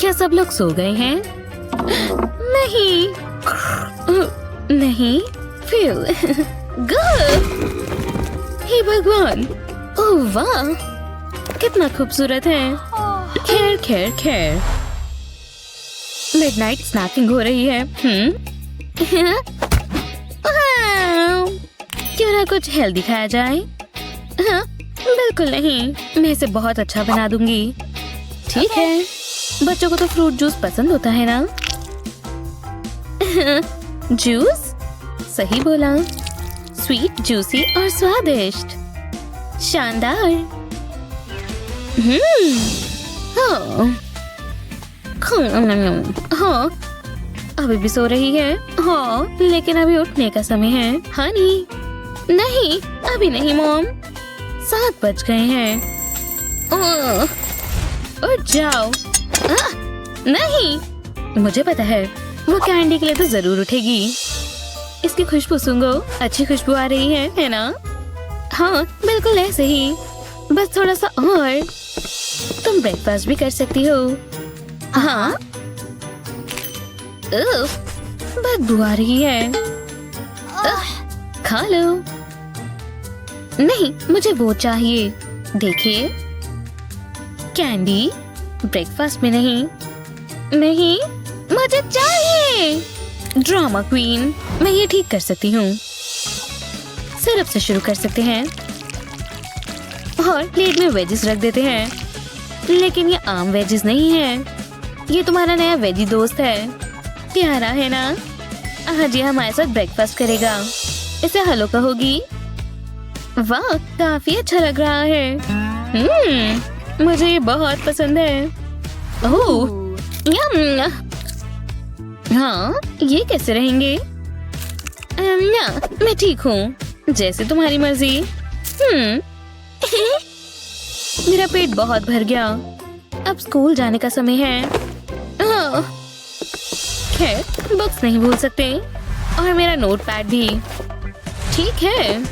क्या सब लोग सो गए हैं? नहीं, नहीं, फिर हे भगवान, ओह वाह, कितना खूबसूरत है। खैर खैर खैर, मिडनाइट स्नैकिंग हो रही है। क्यों ना कुछ हेल्दी खाया जाए? हाँ, बिल्कुल नहीं, मैं इसे बहुत अच्छा बना दूंगी। ठीक है, बच्चों को तो फ्रूट जूस पसंद होता है ना? जूस? सही बोला, स्वीट, जूसी और स्वादिष्ट। शानदार। हाँ, अभी भी सो रही है। हाँ, लेकिन अभी उठने का समय है। हनी, नहीं, अभी नहीं मॉम, 7 बज गए हैं। उठ जाओ। नहीं, मुझे पता है, वो कैंडी के लिए तो जरूर उठेगी। इसकी खुशबू सूंघो, अच्छी खुशबू आ रही है ना? हाँ, बिल्कुल ऐसे ही, बस थोड़ा सा और। तुम ब्रेकफास्ट भी कर सकती हो। हाँ, बदबू आ रही है। खा लो। नहीं, मुझे वो चाहिए। देखिए, कैंडी, ब्रेकफास्ट में नहीं। नहीं, मुझे चाहिए। ड्रामा क्वीन, मैं ये ठीक कर सकती हूँ। सिरप से शुरू कर सकते हैं और प्लेट में वेजिस रख देते हैं। लेकिन ये आम वेजिस नहीं है, ये तुम्हारा नया वेजी दोस्त है। प्यारा है ना? आज ये हमारे साथ ब्रेकफास्ट करेगा। इसे हेलो कहोगी? वाह, काफी अच्छा लग रहा है। मुझे ये बहुत पसंद है। ओह, यम। हाँ, ये कैसे रहेंगे? मैं ठीक हूँ, जैसे तुम्हारी मर्जी। मेरा पेट बहुत भर गया, अब स्कूल जाने का समय है। खैर, बुक्स नहीं भूल सकते, और मेरा नोटपैड भी। ठीक है,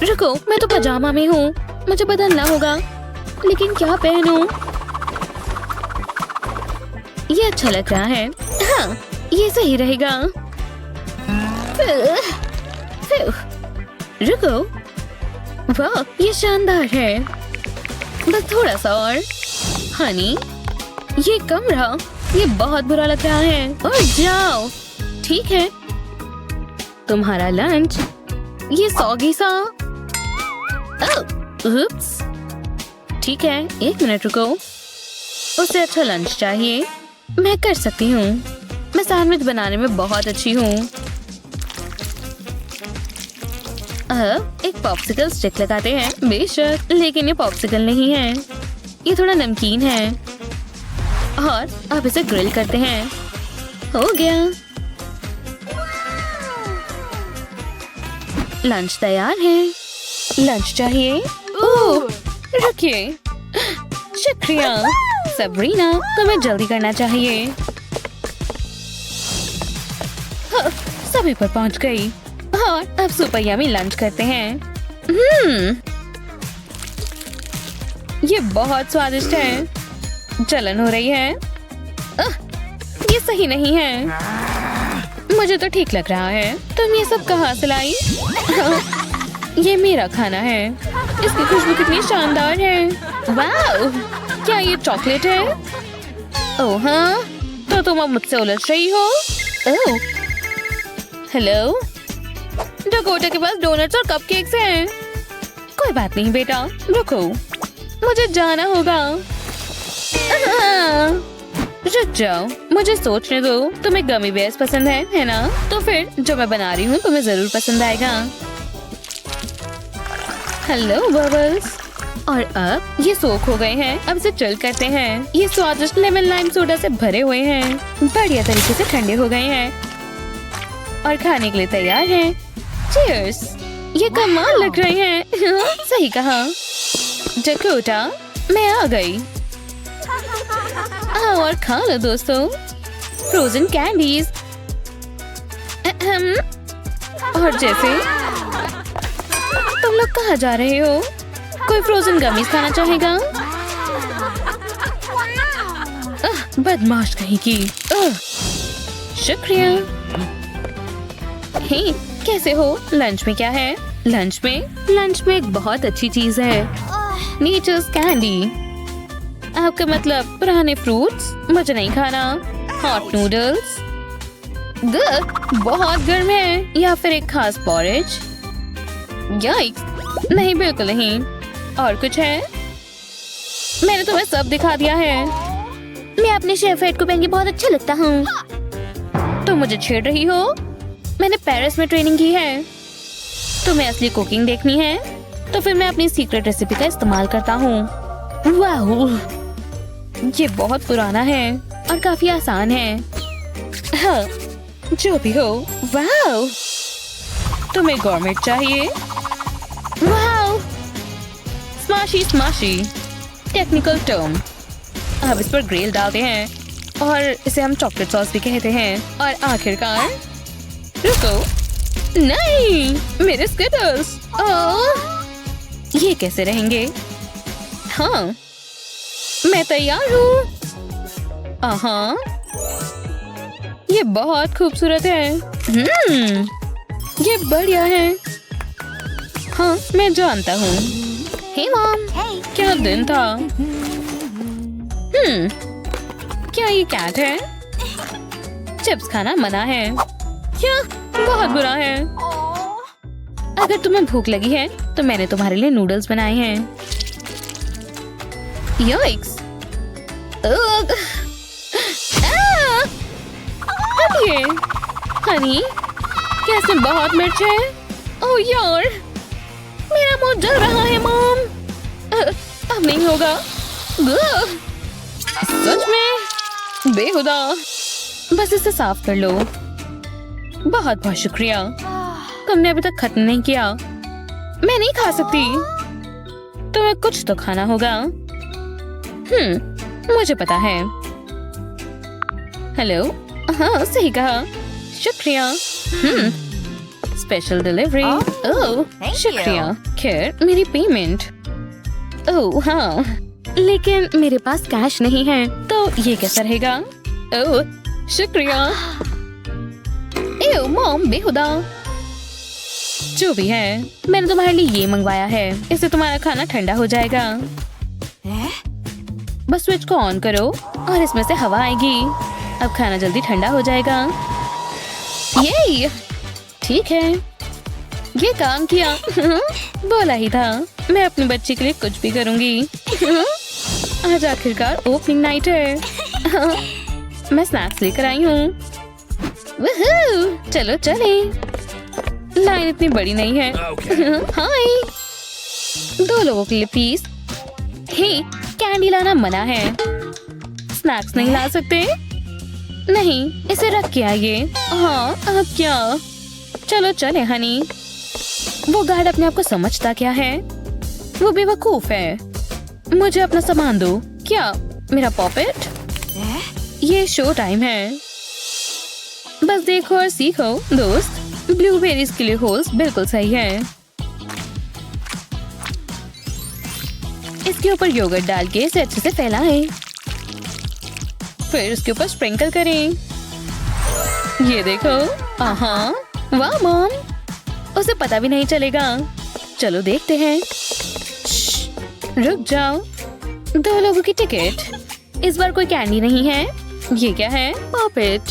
रुको, मैं तो पजामा में हूँ, मुझे बदलना होगा, लेकिन क्या पहनूं? ये अच्छा लग रहा है। हाँ, ये सही रहेगा। रुको, वाह, ये शानदार है। बस थोड़ा सा और। हनी, ये कम रहा, ये बहुत बुरा लग रहा है। और जाओ। ठीक है, तुम्हारा लंच। ये सौगी सा। उप्स। ठीक है, 1 मिनट रुको, उससे अच्छा लंच चाहिए। मैं कर सकती हूँ, मैं सैंडविच बनाने में बहुत अच्छी हूँ। एक पॉप्सिकल स्टिक लगाते हैं। बेशक, लेकिन ये पॉप्सिकल नहीं है, ये थोड़ा नमकीन है। और अब इसे ग्रिल करते हैं। हो गया, लंच तैयार है। लंच चाहिए? ओह, रुकिए, शुक्रिया। सबरीना, तुम्हें जल्दी करना चाहिए। समय पर पहुंच गई। और अब सुपर यम्मी लंच करते हैं। ये बहुत स्वादिष्ट है। जलन हो रही है। ये सही नहीं है। मुझे तो ठीक लग रहा है। तुम ये सब कहाँ से लाई? ये मेरा खाना है। इसकी खुशबू कितनी शानदार है। वाह, क्या ये चॉकलेट है? ओह हाँ, तो तुम अब मुझसे उलझ रही हो। ओह, हेलो, डकोटा के पास डोनट्स और कपकेक्स हैं। कोई बात नहीं बेटा, रुको, मुझे जाना होगा। रुक जाओ, मुझे सोचने दो। तुम्हें गमी बेयर्स पसंद है ना? तो फिर जो मैं बना रही हूँ तुम्हें जरूर पसंद आएगा। Hello bubbles. और अब ये सोख हो गए हैं, अब इसे चिल करते हैं। ये स्वादिष्ट लेमन लाइम सोडा से भरे हुए हैं, बढ़िया तरीके से ठंडे हो गए हैं और खाने के लिए तैयार हैं। चीयर्स, ये कमाल लग रहे हैं। सही कहा। डकोटा, मैं आ गई। आओ और खा लो दोस्तों, फ्रोजन कैंडीज। और जैसे तुम लोग कहाँ जा रहे हो? कोई फ्रोजन गमीज खाना चाहेगा? बदमाश कहीं की। शुक्रिया। हे, कैसे हो? लंच में क्या है? लंच में एक बहुत अच्छी चीज है, नेचर्स कैंडी। आपका मतलब पुराने फ्रूट्स? मुझे नहीं खाना। हॉट नूडल्स बहुत गर्म है, या फिर एक खास पॉरेज? याइक्स, नहीं बिल्कुल नहीं। और कुछ है? मैंने तुम्हें सब दिखा दिया है। मैं अपने शेफ हेड को पहन के बहुत अच्छा लगता हूँ। तुम मुझे छेड़ रही हो? मैंने पेरिस में ट्रेनिंग की है। तुम्हें असली कुकिंग देखनी है तो फिर मैं अपनी सीक्रेट रेसिपी का इस्तेमाल करता हूँ। वाह, ये बहुत पुराना है और काफी आसान है। हाँ, जो भी हो। वाह, तुम्हें गॉर्मेट चाहिए? वाह, स्माशी टेक्निकल टर्म। अब इस पर ग्रिल डालते हैं और इसे हम चॉकलेट सॉस भी कहते हैं। और आखिरकार, रुको, नहीं, मेरे स्किटल्स। ये कैसे रहेंगे? हाँ, मैं तैयार हूँ। हाँ, ये बहुत खूबसूरत है। ये बढ़िया है। हाँ, मैं जानता हूँ। हे मॉम, क्या दिन था? क्या ये कैट है? चिप्स खाना मना है। क्या? बहुत बुरा है। अगर तुम्हें भूख लगी है तो मैंने तुम्हारे लिए नूडल्स बनाए हैं। याइक्स! हटिए। हनी, क्या इसमें बहुत मिर्च है? ओह यार, मेरा मुंह जल रहा है मॉम। अब नहीं होगा। सच में बेहुदा। बस इसे साफ कर लो। बहुत बहुत शुक्रिया। तुमने अभी तक खत्म नहीं किया। मैं नहीं खा सकती। तुम्हें कुछ तो खाना होगा। मुझे पता है। हेलो, हाँ सही कहा। शुक्रिया। Special delivery. ओह शुक्रिया। खैर, मेरी पेमेंट। ओह हाँ, लेकिन मेरे पास कैश नहीं है, तो ये कैसा रहेगा? ओह शुक्रिया। एव मॉम, बेहुदा। जो भी है, मैंने तुम्हारे लिए ये मंगवाया है। इससे तुम्हारा खाना ठंडा हो जाएगा। बस स्विच को ऑन करो और इसमें से हवा आएगी। अब खाना जल्दी ठंडा हो जाएगा। ये ठीक है, ये काम किया। बोला ही था, मैं अपने बच्चे के लिए कुछ भी करूंगी। आज आखिरकार ओपनिंग नाइट है। मैं स्नैक्स लेकर आई हूँ। चलो चले। लाइन इतनी बड़ी नहीं है। हाय, 2 लोगों के लिए प्लीज। हे, कैंडी लाना मना है। स्नैक्स नहीं ला सकते? नहीं, इसे रख के आइए। हाँ, अब क्या? चलो चले हनी। वो गार्ड अपने आप को समझता क्या है? वो बेवकूफ है। मुझे अपना सामान दो। क्या? मेरा पॉपेट? ये शो टाइम है। बस देखो और सीखो दोस्त। ब्लूबेरीज के लिए होल्स बिल्कुल सही है। इसके ऊपर योगर्ट डाल के इसे अच्छे से फैलाएं। फिर उसके ऊपर स्प्रिंकल करें। ये देखो। हाँ, वाह मॉम, उसे पता भी नहीं चलेगा। चलो देखते हैं। रुक जाओ। 2 लोगों की टिकट। इस बार कोई कैंडी नहीं है। ये क्या है? पॉपेट।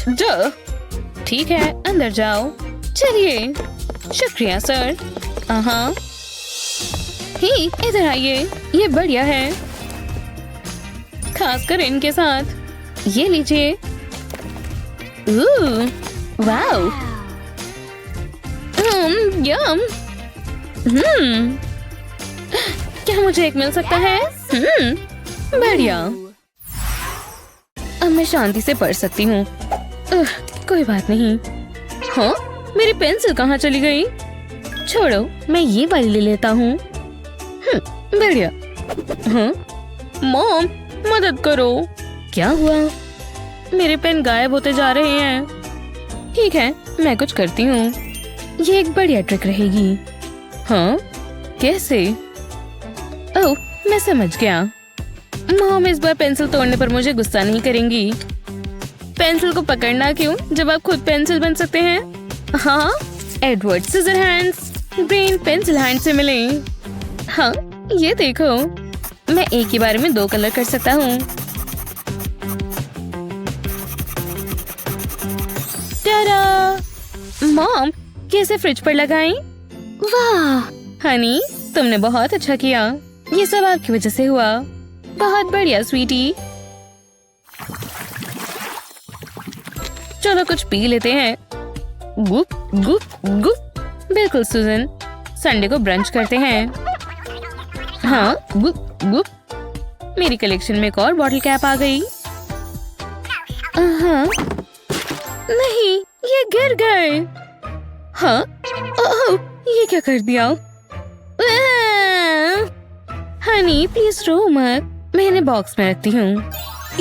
ठीक है, अंदर जाओ। चलिए। शुक्रिया सर। हाँ, ही इधर आइए। ये बढ़िया है, खासकर इनके साथ। ये लीजिए। वाओ, यम। क्या मुझे एक मिल सकता है? बढ़िया। अब मैं शांति से पढ़ सकती हूँ। कोई बात नहीं। हाँ, मेरी पेंसिल कहाँ चली गई? छोड़ो, मैं ये वाली ले लेता हूँ। बढ़िया। हाँ, मॉम मदद करो। क्या हुआ? मेरे पेन गायब होते जा रहे हैं। ठीक है, मैं कुछ करती हूँ। ये एक बढ़िया ट्रिक रहेगी। हाँ, कैसे? ओह, मैं समझ गया। मॉम इस बार पेंसिल तोड़ने पर मुझे गुस्सा नहीं करेंगी। पेंसिल को पकड़ना क्यों जब आप खुद पेंसिल बन सकते हैं? हाँ, Edward Scissorhands brain pencil hand से मिले। हाँ, ये देखो, मैं एक ही बार में 2 कलर कर सकता हूँ। टाडा! मॉम, कैसे फ्रिज पर लगाएं? वाह हनी, तुमने बहुत अच्छा किया। ये सब आपकी वजह से हुआ। बहुत बढ़िया स्वीटी। चलो कुछ पी लेते हैं। गुप गुप गुप। बिल्कुल सुजन, संडे को ब्रंच करते हैं। हाँ, गुप गुप। मेरी कलेक्शन में एक और बॉटल कैप आ गई। हाँ, नहीं, ये गिर गए। हाँ, ओह, ये क्या कर दिया? हनी प्लीज रो मत, मैं इन्हें बॉक्स में रखती हूँ।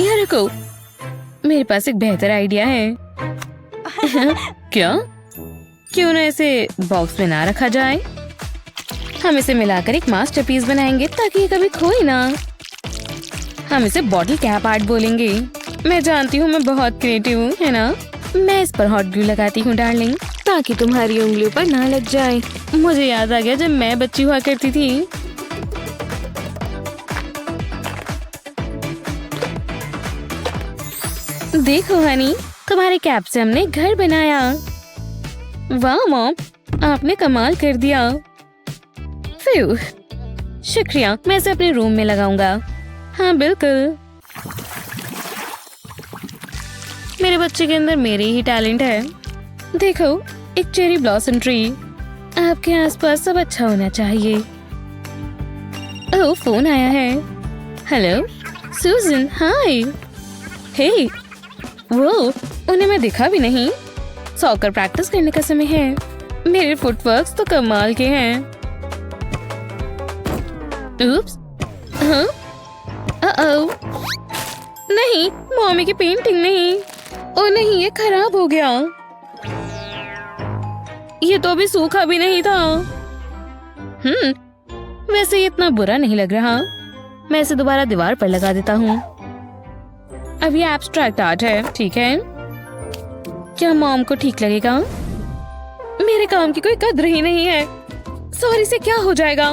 यहाँ रखो, मेरे पास एक बेहतर आइडिया है। क्या? क्यों ना इसे बॉक्स में ना रखा जाए? हम इसे मिलाकर एक मास्टरपीस बनाएंगे ताकि ये कभी खोए ना। हम इसे बॉटल कैप आर्ट बोलेंगे। मैं जानती हूँ मैं बहुत क्रिएटिव हूँ, है ना? मैं इस पर हॉट ग्लू लगाती हूँ डार्लिंग, ताकि तुम्हारी उंगलियों पर ना लग जाए। मुझे याद आ गया जब मैं बच्ची हुआ करती थी। देखो हनी, तुम्हारे कैप से हमने घर बनाया। वाह मॉम, आपने कमाल कर दिया। फिर शुक्रिया, मैं इसे अपने रूम में लगाऊंगा। हाँ बिल्कुल, मेरे बच्चे के अंदर मेरे ही टैलेंट है। देखो, एक चेरी ब्लॉसम ट्री। आपके आसपास सब अच्छा होना चाहिए। ओह, फोन आया है। हेलो सुजन, हाय। हे, वो उन्हें मैं दिखा भी नहीं। सॉकर प्रैक्टिस करने का समय है। मेरे फुटवर्क्स तो कमाल के हैं। उप्स, हाँ? नहीं, मम्मी की पेंटिंग नहीं। ओ नहीं, ये खराब हो गया। ये तो अभी सूखा भी नहीं था। वैसे ये इतना बुरा नहीं लग रहा। मैं इसे दोबारा दीवार पर लगा देता हूँ। अब ये एब्स्ट्रैक्ट आर्ट है, ठीक है? क्या मॉम को ठीक लगेगा? मेरे काम की कोई कद्र ही नहीं है। सॉरी से क्या हो जाएगा?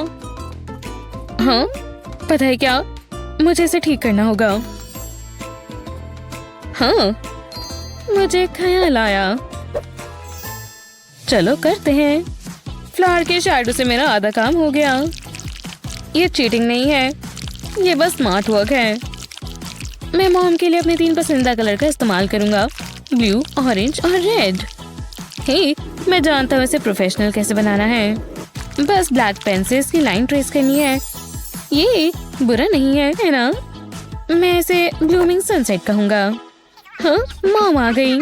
हाँ, पता है क्या, मुझे इसे ठीक करना होगा। हाँ, मुझे एक ख्याल आया। चलो करते हैं। फ्लावर के शैडो से मेरा आधा काम हो गया। ये चीटिंग नहीं है, ये बस स्मार्ट वर्क है। मैं मॉम के लिए अपने 3 पसंदीदा कलर का इस्तेमाल करूंगा, ब्लू, ऑरेंज और रेड। हे, मैं जानता हूँ इसे प्रोफेशनल कैसे बनाना है। बस ब्लैक पेन से इसकी लाइन ट्रेस करनी है। ये बुरा नहीं है ना? मैं इसे ब्लूमिंग सनसेट कहूंगा। हाँ, मॉम आ गई।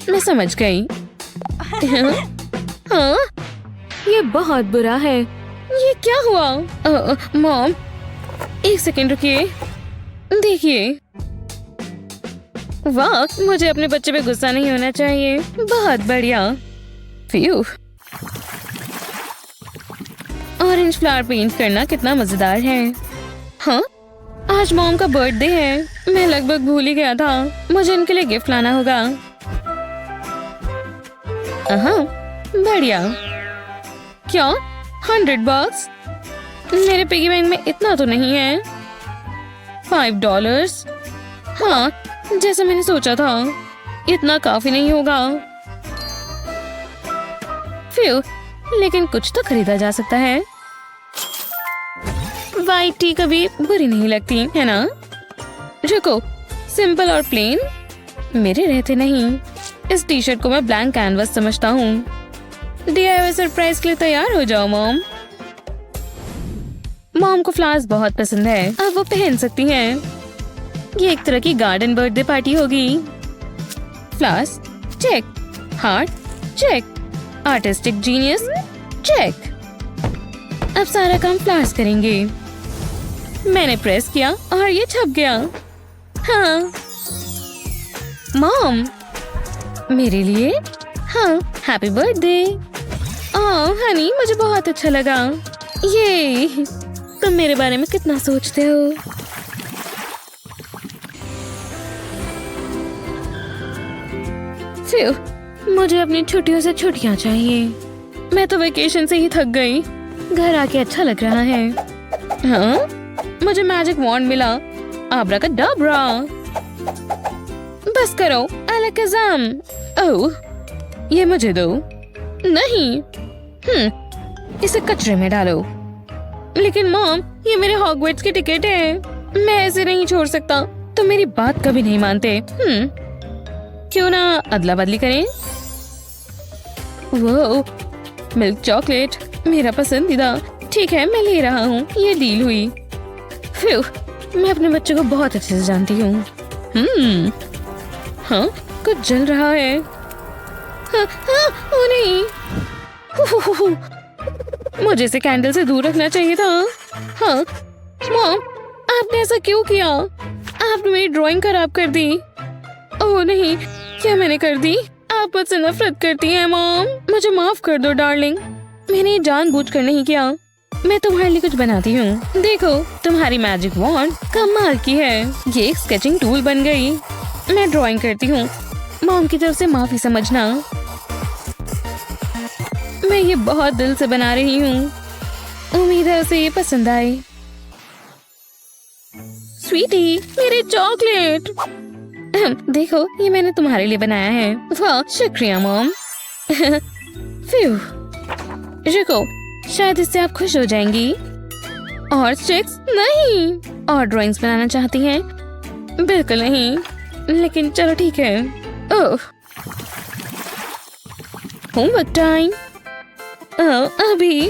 मैं समझ गई। हाँ, ये बहुत बुरा है। ये क्या हुआ? मॉम, 1 सेकेंड रुकिए। देखिए, वाह, मुझे अपने बच्चे पे गुस्सा नहीं होना चाहिए। बहुत बढ़िया। फ्यू, ऑरेंज फ्लावर पेंट करना कितना मजेदार है। हाँ, आज मॉम का बर्थडे है। मैं लगभग भूल ही गया था। मुझे इनके लिए गिफ्ट लाना होगा। हाँ, बढ़िया। क्या? $100? मेरे पिगी बैंक में इतना तो नहीं है। $5? हाँ, जैसा मैंने सोचा था, इतना काफी नहीं होगा। फिर, लेकिन कुछ तो खरीदा जा सकता है। वाइट टी कभी बुरी नहीं लगती, है ना? रुको, सिंपल और प्लेन मेरे रहते नहीं। इस टी शर्ट को मैं ब्लैंक कैनवस समझता हूँ। DIY सरप्राइज के लिए तैयार हो जाओ मॉम। मॉम को फ्लावर्स बहुत पसंद है, अब वो पहन सकती हैं। ये एक तरह की गार्डन बर्थडे पार्टी होगी। Flowers check, heart check, artistic genius check. अब सारा काम फ्लावर्स करेंगे। मैंने प्रेस किया और ये छप गया। हाँ, मॉम, मेरे लिए। हाँ, हैप्पी बर्थडे। ओह हनी, मुझे बहुत अच्छा लगा। ये तुम मेरे बारे में कितना सोचते हो। मुझे अपनी छुट्टियों से छुट्टियां चाहिए। मैं तो वेकेशन से ही थक गई। घर आके अच्छा लग रहा है। हाँ, मुझे मैजिक वॉन्ड मिला। आब्राकाडाब्रा। बस करो अलकज़म। ओह, ये मुझे दो। नहीं, इसे कचरे में डालो। लेकिन मॉम, ये मेरे हॉगवर्ट्स की टिकट है। मैं ऐसे नहीं छोड़ सकता। तुम मेरी बात कभी नहीं मानते। क्यों ना अदला बदली करें? वो मिल्क चॉकलेट मेरा पसंदीदा। ठीक है, मैं ले रहा हूँ। ये डील हुई। फिर मैं अपने बच्चे को बहुत अच्छे से जानती हूँ। हाँ, कुछ जल रहा है। हाँ, हाँ, ओ नहीं। मुझे इसे कैंडल से दूर रखना चाहिए था। हाँ, मॉम, आपने ऐसा क्यों किया? आपने मेरी ड्राइंग खराब कर दी। ओह नहीं, क्या मैंने कर दी? आप मुझसे नफरत करती हैं मॉम। मुझे माफ कर दो डार्लिंग। मैंने ये जानबूझकर नहीं किया। मैं तुम्हारे लिए कुछ बनाती हूँ। देखो, तुम्हारी मैजिक वॉन्ड कमाल की है। ये एक स्केचिंग टूल बन गई। मैं ड्राइंग करती हूँ। मॉम की तरफ से माफी समझना। मैं ये बहुत दिल से बना रही हूँ। उम्मीद है उसे ये पसंद आए। स्वीटी, मेरे चॉकलेट। देखो, ये मैंने तुम्हारे लिए बनाया है। वाह, शुक्रिया मॉम। फिर रुको, शायद इससे आप खुश हो जाएंगी। और स्टिक्स? नहीं। और ड्राइंग्स बनाना चाहती हैं? बिल्कुल नहीं, लेकिन चलो ठीक है। ओह, होमवर्क टाइम। अभी।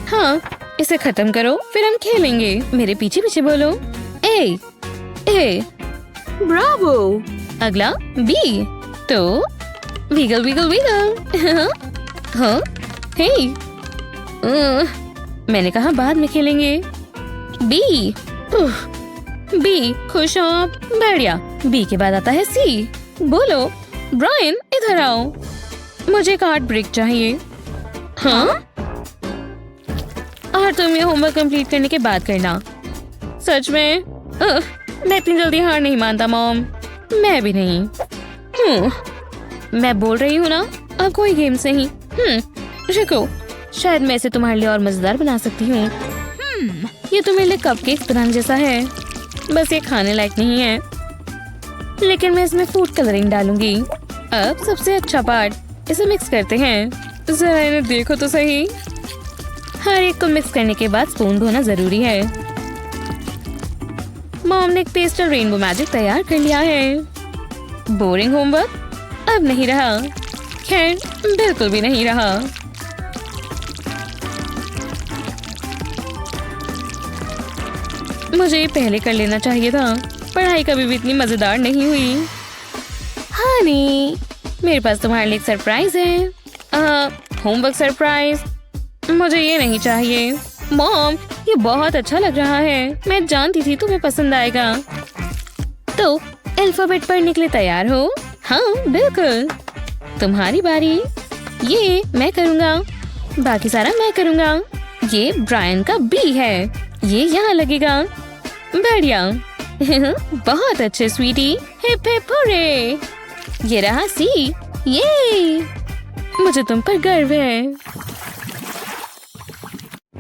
हाँ, इसे खत्म करो, फिर हम खेलेंगे। मेरे पीछे पीछे बोलो। ए, ए, ब्रावो। अगला बी। तो विगल विगल विगल। हाँ, हे। मैंने कहा बाद में खेलेंगे। बी। बी, खुश हो आप? बढ़िया। बी के बाद आता है सी। बोलो ब्रायन, इधर आओ। मुझे एक आर्ट ब्रेक चाहिए। हाँ? और तुम ये होमवर्क कंप्लीट करने के बाद करना। सच में? मैं इतनी जल्दी हार नहीं मानता मॉम। मैं भी नहीं। मैं बोल रही हूँ ना, अब कोई गेम से ही। रुको, शायद मैं इसे तुम्हारे लिए और मजेदार बना सकती हूँ। ये तो मेरे लिए कपकेक्स बनाने जैसा है। बस ये खाने लायक नहीं है, लेकिन मैं इसमें फूड कलरिंग डालूंगी। अब सबसे अच्छा पार्ट, इसे मिक्स करते हैं। जरा इन्हें देखो तो सही। हर एक को मिक्स करने के बाद स्पून धोना जरूरी है। मॉम ने एक पेस्टल रेनबो मैजिक तैयार कर लिया है। बोरिंग होमवर्क अब नहीं रहा। खैर, बिल्कुल भी नहीं रहा। मुझे ये पहले कर लेना चाहिए था। पढ़ाई कभी भी इतनी मजेदार नहीं हुई। हनी, मेरे पास तुम्हारे लिए एक सरप्राइज है। Homework surprise. मुझे ये नहीं चाहिए। मॉम, ये बहुत अच्छा लग रहा है। मैं जानती थी तुम्हें पसंद आएगा। तो अल्फाबेट पढ़ने के लिए तैयार हो? हाँ, बिल्कुल। तुम्हारी बारी। ये मैं करूँगा, बाकी सारा मैं करूँगा। ये ब्रायन का बी है। ये यहाँ लगेगा। बढ़िया। बहुत अच्छे स्वीटी। Hip hip hurray. ये रहा सी। ये मुझे तुम पर गर्व है।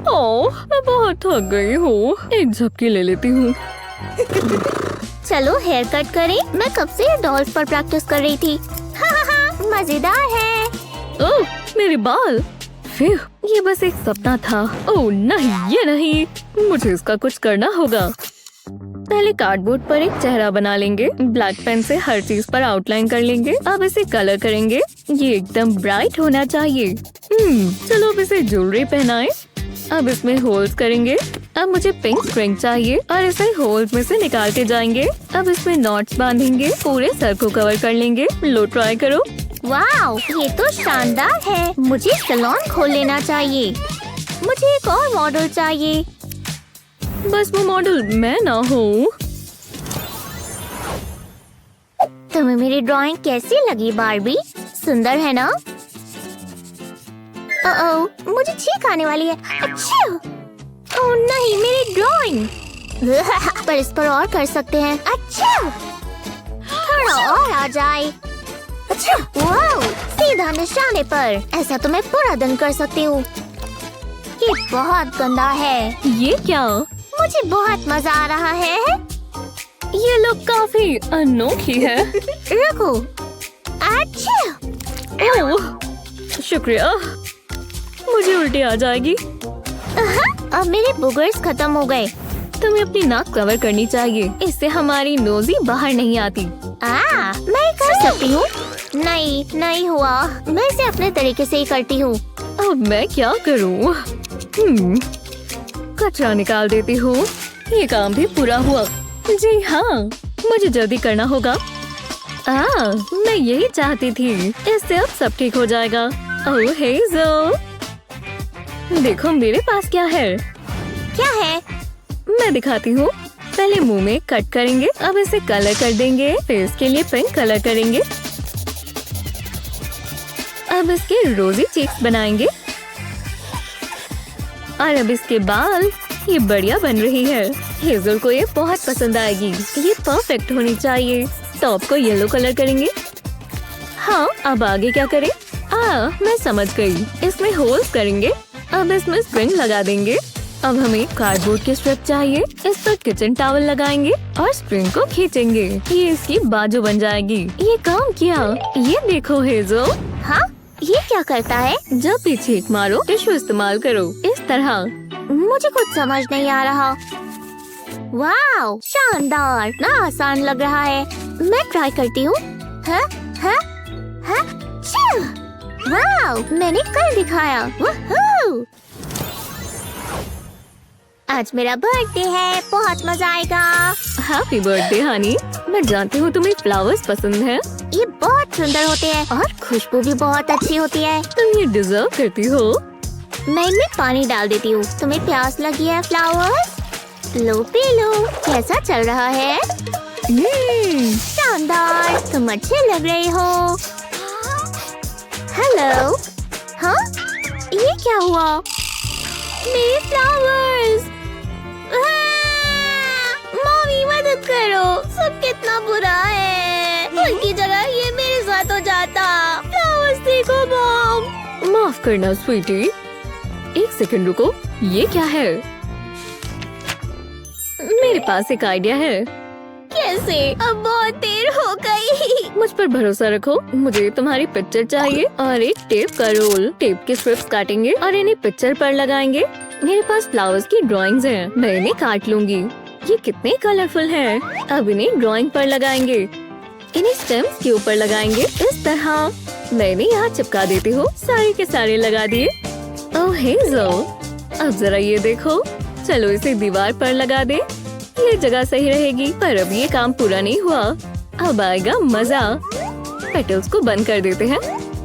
ओह, मैं बहुत थक गई हूँ। एक झपकी ले लेती हूँ। चलो हेयर कट करें। मैं कब से डॉल्स पर प्रैक्टिस कर रही थी। मजेदार है। ओह, मेरे बाल। फिर ये बस एक सपना था। ओह नहीं, ये नहीं। मुझे इसका कुछ करना होगा। पहले कार्डबोर्ड पर एक चेहरा बना लेंगे। ब्लैक पेन से हर चीज पर आउटलाइन कर लेंगे। अब इसे कलर करेंगे। ये एकदम ब्राइट होना चाहिए। चलो अब इसे ज्वेलरी पहनाएं। अब इसमें होल्स करेंगे। अब मुझे पिंक स्ट्रिंग चाहिए और इसे होल्स में से निकालते जाएंगे। अब इसमें नॉट्स बांधेंगे। पूरे सर को कवर कर लेंगे। लो, ट्राई करो। वाओ, ये तो शानदार है। मुझे सैलून खोल लेना चाहिए। मुझे एक और मॉडल चाहिए। बस वो मॉडल मैं ना हूँ। तुम्हें मेरी ड्राइंग कैसी लगी बार्बी? सुंदर है ना? ओह, मुझे छींक आने वाली है। अच्छा। ओह नहीं, मेरी ड्राइंग। पर इस पर और कर सकते हैं। अच्छा, थोड़ा और आ जाए। अच्छा, वाओ, सीधा निशाने पर। ऐसा तो मैं पूरा दिन कर सकती हूँ। ये बहुत गंदा है। ये क्या? मुझे बहुत मजा आ रहा है। ये लोग काफी अनोखी है। रुको। अच्छा, ओह, शुक्रिया। मुझे उल्टी आ जाएगी। अब मेरे बुगर्स खत्म हो गए। तुम्हें अपनी नाक कवर करनी चाहिए, इससे हमारी नोजी बाहर नहीं आती। मैं कर सकती हूँ। नहीं हुआ। मैं इसे अपने तरीके से ही करती हूँ। अब मैं क्या करूँ? कचरा निकाल देती हूँ। ये काम भी पूरा हुआ। जी हाँ, मुझे जल्दी करना होगा। मैं यही चाहती थी। इससे अब सब ठीक हो जाएगा। ओह हेज़ल, देखो मेरे पास क्या है। क्या है? मैं दिखाती हूँ। पहले मुंह में कट करेंगे, अब इसे कलर कर देंगे। फेस के लिए पिंक कलर करेंगे। अब इसके रोजी चीक्स बनाएंगे। और अब इसके बाल। ये बढ़िया बन रही है। हेज़ल को ये बहुत पसंद आएगी। ये परफेक्ट होनी चाहिए। टॉप को येलो कलर करेंगे। हाँ, अब आगे क्या करें? मैं समझ गई। इसमें होल्स करेंगे। अब इसमें स्प्रिंग लगा देंगे। अब हमें कार्डबोर्ड की स्ट्रिप चाहिए। इस पर किचन टॉवल लगाएंगे और स्प्रिंग को खींचेंगे। ये इसकी बाजू बन जाएगी। ये काम किया। ये देखो हेज़ल। हाँ, ये क्या करता है? जब भी छींक मारो, टिश्यू इस्तेमाल करो। इस तरह। मुझे कुछ समझ नहीं आ रहा। वाओ, शानदार। ना आसान लग रहा है। मैं ट्राई करती हूँ। वाओ, मैंने कर दिखाया। वूहू! आज मेरा बर्थडे है। बहुत मजा आएगा। Happy birthday Honey. मैं जानती हूँ तुम्हें फ्लावर्स पसंद है। ये बहुत सुंदर होते हैं और खुशबू भी बहुत अच्छी होती है। तुम ये डिजर्व करती हो। मैं इनमें पानी डाल देती हूँ। तुम्हें प्यास लगी है फ्लावर्स? लो पी लो। कैसा चल रहा है? शानदार। तुम अच्छे लग रहे हो। हेलो। हाँ, ये क्या हुआ? मेरे फ्लावर्स। मम्मी मदद करो। सब कितना बुरा है। उनकी जगह ये मेरे साथ हो जाता। फ्लावर्स देखो मॉम। माफ करना स्वीटी। एक सेकंड रुको। ये क्या है? मेरे पास एक आइडिया है। कैसे? अब बहुत देर हो गई। मुझ पर भरोसा रखो। मुझे तुम्हारी पिक्चर चाहिए और एक टेप का रोल। टेप के स्ट्रिप्स काटेंगे और इन्हें पिक्चर पर लगाएंगे। मेरे पास फ्लावर्स की ड्राइंग्स हैं। मैं इन्हें काट लूंगी। ये कितने कलरफुल हैं। अब इन्हें ड्राइंग पर लगाएंगे। इन्हें स्टेम्स के ऊपर लगाएंगे। इस तरह। मैं इन्हें यहाँ चिपका देती हूँ। सारे के सारे लगा दिए। ओह हेज़ल, अब जरा ये देखो। चलो इसे दीवार पर लगा दे। ये जगह सही रहेगी। पर अब ये काम पूरा नहीं हुआ। अब आएगा मजा। पेटल्स को बंद कर देते हैं।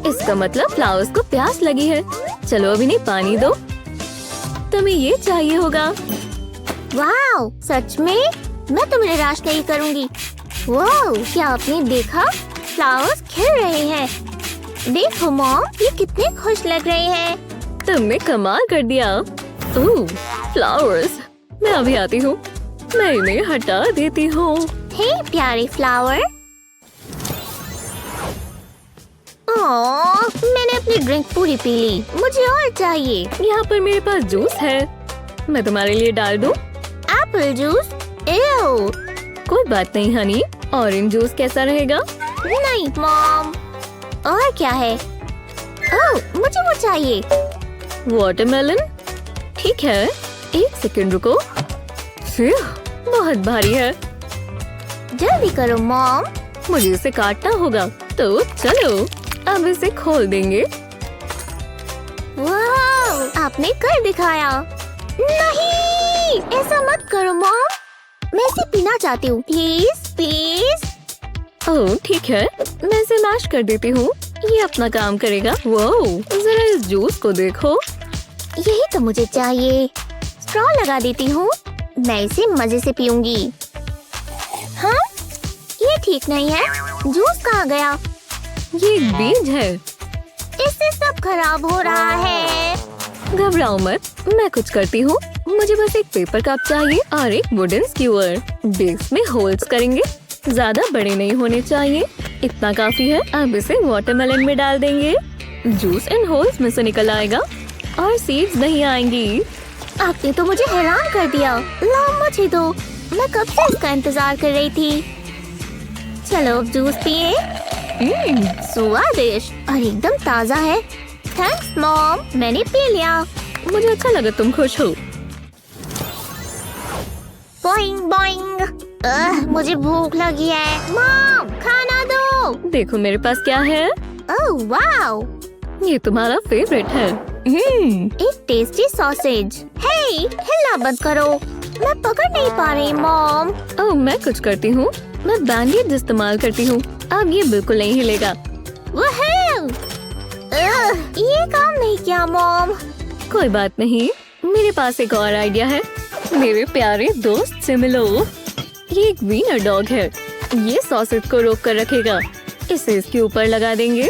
इसका मतलब फ्लावर्स को प्यास लगी है। चलो अब इन्हें पानी दो। तुम्हें ये चाहिए होगा। वाओ, सच में? मैं तो निराश नहीं करूंगी। वाओ, क्या आपने देखा? फ्लावर्स खिल रहे हैं। देखो मॉम, ये कितने खुश लग रहे हैं। तुमने कमाल कर दिया। ओह, फ्लावर्स। मैं अभी आती हूँ। मैं इन्हें हटा देती हूँ। हे प्यारे फ्लावर। ओह, मैंने अपनी ड्रिंक पूरी पी ली। मुझे और चाहिए। यहाँ पर मेरे पास जूस है। मैं तुम्हारे लिए डाल दूँ? Apple juice? एव। कोई बात नहीं हनी। ऑरेंज जूस कैसा रहेगा? नहीं मॉम। और क्या है? ओह, मुझे वो चाहिए। वाटरमेलन? ठीक है, एक सेकंड रुको। फिर बहुत भारी है। जल्दी करो मॉम। मुझे इसे काटना होगा। तो चलो अब इसे खोल देंगे। वाह, आपने कर दिखाया। नहीं, ऐसा मत करो मॉम। मैं इसे पीना चाहती हूँ। Please please. ओह ठीक है, मैं इसे मैश कर देती हूँ। ये अपना काम करेगा। वो जरा इस जूस को देखो। यही तो मुझे चाहिए। स्ट्रॉ लगा देती हूँ। मैं इसे मजे से पीऊंगी। हाँ, ये ठीक नहीं है। जूस कहाँ गया? ये एक बीज है। इससे सब खराब हो रहा है। घबराओ मत, मैं कुछ करती हूँ। मुझे बस एक पेपर कप चाहिए और एक वुडन स्क्यूअर। बेस में होल्स करेंगे। ज्यादा बड़े नहीं होने चाहिए। इतना काफी है। अब इसे वाटरमेलन में डाल देंगे। जूस इन होल्स में से निकल आएगा और सीड्स नहीं आएंगी। आपने तो मुझे हैरान कर दिया। लाओ मुझे दो, मैं कब से इसका इंतजार कर रही थी। चलो अब जूस पिए। स्वादिष्ट और एकदम ताजा है। थैंक्स मॉम, मैंने पी लिया। मुझे अच्छा लगा तुम खुश हो। Boeing Boeing. मुझे भूख लगी है। मॉम खाना दो। देखो मेरे पास क्या है। ओह वाओ, ये तुम्हारा फेवरेट है। एक टेस्टी सॉसेज। हे हिलना बंद करो, मैं पकड़ नहीं पा रही मॉम। ओह मैं कुछ करती हूँ, मैं बैंडेज इस्तेमाल करती हूँ। अब ये बिल्कुल नहीं हिलेगा। ये काम नहीं किया मॉम। कोई बात नहीं, मेरे पास एक और आइडिया है। मेरे प्यारे दोस्त से मिलो। ये एक वीनर डॉग है। ये सॉसेज को रोक कर रखेगा। इसे इसके ऊपर लगा देंगे,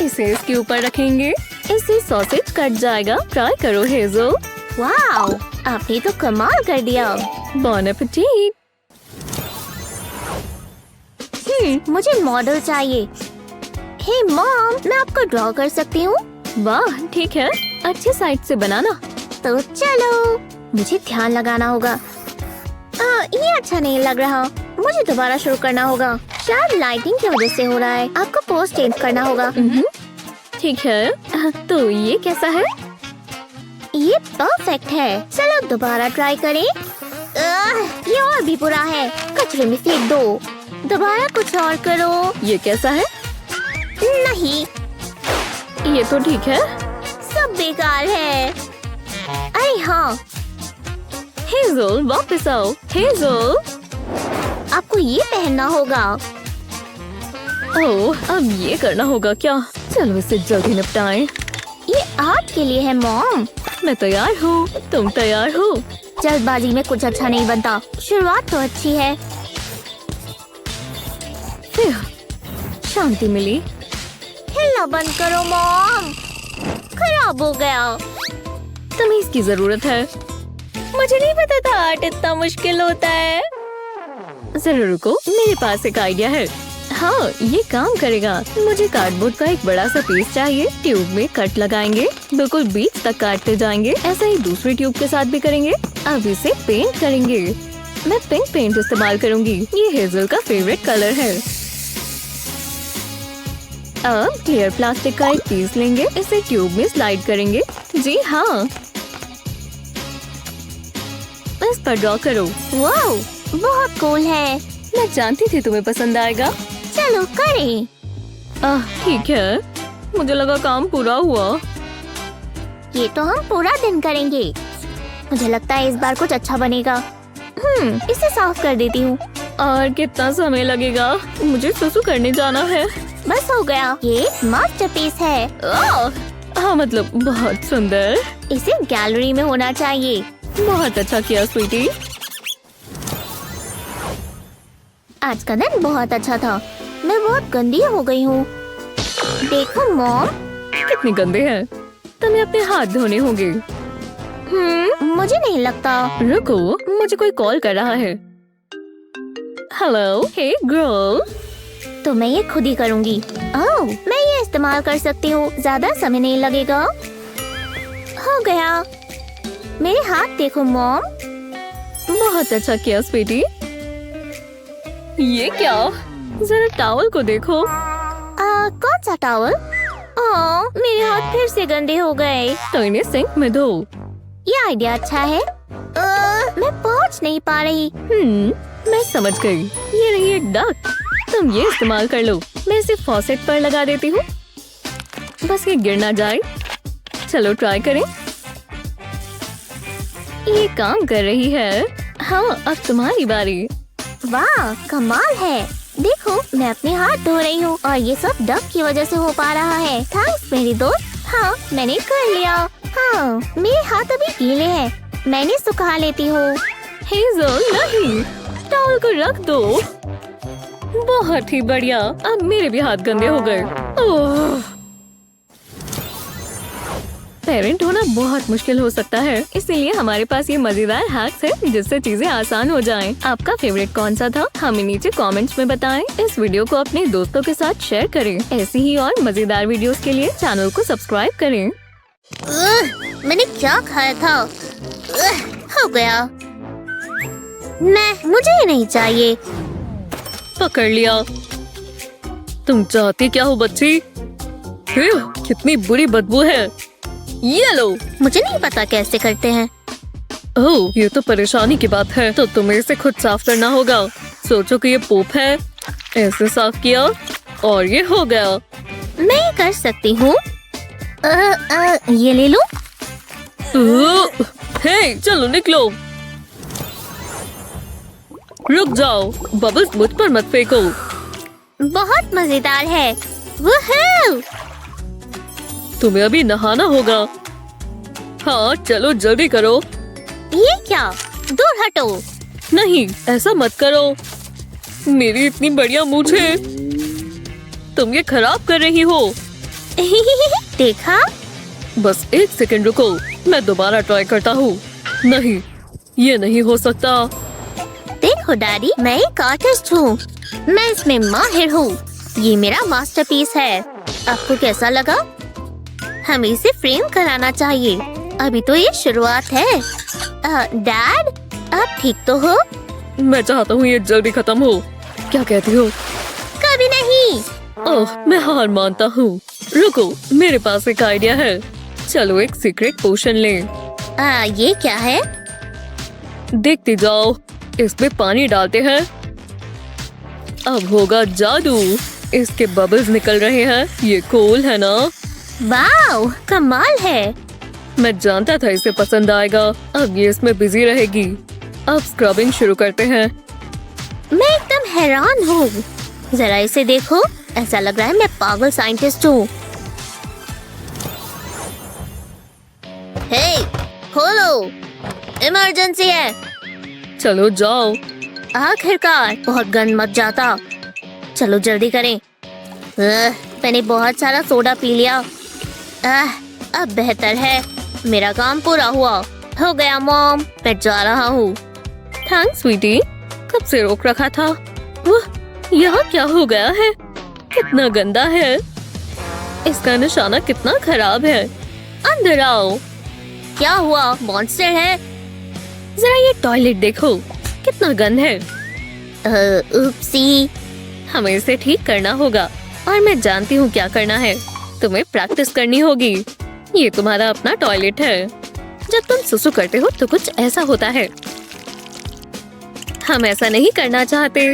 इसे इसके ऊपर रखेंगे, इससे सॉसेज कट जाएगा। ट्राई करो हेजल। वाओ, आपने तो कमाल कर दिया। बॉन एपेटाइट। मुझे मॉडल चाहिए। हे मॉम, मैं आपको ड्रॉ कर सकती हूँ? वाह ठीक है, अच्छे साइड से बनाना। तो चलो, मुझे ध्यान लगाना होगा। ये अच्छा नहीं लग रहा, मुझे दोबारा शुरू करना होगा। शायद लाइटिंग की वजह से हो रहा है। आपको पोज चेंज करना होगा। ठीक है, तो ये कैसा है? ये परफेक्ट है। चलो दोबारा ट्राई करें। ये और भी बुरा है, कचरे में फेंक दो। दोबारा कुछ और करो। ये कैसा है? नहीं, ये तो ठीक है। सब बेकार है। अरे हाँ, हेजल वापस आओ। हेजल, आपको ये पहनना होगा। ओह अब ये करना होगा क्या? चलो इसे जल्दी निपटाएं। ये आर्ट के लिए है मॉम। मैं तैयार हूँ, तुम तैयार हो? जल्दबाजी में कुछ अच्छा नहीं बनता। शुरुआत तो अच्छी है। शांति मिली। हिलना बंद करो मॉम, खराब हो गया। तुम्हें इसकी जरूरत है। मुझे नहीं पता था आर्ट इतना मुश्किल होता है। जरा रुको, मेरे पास एक आइडिया है। हाँ ये काम करेगा। मुझे कार्डबोर्ड का एक बड़ा सा पीस चाहिए। ट्यूब में कट लगाएंगे, बिल्कुल बीच तक काटते जाएंगे। ऐसा ही दूसरी ट्यूब के साथ भी करेंगे। अब इसे पेंट करेंगे। मैं पिंक पेंट इस्तेमाल करूंगी, ये हेजल का फेवरेट कलर है। अब क्लियर प्लास्टिक का एक पीस लेंगे, इसे ट्यूब में स्लाइड करेंगे। जी हाँ, इस पर ड्रॉ करो। वाओ, बहुत कूल है। मैं जानती थी तुम्हें पसंद आएगा। चलो करें। ठीक है, मुझे लगा काम पूरा हुआ। ये तो हम पूरा दिन करेंगे। मुझे लगता है इस बार कुछ अच्छा बनेगा। इसे साफ कर देती हूँ। और कितना समय लगेगा? मुझे सुसु करने जाना है। बस हो गया। ये मास्टरपीस है। हाँ मतलब बहुत सुंदर। इसे गैलरी में होना चाहिए। बहुत अच्छा किया स्वीटी। आज का दिन बहुत अच्छा था। मैं बहुत गंदी हो गई हूँ। देखो मॉम। कितने गंदे हैं। तुम्हें अपने हाथ धोने होंगे। मुझे नहीं लगता। रुको, मुझे कोई कॉल कर रहा है। हेलो, हे गर्ल। तो मैं ये खुद ही करूँगी। ओह, मैं ये इस्तेमाल कर सकती हूँ। ज्यादा समय नहीं लगेगा। हो गया। मेरे हाथ देखो मॉम। बहुत अच्छा किया स्वीटी। ये क्या? जरा टॉवल को देखो। कौन सा टॉवल? मेरे हाथ फिर से गंदे हो गए। तो इन्हें सिंक में धो। ये आइडिया अच्छा है। मैं पहुंच नहीं पा रही। मैं समझ गई। ये रही एक डक। तुम ये इस्तेमाल कर लो। मैं इसे फॉसेट पर लगा देती हूँ। बस ये गिर ना जाए। चलो ट्राई करें। ये काम कर रही है। हाँ अब तुम्हारी बारी। वाह, कमाल है। देखो, मैं अपने हाथ धो रही हूँ और ये सब डक की वजह से हो पा रहा है। थैंक्स मेरी दोस्त। हाँ मैंने कर लिया। हाँ मेरे हाथ अभी गीले हैं। मैंने सुखा लेती हूँ। हेजल नहीं, टॉवल को रख दो। बहुत ही बढ़िया। अब मेरे भी हाथ गंदे हो गए। पेरेंट होना बहुत मुश्किल हो सकता है, इसीलिए हमारे पास ये मजेदार हैक्स है जिससे चीजें आसान हो जाएं। आपका फेवरेट कौन सा था हमें नीचे कमेंट्स में बताएं। इस वीडियो को अपने दोस्तों के साथ शेयर करें। ऐसी ही और मजेदार वीडियोस के लिए चैनल को सब्सक्राइब करें। मैंने क्या खाया था? हो गया। मुझे ये नहीं चाहिए। पकड़ लिया। तुम चाहती क्या हो बच्ची? कितनी बुरी बदबू है। ये लो। मुझे नहीं पता कैसे करते हैं। ओह, ये तो परेशानी की बात है। तो तुम्हें इसे खुद साफ करना होगा। सोचो कि ये पोप है। ऐसे साफ किया और ये हो गया। मैं ये कर सकती हूँ। ये ले लो। हे, चलो निकलो। रुक जाओ, बबल्स मुझ पर मत फेंको। बहुत मजेदार है। वूहू! तुम्हें अभी नहाना होगा। हाँ, चलो जल्दी करो। ये क्या? दूर हटो। नहीं, ऐसा मत करो। मेरी इतनी बढ़िया मूंछ है। तुम ये खराब कर रही हो। देखा? बस एक सेकंड रुको, मैं दोबारा ट्राई करता हूँ। नहीं, ये नहीं हो सकता। देखो डैडी, मैं एक आर्टिस्ट हूँ। मैं इसमें माहिर हूँ। ये मेरा मास्टरपीस है। आपको कैसा लगा? हमें इसे फ्रेम कराना चाहिए। अभी तो ये शुरुआत है। डैड, आप ठीक तो हो? मैं चाहता हूँ ये जल्दी खत्म हो। क्या कहती हो? कभी नहीं। ओह, मैं हार मानता हूँ। रुको, मेरे पास एक आइडिया है। चलो एक सीक्रेट पोशन लें। ये क्या है? देखते जाओ। इसमें पानी डालते हैं। अब होगा जादू। इसके बबल्स निकल रहे हैं। ये कूल है ना? वाओ, कमाल है। मैं जानता था इसे पसंद आएगा। अब ये इसमें बिजी रहेगी। अब स्क्रबिंग शुरू करते हैं। मैं एकदम हैरान हूँ। जरा इसे देखो। ऐसा लग रहा है मैं पागल साइंटिस्ट हूँ। हे, खोलो, इमरजेंसी है। चलो जाओ। आखिरकार, बहुत गंद मच जाता। चलो जल्दी करें। मैंने बहुत सारा सोडा पी लिया। अब बेहतर है। मेरा काम पूरा हुआ। हो गया मॉम, मैं जा रहा हूँ। थैंक्स स्वीटी। कब से रोक रखा था। वह, यहाँ क्या हो गया है? कितना गंदा है। इसका निशाना कितना खराब है। अंदर आओ। क्या हुआ? मॉन्स्टर है? जरा ये टॉयलेट देखो, कितना गंद है। उपसी। हमें इसे ठीक करना होगा और मैं जानती हूँ क्या करना है। तुम्हें प्रैक्टिस करनी होगी। ये तुम्हारा अपना टॉयलेट है। जब तुम सुसु करते हो तो कुछ ऐसा होता है। हम ऐसा नहीं करना चाहते।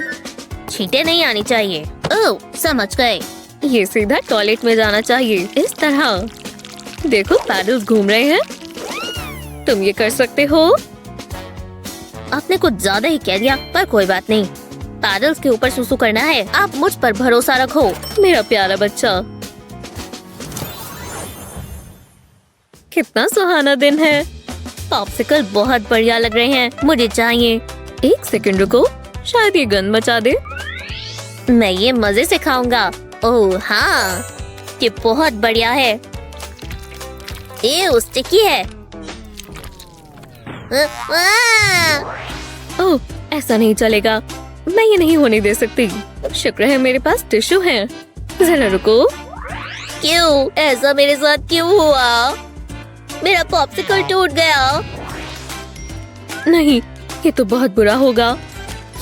छींटे नहीं आनी चाहिए। ओह, समझ गए। ये सीधा टॉयलेट में जाना चाहिए, इस तरह। देखो, पैडल्स घूम रहे हैं। तुम ये कर सकते हो। आपने कुछ ज्यादा ही कह दिया, पर कोई बात नहीं। पैडल्स के ऊपर सुसु करना है। आप मुझ पर भरोसा रखो। मेरा प्यारा बच्चा। कितना सुहाना दिन है। पॉप्सिकल बहुत बढ़िया लग रहे हैं। मुझे चाहिए। एक सेकंड रुको, शायद ये गंद मचा दे। मैं ये मजे से खाऊंगा। ओह हाँ, ये बहुत बढ़िया है। ये स्टिकी है। ओह, ऐसा नहीं चलेगा। मैं ये नहीं होने दे सकती। शुक्र है मेरे पास टिश्यू है। जरा रुको। क्यों? ऐसा मेरे साथ क्यों हुआ? मेरा पॉप्सिकल टूट गया। नहीं, ये तो बहुत बुरा होगा।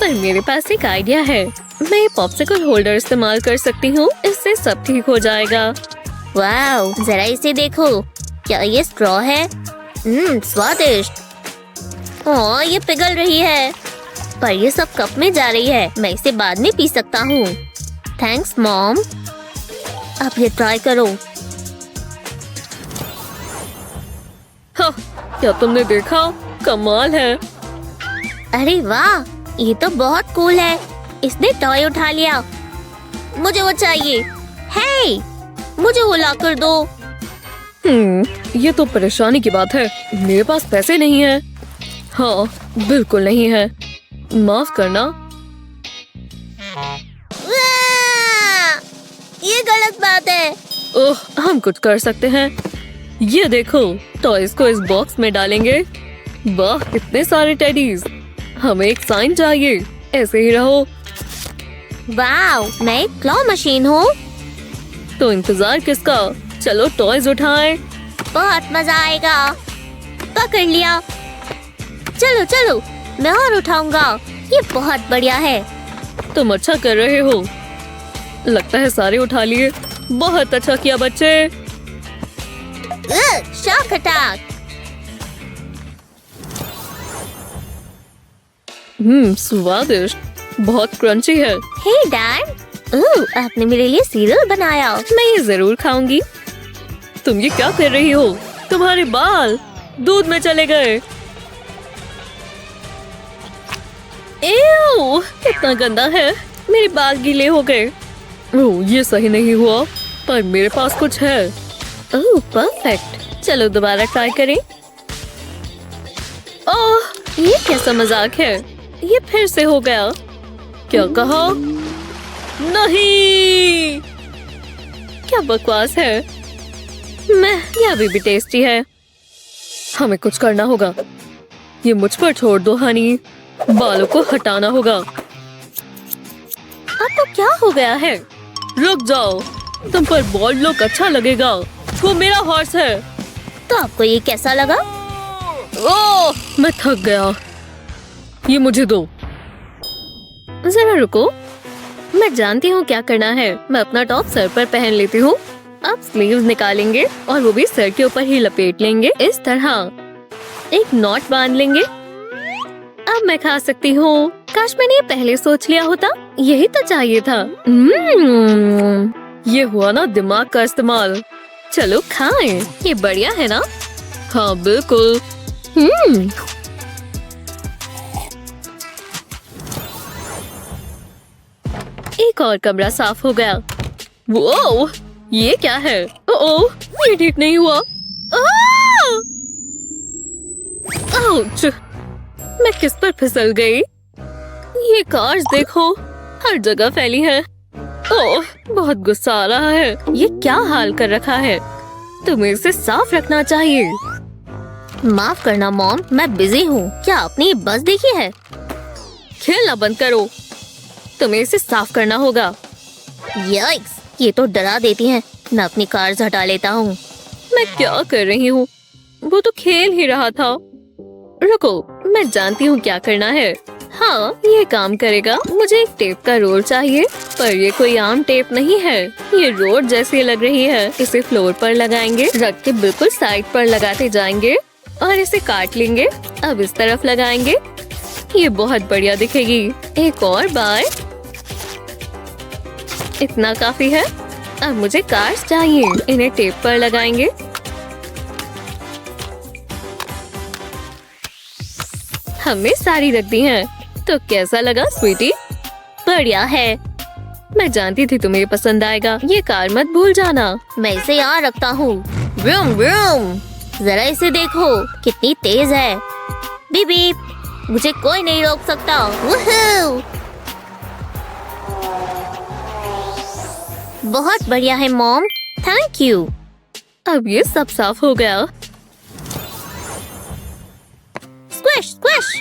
पर मेरे पास एक आइडिया है। मैं ये पॉप्सिकल होल्डर इस्तेमाल कर सकती हूँ। इससे सब ठीक हो जाएगा। वाओ, जरा इसे देखो। क्या ये स्ट्रॉ है? स्वादिष्ट। ओह, ये पिघल रही है। पर ये सब कप में जा रही है। मैं इसे बाद में पी सकता हूँ। Thanks mom. अब ये ट्राई करो। हाँ, क्या तुमने देखा? कमाल है। अरे वाह, ये तो बहुत कूल है। इसने टॉय उठा लिया। मुझे वो चाहिए। हे, मुझे वो ला कर दो। ये तो परेशानी की बात है। मेरे पास पैसे नहीं है। हाँ, बिल्कुल नहीं है। माफ करना। ये गलत बात है। ओह, हम कुछ कर सकते हैं। ये देखो, टॉयज को इस बॉक्स में डालेंगे। वाह, इतने सारे टेडीज। हमें एक साइन चाहिए। ऐसे ही रहो। वाओ, मैं एक क्लॉ मशीन हूँ। तो इंतजार किसका? चलो टॉयज उठाएं। बहुत मजा आएगा। पकड़ लिया। चलो चलो, मैं और उठाऊंगा। ये बहुत बढ़िया है। तुम अच्छा कर रहे हो। लगता है सारे उठा लिए। बहुत अच्छा किया बच्चे। Shock attack. स्वादिष्ट। बहुत क्रंची है। हे डैड, आपने मेरे लिए सीरियल बनाया। मैं ये जरूर खाऊंगी। तुम ये क्या कर रही हो? तुम्हारे बाल दूध में चले गए। एव, कितना गंदा है। मेरे बाल गीले हो गए। ओह, ये सही नहीं हुआ, पर मेरे पास कुछ है। ओह, परफेक्ट। चलो दोबारा ट्राई करें। ओह, ये कैसा मजाक है? ये फिर से हो गया। क्या कहा? नहीं, क्या बकवास है। ये अभी भी टेस्टी है। हमें कुछ करना होगा। ये मुझ पर छोड़ दो हनी। बालों को हटाना होगा। आपको क्या हो गया है? रुक जाओ। तुम पर बॉल लुक अच्छा लगेगा। वो मेरा हॉर्स है। तो आपको ये कैसा लगा? ओह, मैं थक गया। ये मुझे दो। जरा रुको, मैं जानती हूँ क्या करना है। मैं अपना टॉप सर पर पहन लेती हूँ। अब स्लीव्स निकालेंगे और वो भी सर के ऊपर ही लपेट लेंगे। इस तरह एक नॉट बांध लेंगे। अब मैं खा सकती हूँ। काश मैंने ये पहले सोच लिया होता। यही तो चाहिए था। ये हुआ ना दिमाग का इस्तेमाल। चलो खाएं। ये बढ़िया है ना? हाँ बिल्कुल। एक और कमरा साफ हो गया। वो ये क्या है? ओह, ये ठीक नहीं हुआ। आउच! मैं किस पर फिसल गई? ये कार्स देखो, हर जगह फैली है। ओह, बहुत गुस्सा आ रहा है। ये क्या हाल कर रखा है? तुम्हें इसे साफ रखना चाहिए। माफ करना मॉम, मैं बिजी हूँ। क्या आपने ये बस देखी है? खेलना बंद करो। तुम्हें इसे साफ करना होगा। यक्स, ये तो डरा देती हैं। मैं अपनी कार्स हटा लेता हूँ। मैं क्या कर रही हूँ? वो तो खेल ही रहा था। रुको, मैं जानती हूँ क्या करना है। हाँ, ये काम करेगा। मुझे एक टेप का रोल चाहिए, पर ये कोई आम टेप नहीं है। ये रोड जैसी लग रही है। इसे फ्लोर पर लगाएंगे। रख के बिल्कुल साइड पर लगाते जाएंगे और इसे काट लेंगे। अब इस तरफ लगाएंगे। ये बहुत बढ़िया दिखेगी। एक और बार। इतना काफी है। अब मुझे कार्स चाहिए। इन्हें टेप पर लगाएंगे। हमने सारी रख दी हैं। तो कैसा लगा स्वीटी? बढ़िया है। मैं जानती थी तुम्हें पसंद आएगा। ये कार मत भूल जाना। मैं इसे यहाँ रखता हूँ। Vroom vroom. जरा इसे देखो, कितनी तेज है। बीप बीप, मुझे कोई नहीं रोक सकता। वूहू! बहुत बढ़िया है मॉम, थैंक यू। अब ये सब साफ हो गया। Squish squish.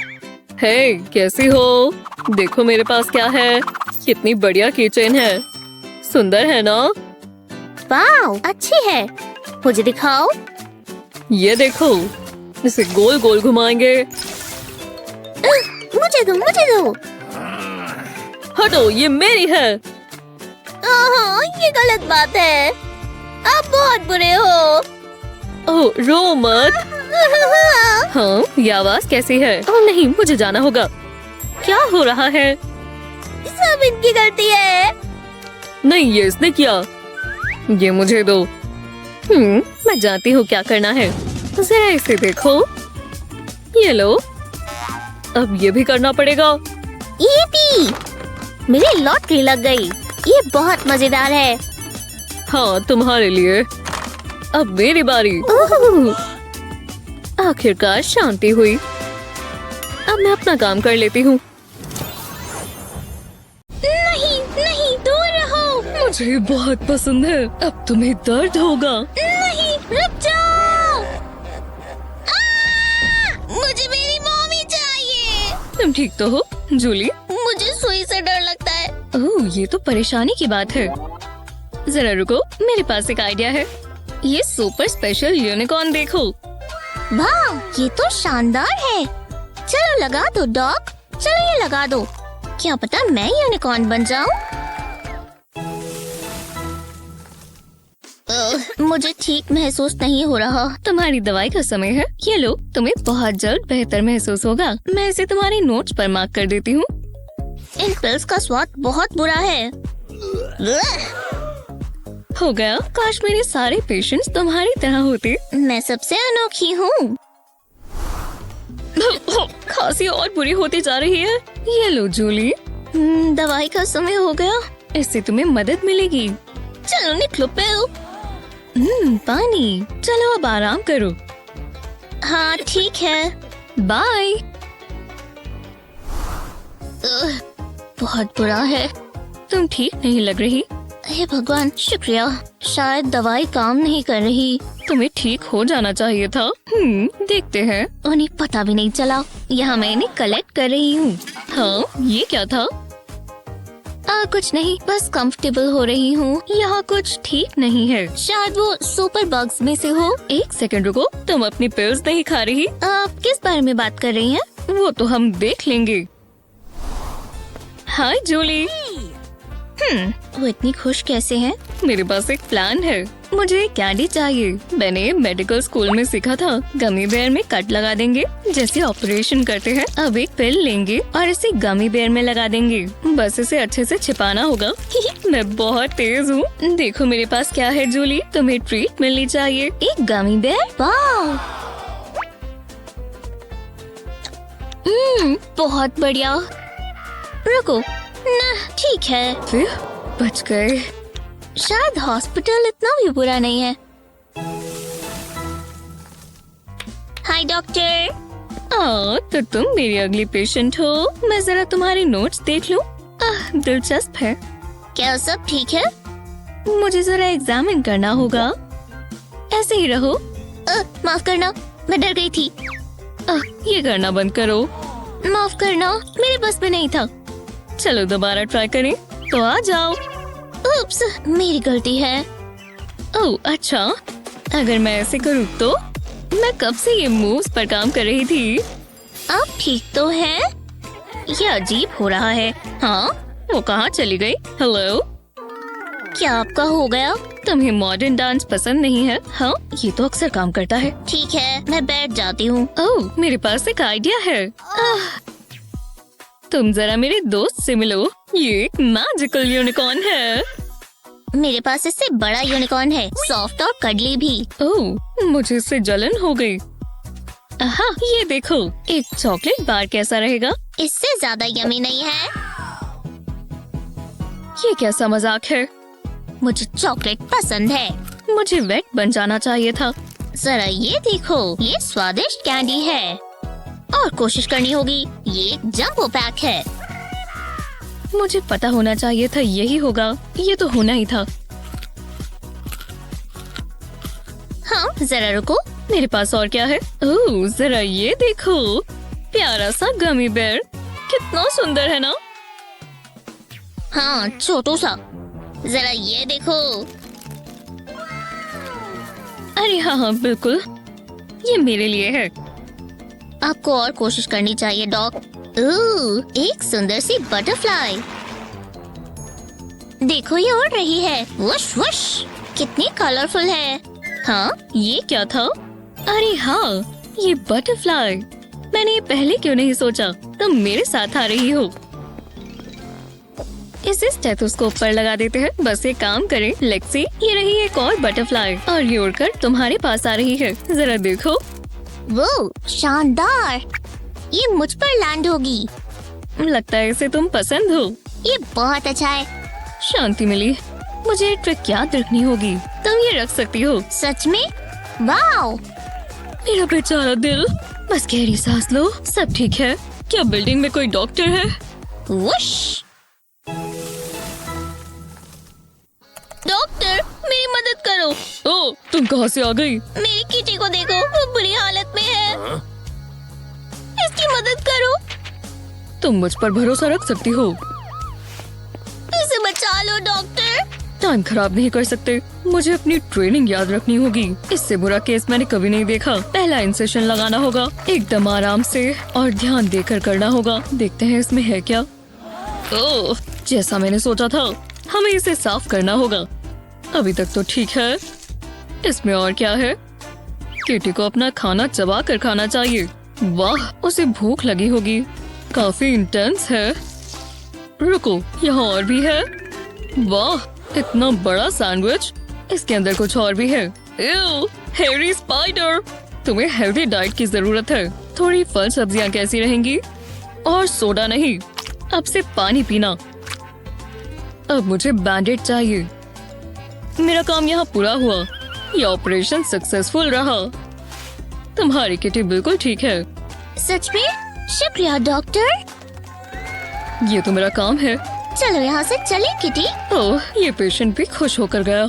हे, कैसी हो? देखो मेरे पास क्या है। कितनी बढ़िया किचन है। सुंदर है ना? वाओ, अच्छी है। मुझे दिखाओ। ये देखो, इसे गोल गोल घुमाएंगे। मुझे दो, मुझे दो। हटो, ये मेरी है। ये गलत बात है। आप बहुत बुरे हो। ओह, रो मत। हाँ, ये आवाज कैसी है? ओह नहीं, मुझे जाना होगा। क्या हो रहा है? सब इनकी गलती है। नहीं, ये इसने किया। ये मुझे दो। मैं जानती हूँ क्या करना है। जरा इसे देखो। ये लो। अब ये भी करना पड़ेगा। यीपी! मेरी लॉटरी लग गई। ये बहुत मजेदार है। हाँ, तुम्हारे लिए। अब मेरी बारी। आखिरकार शांति हुई। अब मैं अपना काम कर लेती हूँ। नहीं नहीं, दूर रहो। मुझे बहुत पसंद है। अब तुम्हें दर्द होगा। नहीं, रुक जाओ। तुम ठीक तो हो जूली? मुझे सुई से डर लगता है। ओह, ये तो परेशानी की बात है। जरा रुको, मेरे पास एक आइडिया है। ये सुपर स्पेशल यूनिकॉर्न देखो। वाह, ये तो शानदार है। चलो लगा दो डॉग, चलो ये लगा दो। क्या पता मैं यूनिकॉर्न बन जाऊं। मुझे ठीक महसूस नहीं हो रहा। तुम्हारी दवाई का समय है, ये लो, तुम्हें बहुत जल्द बेहतर महसूस होगा। मैं इसे तुम्हारे नोट्स पर मार्क कर देती हूँ। इन पिल्स का स्वाद बहुत बुरा है। हो गया, काश मेरे सारे पेशेंट्स तुम्हारी तरह होते। मैं सबसे अनोखी हूँ। खांसी और बुरी होती जा रही है। ये लो जूली, दवाई का समय हो गया। इससे तुम्हें मदद मिलेगी। चलो निकलो पिल। पानी। चलो अब आराम करो। हाँ ठीक है। बाय। बहुत बुरा है। तुम ठीक नहीं लग रही। हे भगवान, शुक्रिया। शायद दवाई काम नहीं कर रही। तुम्हें ठीक हो जाना चाहिए था। देखते हैं। उन्हें पता भी नहीं चला। यहाँ मैं इन्हें कलेक्ट कर रही हूँ। हाँ, ये क्या था? कुछ नहीं, बस कंफर्टेबल हो रही हूँ। यहाँ कुछ ठीक नहीं है। शायद वो सुपर बग्स में से हो। एक सेकंड रुको, तुम अपनी पिल्स नहीं खा रही? आप किस बारे में बात कर रही हैं? वो तो हम देख लेंगे। हाय जूली। वो इतनी खुश कैसे हैं? मेरे पास एक प्लान है। मुझे कैंडी चाहिए। मैंने मेडिकल स्कूल में सीखा था। गमी बेयर में कट लगा देंगे, जैसे ऑपरेशन करते हैं। अब एक पिल लेंगे और इसे गमी बेयर में लगा देंगे। बस इसे अच्छे से छिपाना होगा। मैं बहुत तेज हूँ। देखो मेरे पास क्या है जूली, तुम्हें ट्रीट मिलनी चाहिए। एक गमी बेयर? वाह, बहुत बढ़िया। रुको ना, ठीक है। फिर बच गए। शायद हॉस्पिटल इतना भी बुरा नहीं है। हाय डॉक्टर। तो तुम मेरी अगली पेशेंट हो। मैं जरा तुम्हारे नोट्स देख लूं। दिलचस्प है। क्या सब ठीक है? मुझे जरा एग्जामिन करना होगा। ऐसे ही रहो। माफ करना, मैं डर गई थी। ये करना बंद करो। माफ करना, मेरे बस में नहीं था। चलो दोबारा ट्राई करें। तो आ जाओ। उप्स, मेरी गलती है। ओह अच्छा, अगर मैं ऐसे करूँ तो? मैं कब से ये मूव्स पर काम कर रही थी। आप ठीक तो हैं? ये अजीब हो रहा है। हाँ, वो कहाँ चली गई? हेलो, क्या आपका हो गया? तुम्हें मॉडर्न डांस पसंद नहीं है? हाँ, ये तो अक्सर काम करता है। ठीक है, मैं बैठ जाती हूँ। ओह, मेरे पास एक आइडिया है। तुम जरा मेरे दोस्त से मिलो। ये एक मैजिकल यूनिकॉर्न है। मेरे पास इससे बड़ा यूनिकॉर्न है, सॉफ्ट और कडली भी। ओह, मुझे इससे जलन हो गई। हाँ, ये देखो, एक चॉकलेट बार कैसा रहेगा? इससे ज्यादा यमी नहीं है। ये कैसा मजाक है? मुझे चॉकलेट पसंद है। मुझे वेट बन जाना चाहिए था। जरा ये देखो, ये स्वादिष्ट कैंडी है। और कोशिश करनी होगी। ये एक जंबो पैक है। मुझे पता होना चाहिए था यही होगा। ये तो होना ही था। हाँ, जरा रुको। मेरे पास और क्या है? ओह, जरा ये देखो, प्यारा सा गमी बेयर। कितना सुंदर है ना? हाँ, छोटू सा। जरा ये देखो। अरे हाँ, बिल्कुल, ये मेरे लिए है। आपको और कोशिश करनी चाहिए डॉग। एक सुंदर सी बटरफ्लाई। देखो, ये उड़ रही है। वुश वुश, कितनी कलरफुल है। हाँ, ये क्या था? अरे हाँ, ये बटरफ्लाई। मैंने ये पहले क्यों नहीं सोचा? तुम मेरे साथ आ रही हो। इसे स्टेथोस्कोप पर लगा देते हैं। बस ये काम करे। लेक्सी, ये रही एक और बटरफ्लाई और ये उड़कर तुम्हारे पास आ रही है। जरा देखो। वो शानदार, ये मुझ पर लैंड होगी। लगता है इसे तुम पसंद हो। ये बहुत अच्छा है। शांति मिली। मुझे ये ट्रिक याद रखनी होगी। तुम ये रख सकती हो। सच में? वाओ, मेरा बेचारा दिल। बस गहरी सांस लो, सब ठीक है। क्या बिल्डिंग में कोई डॉक्टर है? वुश। डॉक्टर, मेरी मदद करो। ओह, तुम कहाँ से आ गई? मेरी किटी को देखो, वो बुरी हालत में है। इसकी मदद करो। तुम मुझ पर भरोसा रख सकती हो। इसे बचा लो डॉक्टर। टाइम खराब नहीं कर सकते, मुझे अपनी ट्रेनिंग याद रखनी होगी। इससे बुरा केस मैंने कभी नहीं देखा। पहला इंसेशन लगाना होगा, एकदम आराम से और ध्यान देकर करना होगा। देखते हैं इसमें है क्या। ओह, जैसा मैंने सोचा था, हमें इसे साफ करना होगा। अभी तक तो ठीक है। इसमें और क्या है? किटी को अपना खाना चबा कर खाना चाहिए। वाह, उसे भूख लगी होगी। काफी इंटेंस है। रुको, यहाँ और भी है। वाह, इतना बड़ा सैंडविच। इसके अंदर कुछ और भी है। Ew, hairy spider। तुम्हें हेल्दी डाइट की जरूरत है। थोड़ी फल सब्जियां कैसी रहेंगी? और सोडा नहीं, अब से पानी पीना। अब मुझे बैंडेड चाहिए। मेरा काम यहाँ पूरा हुआ। ये ऑपरेशन सक्सेसफुल रहा। तुम्हारी किटी बिल्कुल ठीक है। सच में? शुक्रिया डॉक्टर। ये तो मेरा काम है। चलो यहाँ से चलें किटी। ओह, ये पेशेंट भी खुश होकर गया।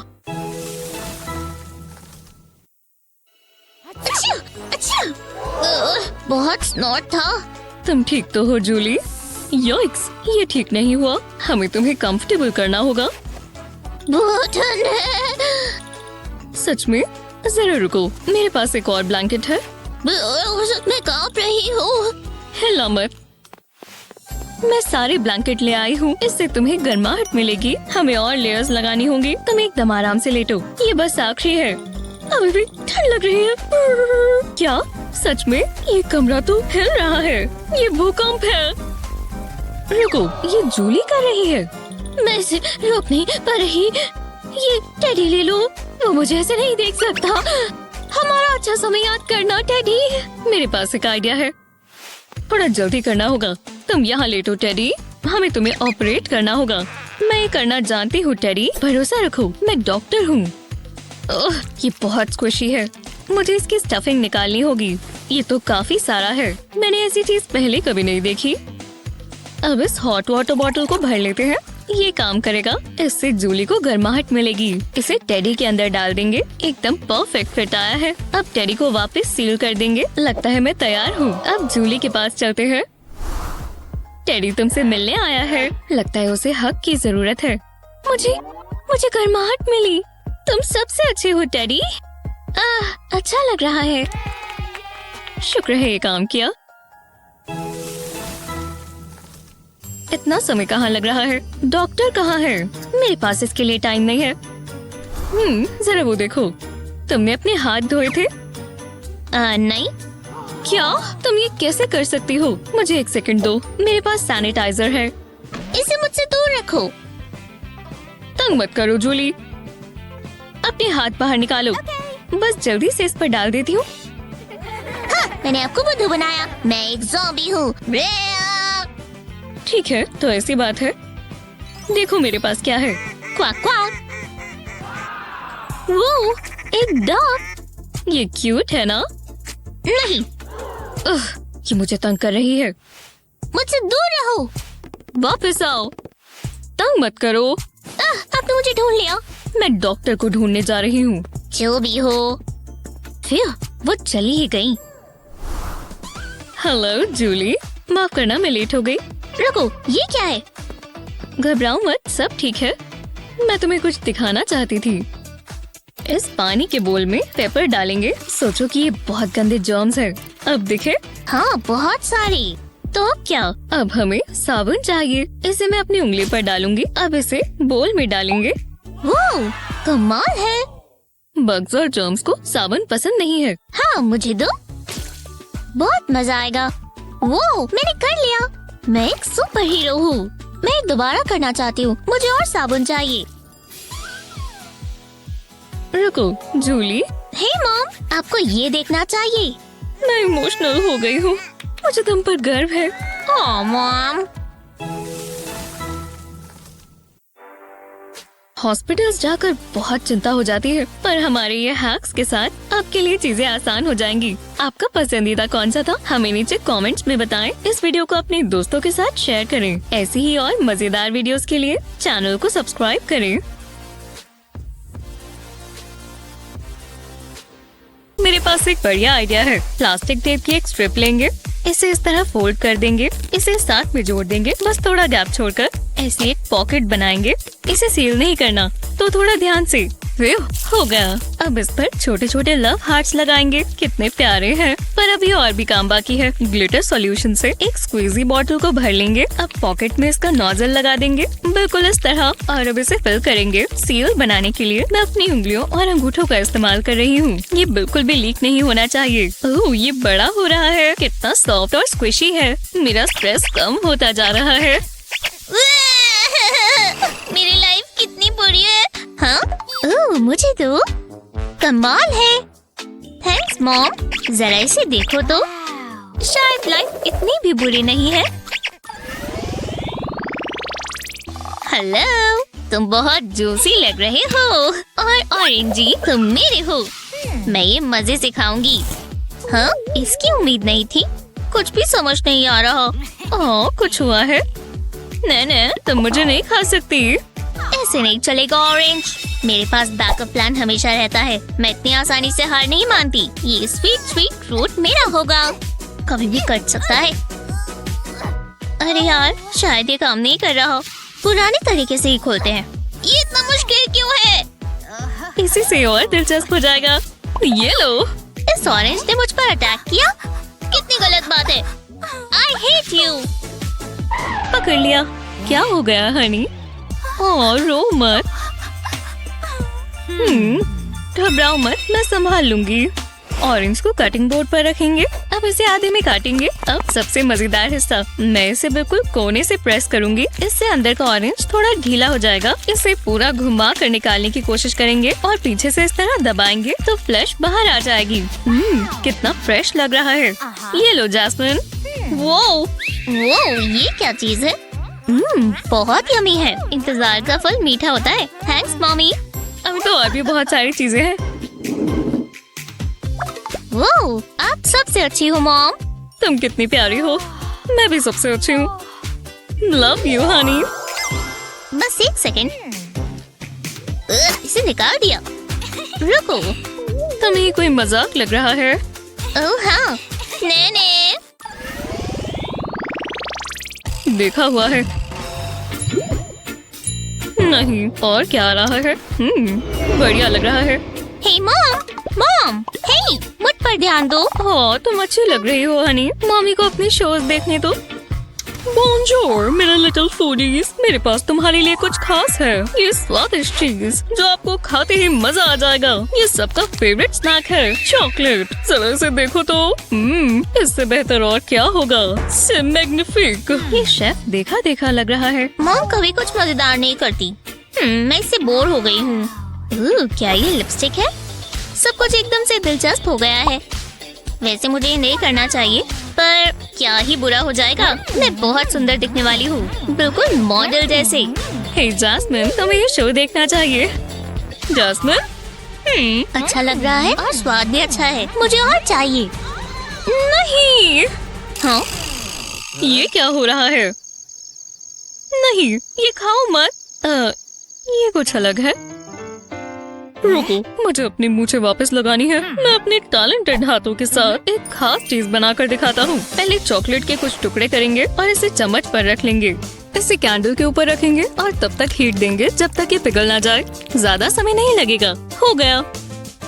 अच्छा, अच्छा। बहुत स्नॉट था। तुम ठीक तो हो जूली? योइक्स, ये ठीक नहीं हुआ। हमें तुम्हें कंफर्टेबल करना होगा। बहुत ठंड है। सच में? जरा रुको, मेरे पास एक और ब्लैंकेट है। मैं कांप रही हूँ। हिला मत। मैं सारे ब्लैंकेट ले आई हूँ, इससे तुम्हें गर्माहट मिलेगी। हमें और लेयर्स लगानी होंगी। तुम एकदम आराम से लेटो, ये बस आखिरी है। अभी भी ठंड लग रही है। क्या सच में? ये कमरा तो हिल रहा है। ये भूकंप है। रुको, ये जूली कर रही है। मैं इसे रोक नहीं पा रही। ये टेडी ले लो, वो मुझे ऐसे नहीं देख सकता। हमारा अच्छा समय याद करना टेडी। मेरे पास एक आइडिया है, थोड़ा जल्दी करना होगा। तुम यहाँ लेटो टेडी, हमें तुम्हें ऑपरेट करना होगा। मैं ये करना जानती हूँ टेडी, भरोसा रखो, मैं डॉक्टर हूँ। ओह, ये बहुत स्क्विशी है। मुझे इसकी स्टफिंग निकालनी होगी। ये तो काफी सारा है, मैंने ऐसी चीज पहले कभी नहीं देखी। अब इस हॉट वाटर बॉटल को भर लेते हैं। ये काम करेगा, इससे जूली को गर्माहट मिलेगी। इसे टेडी के अंदर डाल देंगे। एकदम परफेक्ट फिट आया है। अब टेडी को वापस सील कर देंगे। लगता है मैं तैयार हूँ। अब जूली के पास चलते हैं। टेडी तुमसे मिलने आया है। लगता है उसे हक की जरूरत है। मुझे गर्माहट मिली। तुम सबसे अच्छे हो टेडी। अच्छा लग रहा है। शुक्र है ये काम किया। इतना समय कहाँ लग रहा है? डॉक्टर कहाँ है? मेरे पास इसके लिए टाइम नहीं है। जरा वो देखो, तुमने अपने हाथ धोए थे? नहीं। क्या? तुम ये कैसे कर सकती हो? मुझे एक सेकंड दो, मेरे पास सैनिटाइजर है। इसे मुझसे दूर रखो। तंग मत करो जूली। अपने हाथ बाहर निकालो। बस जल्दी से इस पर डाल देती हूँ। हाँ, मैंने आपको बुद्धू बनाया। मैं एक ज़ॉम्बी हूँ। ठीक है, तो ऐसी बात है। देखो मेरे पास क्या है। Quack quack. वो एक डॉग। ये क्यूट है ना? नहीं, ये मुझे तंग कर रही है। मुझसे दूर रहो। वापस आओ। तंग मत करो। आपने मुझे ढूंढ लिया। मैं डॉक्टर को ढूंढने जा रही हूँ। जो भी हो। फिर वो चली ही गई। हेलो जूली, माफ करना मैं लेट हो गई। रुको, ये क्या है? घबराओ मत, सब ठीक है। मैं तुम्हें कुछ दिखाना चाहती थी। इस पानी के बोल में पेपर डालेंगे। सोचो कि ये बहुत गंदे जर्म्स हैं। अब दिखे? हाँ, बहुत सारी। तो क्या? अब हमें साबुन चाहिए। इसे मैं अपनी उंगली पर डालूंगी। अब इसे बोल में डालेंगे। वो कमाल है। बग्स और जर्म्स को साबुन पसंद नहीं है। हाँ, मुझे दो। बहुत मजा आएगा। वो मैंने कर लिया। मैं एक सुपर हीरो हूँ। मैं दोबारा करना चाहती हूँ। मुझे और साबुन चाहिए। रुको जूली। हे मॉम, आपको ये देखना चाहिए। मैं इमोशनल हो गई हूँ। मुझे तुम पर गर्व है। ओह मॉम। हॉस्पिटल्स जाकर बहुत चिंता हो जाती है, पर हमारे ये हैक्स के साथ आपके लिए चीजें आसान हो जाएंगी। आपका पसंदीदा कौन सा था? हमें नीचे कमेंट्स में बताएं। इस वीडियो को अपने दोस्तों के साथ शेयर करें। ऐसी ही और मजेदार वीडियोस के लिए चैनल को सब्सक्राइब करें। मेरे पास एक बढ़िया आइडिया है। प्लास्टिक टेप की एक स्ट्रिप लेंगे, इसे इस तरह फोल्ड कर देंगे, इसे साथ में जोड़ देंगे, बस थोड़ा गैप छोड़कर ऐसे एक पॉकेट बनाएंगे। इसे सील नहीं करना, तो थोड़ा ध्यान से। हो गया। अब इस पर छोटे छोटे लव हार्ट्स लगाएंगे। कितने प्यारे हैं। पर अभी और भी काम बाकी है। ग्लिटर सॉल्यूशन से एक स्क्वीजी बॉटल को भर लेंगे। अब पॉकेट में इसका नोजल लगा देंगे, बिल्कुल इस तरह, और अब इसे फिल करेंगे। सील बनाने के लिए मैं अपनी उंगलियों और अंगूठों का इस्तेमाल कर रही हूँ। ये बिल्कुल भी लीक नहीं होना चाहिए। ओह, ये बड़ा हो रहा है। कितना सॉफ्ट और स्क्विशी है। मेरा स्ट्रेस कम होता जा रहा है। मेरी लाइफ कितनी बुरी है। हाँ? ओह, मुझे दो। कमाल है। Thanks mom. जरा इसे देखो तो, शायद लाइफ इतनी भी बुरी नहीं है। हेलो, तुम बहुत जूसी लग रहे हो। और ऑरेंजी, तुम मेरे हो। मैं ये मजे से खाऊंगी। हाँ, इसकी उम्मीद नहीं थी। कुछ भी समझ नहीं आ रहा। ओह, कुछ हुआ है? नहीं, तुम मुझे नहीं खा सकती। ऐसे नहीं चलेगा ऑरेंज। मेरे पास बैकअप प्लान हमेशा रहता है। मैं इतनी आसानी से हार नहीं मानती। ये स्वीट स्वीट फ्रूट मेरा होगा। कभी भी कट सकता है। अरे यार, शायद ये काम नहीं कर रहा। पुराने तरीके से ही खोलते हैं। ये इतना मुश्किल क्यों है? इसी से और दिलचस्प हो जाएगा। ये लो। इस ऑरेंज ने मुझ पर अटैक किया। कितनी गलत बात है। I hate you. पकड़ लिया। क्या हो गया हनी? ओह, रो मत। घबराओ मत, मैं संभाल लूंगी। ऑरेंज को कटिंग बोर्ड पर रखेंगे। अब इसे आधे में काटेंगे। अब सबसे मजेदार हिस्सा, मैं इसे बिल्कुल कोने से प्रेस करूंगी। इससे अंदर का ऑरेंज थोड़ा ढीला हो जाएगा। इसे पूरा घुमा कर निकालने की कोशिश करेंगे और पीछे से इस तरह दबाएंगे तो फ्लैश बाहर आ जाएगी। कितना फ्रेश लग रहा है। ये लो जैस्मिन। वो, ये क्या चीज है? बहुत यमी है। इंतजार का फल मीठा होता है। Thanks mommy. अभी तो और भी बहुत सारी चीजें हैं। वो, आप सबसे अच्छी हो मॉम। तुम कितनी प्यारी हो। मैं भी सबसे अच्छी हूँ। Love you Honey. बस एक सेकंड। इसे निकाल दिया। रुको। तुम्हें कोई मजाक लग रहा है? ओह हाँ, ने देखा हुआ है। नहीं, और क्या आ रहा है? बढ़िया लग रहा है। हे मॉम, हे, मुझ पर ध्यान दो। हाँ, तुम अच्छी लग रही हो हनी। मम्मी को अपने शोज देखने दो। बोंजोर मेरा लिटिल फूडीज, मेरे पास तुम्हारे लिए कुछ खास है। ये स्वादिष्ट चीज जो आपको खाते ही मजा आ जाएगा। ये सबका फेवरेट स्नैक है, चॉकलेट। जरा इसे देखो तो। इससे बेहतर और क्या होगा? से मैग्निफिक। ये शेफ देखा देखा लग रहा है। मॉम कभी कुछ मजेदार नहीं करती। मैं इससे बोर हो गई हूँ। क्या ये लिपस्टिक है? सब कुछ एकदम से दिलचस्प हो गया है। वैसे मुझे ये नहीं करना चाहिए, पर क्या ही बुरा हो जाएगा। मैं बहुत सुंदर दिखने वाली हूँ, बिल्कुल मॉडल जैसे। हे जैस्मिन, तुम्हें ये शो देखना चाहिए। जैस्मिन, अच्छा लग रहा है और स्वाद भी अच्छा है। मुझे और चाहिए। नहीं। हाँ, ये क्या हो रहा है? नहीं, ये खाओ मत। ये कुछ अलग है। रुको, मुझे अपनी मूछें वापस लगानी है। मैं अपने टैलेंटेड हाथों के साथ एक खास चीज बनाकर दिखाता हूँ। पहले चॉकलेट के कुछ टुकड़े करेंगे और इसे चम्मच पर रख लेंगे। इसे कैंडल के ऊपर रखेंगे और तब तक हीट देंगे जब तक ये पिघल ना जाए। ज्यादा समय नहीं लगेगा। हो गया।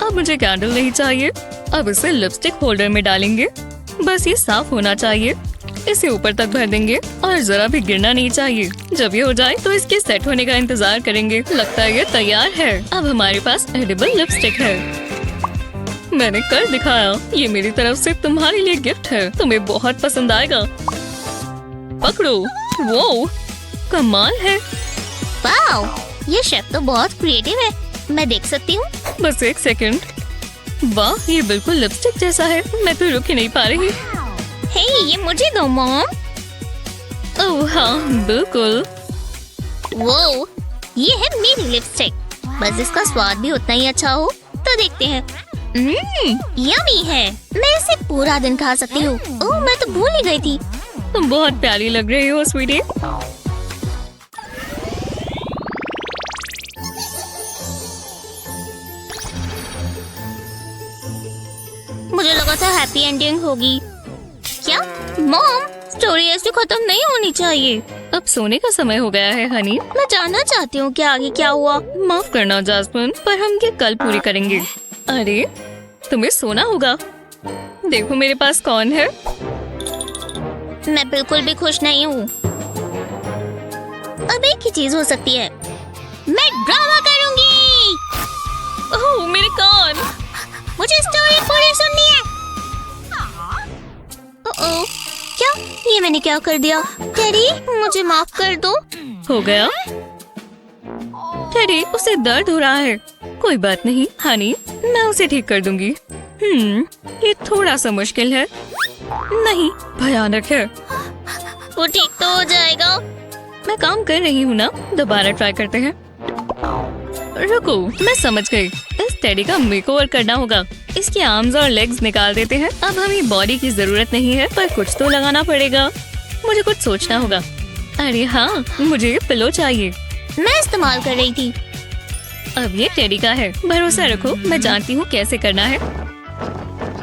अब मुझे कैंडल नहीं चाहिए। अब इसे लिपस्टिक होल्डर में डालेंगे। बस ये साफ होना चाहिए। इसे ऊपर तक भर देंगे और जरा भी गिरना नहीं चाहिए। जब ये हो जाए तो इसके सेट होने का इंतजार करेंगे। लगता है ये तैयार है। अब हमारे पास एडिबल लिपस्टिक है। मैंने कर दिखाया। ये मेरी तरफ से तुम्हारे लिए गिफ्ट है। तुम्हें बहुत पसंद आएगा। पकड़ो। वो कमाल है। वाओ, ये शेफ तो बहुत क्रिएटिव है। मैं देख सकती हूँ? बस एक सेकंड। वाह, ये बिल्कुल लिपस्टिक जैसा है। मैं तो रुक ही नहीं पा रही। हे, ये मुझे दो मॉम। ओह हाँ, बिल्कुल। वो, ये है मेरी लिपस्टिक। बस इसका स्वाद भी उतना ही अच्छा हो तो देखते हैं। यम्मी है। मैं इसे पूरा दिन खा सकती हूँ। ओह, मैं तो भूल ही गई थी। तुम बहुत प्यारी लग रही हो स्वीटी। मुझे लगा था हैप्पी एंडिंग होगी। क्या? मॉम, स्टोरी ऐसे खत्म नहीं होनी चाहिए। अब सोने का समय हो गया है हनी। मैं जानना चाहती हूँ कि आगे क्या हुआ। माफ करना जास्मिन, पर हम ये कल पूरी करेंगे। अरे तुम्हें सोना होगा। देखो मेरे पास कौन है। मैं बिल्कुल भी खुश नहीं हूँ। अब एक ही चीज हो सकती है, मैं ड्रामा करूँगी। ओह मेरे कान। मुझे स्टोरी पूरी सुननी है। ओह, क्या? ये मैंने क्या कर दिया? टेडी, मुझे माफ कर दो। हो गया। टेडी, उसे दर्द हो रहा है। कोई बात नहीं हनी, मैं उसे ठीक कर दूंगी। ये थोड़ा सा मुश्किल है। नहीं, भयानक है। वो ठीक तो हो जाएगा। मैं काम कर रही हूँ ना, दोबारा ट्राई करते हैं। रुको, मैं समझ गई। इस टेडी का मेकओवर करना होगा। इसके आर्म्स और लेग्स निकाल देते हैं। अब हमें बॉडी की जरूरत नहीं है, पर कुछ तो लगाना पड़ेगा। मुझे कुछ सोचना होगा। अरे हाँ, मुझे पिलो चाहिए। मैं इस्तेमाल कर रही थी। अब ये टेडी का है। भरोसा रखो, मैं जानती हूँ कैसे करना है।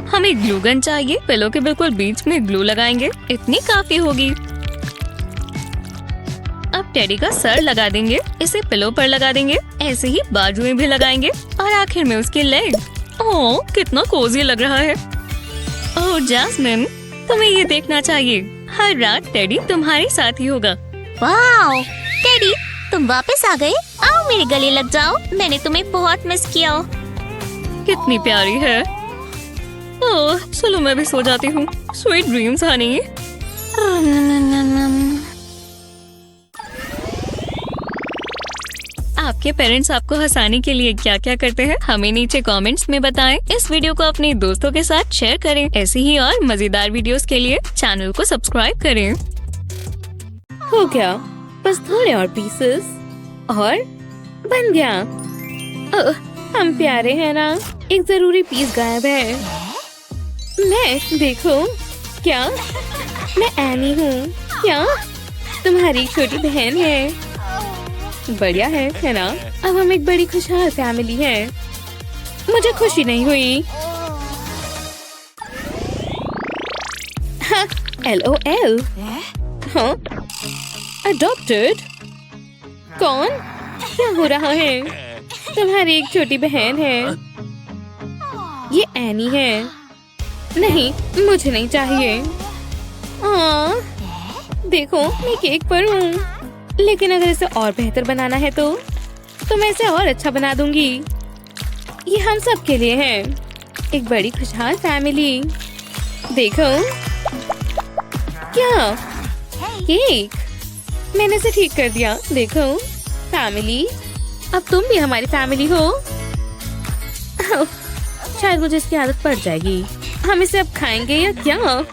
हमें ग्लू गन चाहिए। पिलो के बिल्कुल बीच में ग्लू लगाएंगे। इतनी काफी होगी। अब टेडी का सर लगा देंगे। इसे पिलो पर लगा देंगे। ऐसे ही बाजू में भी लगाएंगे और आखिर में उसके लेग। ओह, कितना कोजी लग रहा है। ओह जैस्मिन, तुम्हें ये देखना चाहिए। हर रात टेडी तुम्हारे साथ ही होगा। वाओ, टेडी, तुम वापस आ गए। आओ मेरे गले लग जाओ। मैंने तुम्हें बहुत मिस किया। कितनी प्यारी है। ओह, चलो मैं भी सो जाती हूँ। Sweet dreams Honey. आपके पेरेंट्स आपको हंसाने के लिए क्या क्या करते हैं, हमें नीचे कमेंट्स में बताएं। इस वीडियो को अपने दोस्तों के साथ शेयर करें। ऐसी ही और मजेदार वीडियोस के लिए चैनल को सब्सक्राइब करें। हो गया, बस थोड़े और पीसेस और बन गया। हम प्यारे हैं ना। एक जरूरी पीस गायब है। मैं, देखो, क्या मैं एनी हूँ? क्या तुम्हारी छोटी बहन है? बढ़िया है ना? अब हम एक बड़ी खुशहाल फैमिली है। मुझे खुशी नहीं हुई। LOL। हाँ, अडॉप्टेड? कौन? क्या हो रहा है? तुम्हारी एक छोटी बहन है। ये एनी है। नहीं, मुझे नहीं चाहिए। देखो, मैं केक पर हूँ। लेकिन अगर इसे और बेहतर बनाना है तो मैं इसे और अच्छा बना दूंगी। ये हम सब के लिए है। एक बड़ी खुशहाल फैमिली। देखो, क्या केक? मैंने इसे ठीक कर दिया। देखो, फैमिली, अब तुम भी हमारी फैमिली हो। शायद मुझे इसकी आदत पड़ जाएगी। हम इसे अब खाएंगे या क्या?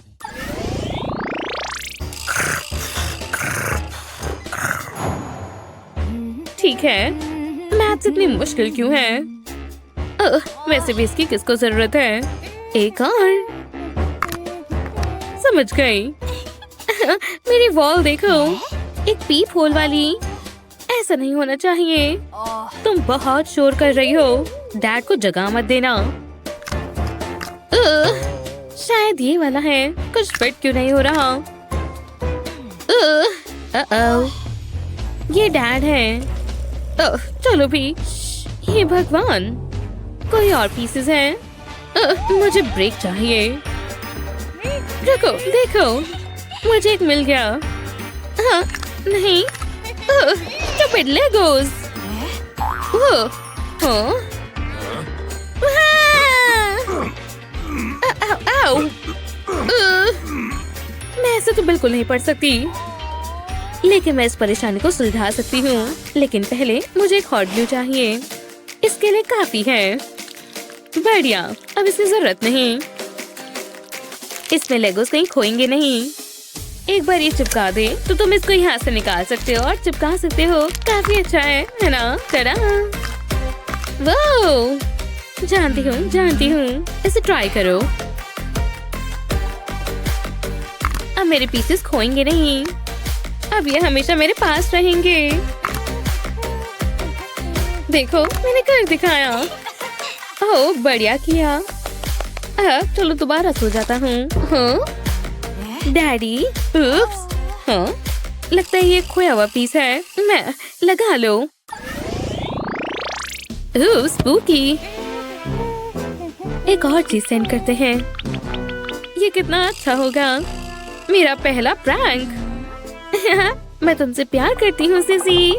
ठीक है, मैथ्स इतनी मुश्किल क्यों है? वैसे भी इसकी किसको जरूरत है? एक और। समझ गई। मेरी वॉल देखो, एक पीप होल वाली। ऐसा नहीं होना चाहिए। तुम बहुत शोर कर रही हो। डैड को जगह मत देना। शायद ये वाला है। कुछ फिट क्यों नहीं हो रहा? ये डैड है। चलो भी। ये भगवान, कोई और पीसेस हैं? मुझे ब्रेक चाहिए। रुको, देखो, मुझे एक मिल गया। हाँ, नहीं, स्टूपिड लेगोस। आओ। मैं ऐसे तो बिल्कुल नहीं पढ़ सकती, लेकिन मैं इस परेशानी को सुलझा सकती हूँ। लेकिन पहले मुझे एक हॉट ग्लू चाहिए। इसके लिए काफी है। बढ़िया, अब इसकी जरूरत नहीं। इसमें लेगोस कहीं खोएंगे नहीं। एक बार ये चिपका दे तो तुम इसको यहाँ से निकाल सकते हो और चिपका सकते हो। काफी अच्छा है ना? टडा! वो जानती हूँ। इसे ट्राई करो। अब मेरे पीसेस खोएंगे नहीं। अब ये हमेशा मेरे पास रहेंगे। देखो, मैंने कर दिखाया। ओह, बढ़िया किया। चलो दोबारा सो जाता हूँ। हाँ? डैडी, उप्स, हाँ, लगता है ये खोया हुआ पीस है। मैं लगा लो। ओह, स्पूकी। एक और चीज सेंड करते हैं। ये कितना अच्छा होगा। मेरा पहला प्रैंक। मैं तुमसे प्यार करती हूँ सिसी।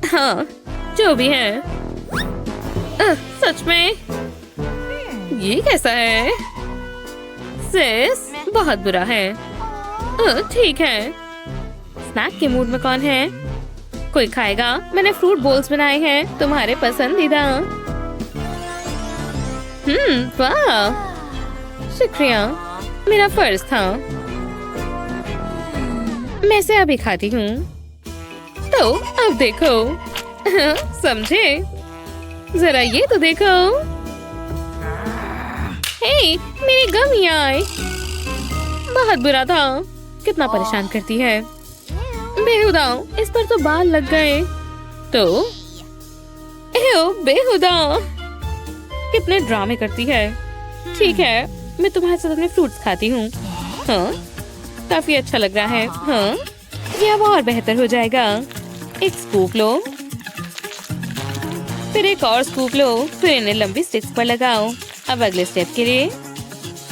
हाँ, जो भी है। सच में? ये कैसा है? सिस, बहुत बुरा है। ठीक है। स्नैक के मूड में कौन है? कोई खाएगा? मैंने फ्रूट बोल्स बनाए हैं, तुम्हारे पसंदीदा। वाह, शुक्रिया, मेरा फर्ज था। मैं इसे अभी खाती हूँ। तो अब देखो। समझे? जरा ये तो देखो। हे, मेरी गम आए। बहुत बुरा था। कितना परेशान करती है। बेहुदा, इस पर तो बाल लग गए। तो बेहुदा, कितने ड्रामे करती है। ठीक है, मैं तुम्हारे साथ अपने फ्रूट्स खाती हूँ। हाँ, काफी अच्छा लग रहा है। हाँ, ये अब और बेहतर हो जाएगा। एक स्कूप लो, फिर एक और स्कूप लो, फिर इन्हें लंबी स्टिक्स पर लगाओ। अब अगले स्टेप के लिए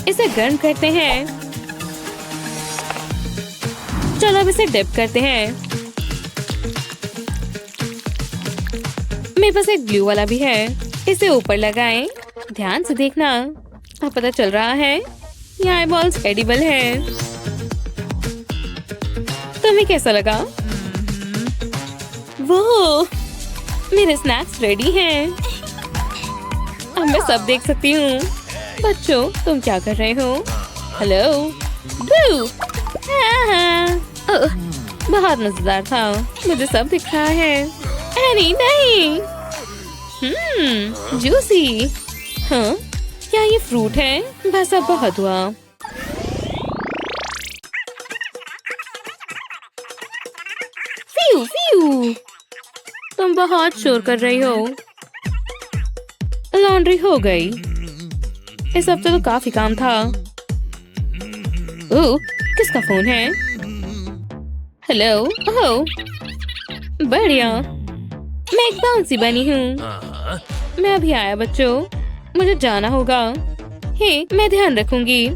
इसे गर्म करते हैं। चलो अब इसे डिप करते हैं। मेरे पास एक ब्लू वाला भी है। इसे ऊपर लगाएं। ध्यान से देखना। अब पता चल रहा है ये आई बॉल्स एडिबल है। तुम्हें कैसा लगा? वो मेरे स्नैक्स रेडी हैं। अब मैं सब देख सकती हूँ। बच्चों, तुम क्या कर रहे हो? Hello, blue. बहुत मजेदार था। मुझे सब दिख रहा है। एनी नहीं। जूसी। हाँ, क्या ये फ्रूट है? बस अब बहुत हुआ। फ्यू फ्यू, तुम बहुत शोर कर रही हो। लॉन्ड्री हो गई। इस हफ्ते तो काफी काम था। ओह, किसका फोन है? हेलो। ओह, बढ़िया। मैं एक बाउंसी बनी हूँ। मैं अभी आया बच्चों, मुझे जाना होगा। हे, मैं ध्यान रखूंगी।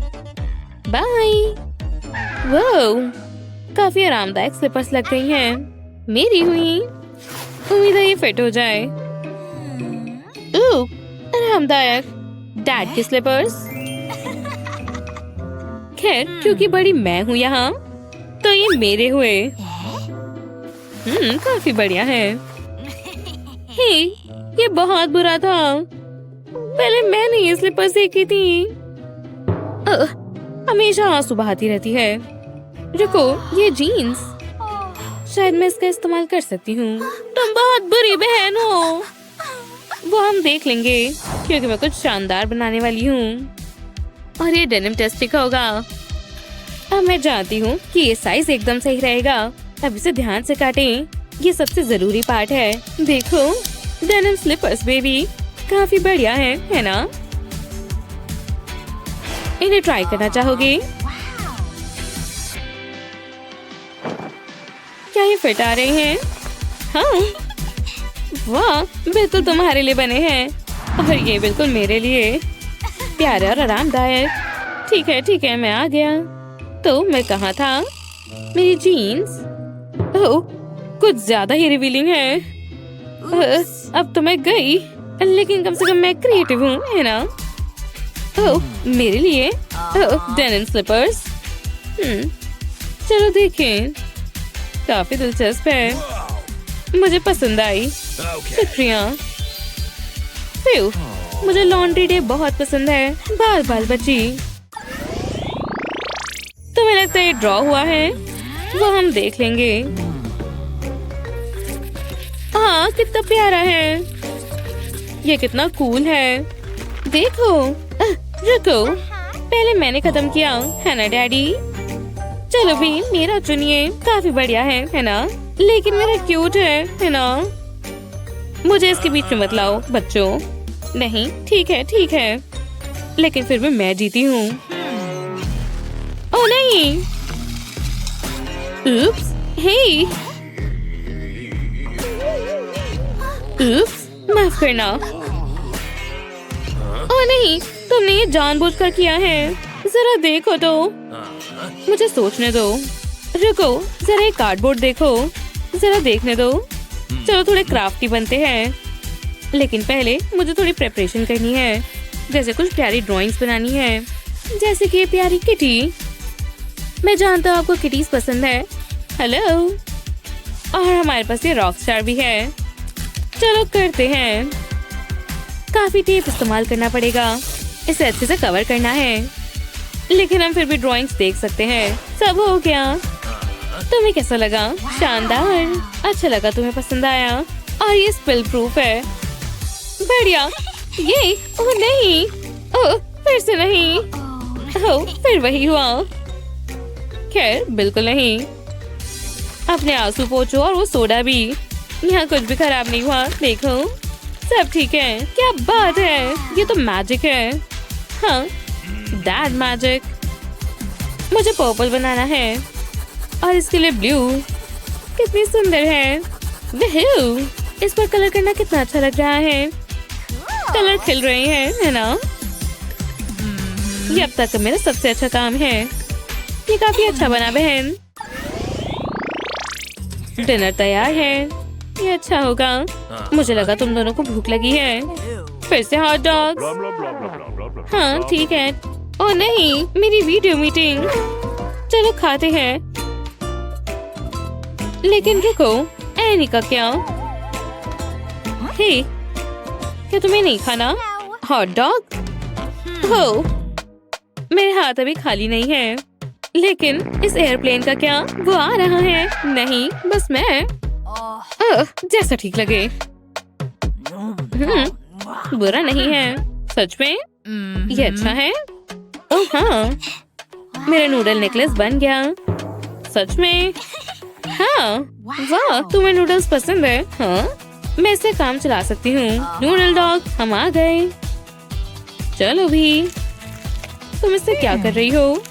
बाय। वो काफी आरामदायक स्लीपर्स लग रही हैं। मेरी हुई। उम्मीद है ये फिट हो जाए। ओह, आरामदायक। डैड के स्लीपर्स। खैर, क्योंकि बड़ी मैं हूँ यहाँ, तो ये मेरे हुए। काफी बढ़िया है। हे, ये बहुत बुरा था। पहले मैंने ये स्लीपर्स देखी थी। हमेशा आंसू बहाती रहती है। रुको, ये जीन्स, शायद मैं इसका इस्तेमाल कर सकती हूँ। तुम बहुत बुरी बहन हो। वो हम देख लेंगे, क्योंकि मैं कुछ शानदार बनाने वाली हूँ। और ये डेनिम टेस्टिक होगा। अब मैं जानती हूँ कि ये साइज एकदम सही रहेगा। अब इसे ध्यान से काटें। ये सबसे जरूरी पार्ट है। देखो, डेनिम स्लीपर्स बेबी, काफी बढ़िया है ना? इन्हें ट्राई करना चाहोगे? क्या ये फिट आ रहे हैं? हाँ, वाह, बिल्कुल तुम्हारे लिए बने हैं। और ये बिल्कुल मेरे लिए। प्यारे और आरामदायक। ठीक है, मैं आ गया। तो मैं कहाँ था? मेरी जीन्स। ओह, कुछ ज्यादा ही रिवीलिंग है। अब तो मैं गई, लेकिन कम से कम मैं क्रिएटिव हूँ, है ना? ओह, मेरे लिए डेनिम स्लीपर्स। चलो देखें। काफी दिलचस्प है। मुझे पसंद आई। शुक्रिया। फ्यू, मुझे लॉन्ड्री डे बहुत पसंद है। बाल बाल बची। तुम्हें लगता है ये ड्रॉ हुआ है? वो हम देख लेंगे। हाँ, कितना प्यारा है। ये कितना कूल है। देखो। रुको, पहले मैंने खत्म किया, है ना डैडी? चलो भी, मेरा चुनिए। काफी बढ़िया है ना? लेकिन मेरा क्यूट है ना? मुझे इसके बीच में मत लाओ बच्चों। नहीं, ठीक है। लेकिन फिर भी मैं जीती हूँ। ओह नहीं। Oops, हे। Oops, माफ करना। ओह नहीं, तुमने ये जानबूझकर किया है। जरा देखो तो। मुझे सोचने दो। रुको, जरा एक कार्डबोर्ड देखो। जरा देखने दो। चलो थोड़े क्राफ्टी बनते हैं, लेकिन पहले मुझे थोड़ी प्रेपरेशन करनी है। जैसे कुछ प्यारी ड्राइंग्स बनानी है, जैसे कि ये प्यारी किटी। मैं जानता हूँ आपको किटीज पसंद है। हेलो। और हमारे पास ये रॉक स्टार भी है। चलो करते हैं। काफी टेप इस्तेमाल करना पड़ेगा, इसे अच्छे से कवर करना है, लेकिन हम फिर भी ड्राइंग्स देख सकते हैं। सब हो गया। तुम्हें कैसा लगा? शानदार। अच्छा लगा, तुम्हें पसंद आया। और ये स्पिल प्रूफ है। बढ़िया। ये ओह नहीं, ओह फिर से नहीं। ओह फिर वही हुआ। खैर बिल्कुल नहीं। अपने आंसू पोंछो और वो सोडा भी। यहाँ कुछ भी खराब नहीं हुआ। देखो सब ठीक है। क्या बात है, ये तो मैजिक है। हाँ, दैट मैजिक। मुझे पर्पल बनाना है और इसके लिए ब्लू। कितनी सुंदर है। वहू, इस पर कलर करना कितना अच्छा लग रहा है। कलर खिल रहे हैं, है ना? ये अब तक का मेरा सबसे अच्छा काम है। ये काफी अच्छा बना बहन। डिनर तैयार है। ये अच्छा होगा। मुझे लगा तुम दोनों को भूख लगी है। फिर से हॉट डॉग्स। हाँ ठीक है। ओह नहीं, मेरी वीडियो मीटिंग। चलो खाते हैं। लेकिन रुको, एनी का क्या? हे, क्या तुम्हें नहीं खाना हॉट डॉग? हो, मेरे हाथ अभी खाली नहीं है। लेकिन इस एयरप्लेन का क्या? वो आ रहा है। नहीं, बस मैं। जैसा ठीक लगे। बुरा नहीं है। सच में ये अच्छा है। ओह हाँ, मेरा नूडल नेकलेस बन गया। सच में? हाँ, वाह, तुम्हें नूडल्स पसंद है? हाँ, मैं इससे काम चला सकती हूँ। नूडल डॉग, हम आ गए। चलो भी। तुम इससे क्या कर रही हो?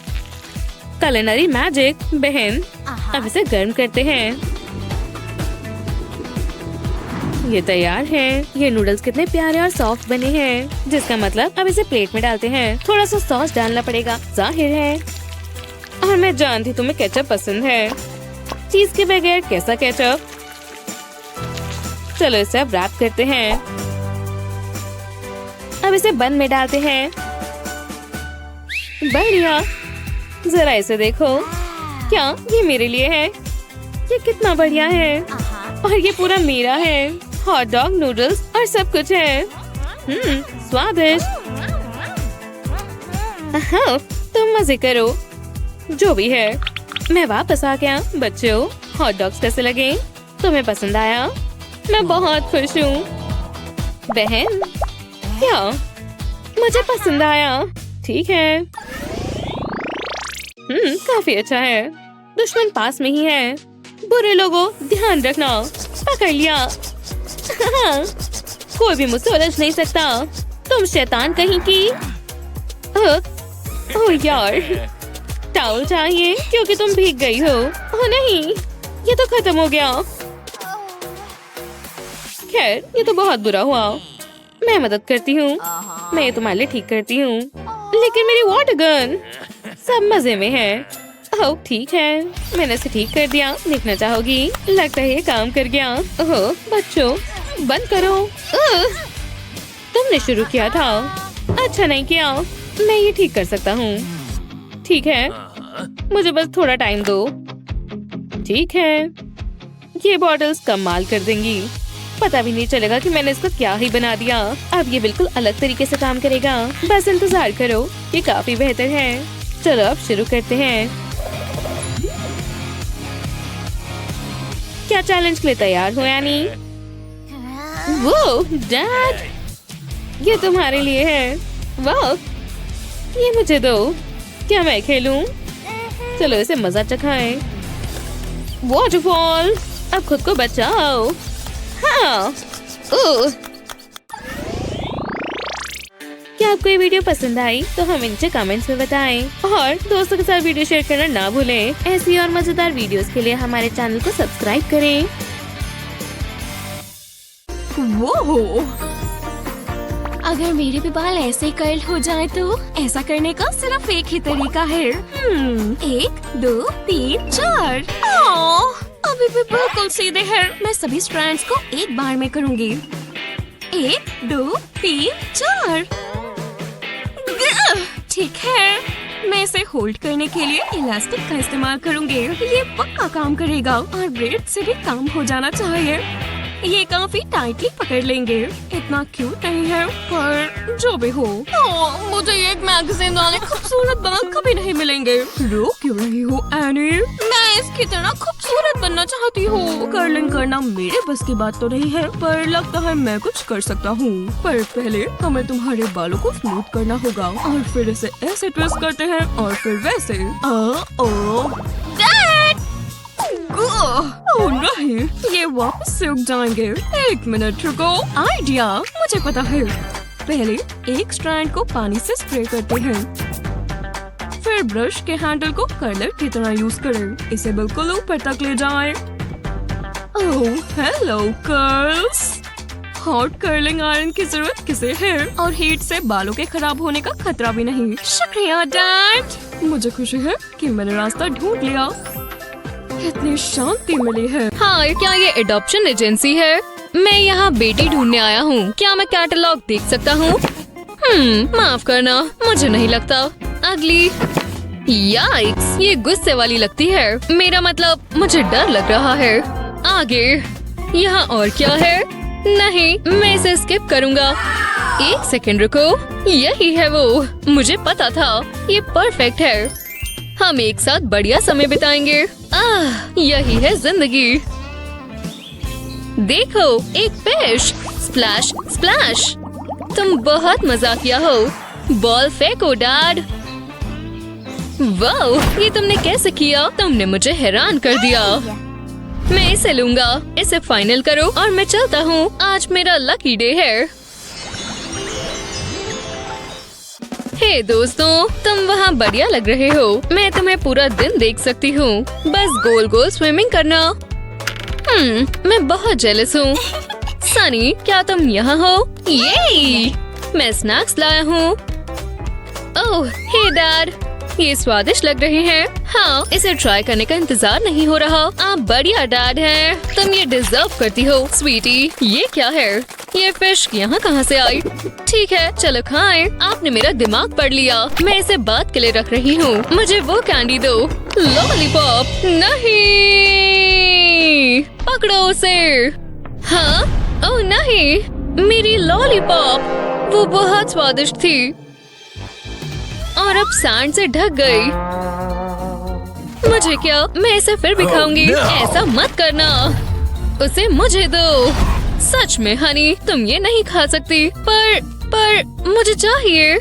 culinary मैजिक बहन। अब इसे गर्म करते हैं। ये तैयार है। ये नूडल्स कितने प्यारे और सॉफ्ट बने हैं, जिसका मतलब अब इसे प्लेट में डालते हैं। थोड़ा सा सॉस डालना पड़ेगा, जाहिर है। और मैं जानती तुम्हें केचप पसंद है। चीज के बगैर कैसा केचप? चलो इसे अब रैप करते हैं। अब इसे बन में डालते हैं। बढ़िया। जरा इसे देखो। क्या ये मेरे लिए है? ये कितना बढ़िया है। और ये पूरा मेरा है। हॉट डॉग, नूडल्स और सब कुछ है। स्वादिष्ट। हाँ, तुम मजे करो। जो भी है, मैं वापस आ गया। बच्चों, हॉट डॉग्स कैसे लगे? तुम्हें पसंद आया? मैं बहुत खुश हूँ। बहन, क्या? मुझे पसंद आया। ठीक है। काफी अच्छा है। दुश्मन पास में ही है। बुरे लोगों, ध्यान रखना। पकड़ लिया। कोई भी मुझसे उलझ नहीं सकता। तुम शैतान कहीं की। ओह यार, टॉवल चाहिए क्योंकि तुम भीग गई हो। ओह नहीं, ये तो खत्म हो गया। खैर, ये तो बहुत बुरा हुआ। मैं मदद करती हूँ। मैं ये तुम्हारे लिए ठीक करती हूँ। लेकिन मेरी वाटर गन। सब मजे में है। ओह ठीक है, मैंने इसे ठीक कर दिया। देखना चाहोगी? लगता है ये काम कर गया। ओह बच्चों, बंद करो। तुमने शुरू किया था। अच्छा नहीं किया। मैं ये ठीक कर सकता हूँ। ठीक है, मुझे बस थोड़ा टाइम दो। ठीक है, ये बॉटल्स कमाल कर देंगी। पता भी नहीं चलेगा कि मैंने इसको क्या ही बना दिया। अब ये बिल्कुल अलग तरीके से काम करेगा। बस इंतजार करो, ये काफी बेहतर है। चलो अब शुरू करते हैं। क्या चैलेंज के लिए तैयार हो यानी? वो डैड, ये तुम्हारे लिए है। वाह, ये मुझे दो। क्या मैं खेलूं? चलो इसे मजा चखाएं। वॉटरफॉल, अब खुद को बचाओ। हाँ। क्या आपको ये वीडियो पसंद आई तो हमें नीचे कमेंट्स में बताएं और दोस्तों के साथ वीडियो शेयर करना ना भूलें। ऐसी और मजेदार वीडियोस के लिए हमारे चैनल को सब्सक्राइब करें। वो अगर मेरे भी बाल ऐसे कर्ल हो जाए तो ऐसा करने का सिर्फ एक ही तरीका है। 1 2 3 4। अभी भी बिल्कुल सीधे हैं। मैं सभी स्ट्रैंड्स को एक बार में करूंगी। 1 2 3 4। ठीक है, मैं इसे होल्ड करने के लिए इलास्टिक का इस्तेमाल करूंगी। ये पक्का काम करेगा और ब्रेड से भी काम हो जाना चाहिए। ये काफी टाइटली पकड़ लेंगे। इतना क्यूट नहीं है पर जो भी हो। मुझे एक मैगजीन वाले खूबसूरत बाल कभी नहीं मिलेंगे। रो क्यों रही हो एनी? मैं इसकी तरह खूबसूरत बनना चाहती हूँ। कर्लिंग करना मेरे बस की बात तो नहीं है पर लगता है मैं कुछ कर सकता हूँ। पर पहले हमें तुम्हारे बालों को स्मूथ करना होगा और फिर इसे ऐसे ट्विस्ट करते हैं और फिर वैसे। ओह नहीं, ये वापस से उग जाएंगे। 1 मिनट रुको, आइडिया मुझे पता है। पहले एक स्ट्रैंड को पानी से स्प्रे करते हैं, फिर ब्रश के हैंडल को कर्लर की तरह यूज करें। इसे बिल्कुल ऊपर तक ले जाएं। Oh hello curls. Hot curling iron की जरूरत किसे है और हीट से बालों के खराब होने का खतरा भी नहीं। शुक्रिया डैड। मुझे खुशी है कि मैंने रास्ता ढूंढ लिया। कितनी शांति मिली है। हाँ, क्या ये एडॉप्शन एजेंसी है? मैं यहाँ बेटी ढूंढने आया हूँ। क्या मैं कैटलॉग देख सकता हूँ? माफ करना, मुझे नहीं लगता। अगली। याइक्स, ये गुस्से वाली लगती है। मेरा मतलब मुझे डर लग रहा है। आगे। यहाँ और क्या है? नहीं, मैं इसे स्किप करूँगा। 1 सेकंड रुको, यही है वो। मुझे पता था, ये परफेक्ट है। हम एक साथ बढ़िया समय बिताएंगे। यही है जिंदगी। देखो, एक फिश। Splash splash. तुम बहुत मजाकिया हो। बॉल फेंको डैड। वाओ, ये तुमने कैसे किया? तुमने मुझे हैरान कर दिया। मैं इसे लूंगा। इसे फाइनल करो और मैं चलता हूँ। आज मेरा लकी डे है। हे दोस्तों, तुम वहाँ बढ़िया लग रहे हो। मैं तुम्हें पूरा दिन देख सकती हूँ। बस गोल गोल स्विमिंग करना। मैं बहुत जेलस हूँ। सनी, क्या तुम यहाँ हो? ये मैं स्नैक्स लाया हूँ। ओह हे डैड, ये स्वादिष्ट लग रहे हैं। हाँ, इसे ट्राई करने का इंतजार नहीं हो रहा। आप बढ़िया डैड हैं। तुम ये डिजर्व करती हो स्वीटी। ये क्या है? ये फिश यहाँ कहाँ से आई? ठीक है, चलो खाएं। आपने मेरा दिमाग पढ़ लिया। मैं इसे बात के लिए रख रही हूँ। मुझे वो कैंडी दो। लॉलीपॉप नहीं। पकड़ो उसे। हाँ? ओह नहीं, मेरी लॉलीपॉप। वो बहुत स्वादिष्ट थी और अब सैंड से ढक गई। मुझे क्या, मैं इसे फिर भी खाऊंगी। ऐसा मत करना। उसे मुझे दो। सच में हनी, तुम ये नहीं खा सकती। पर मुझे चाहिए।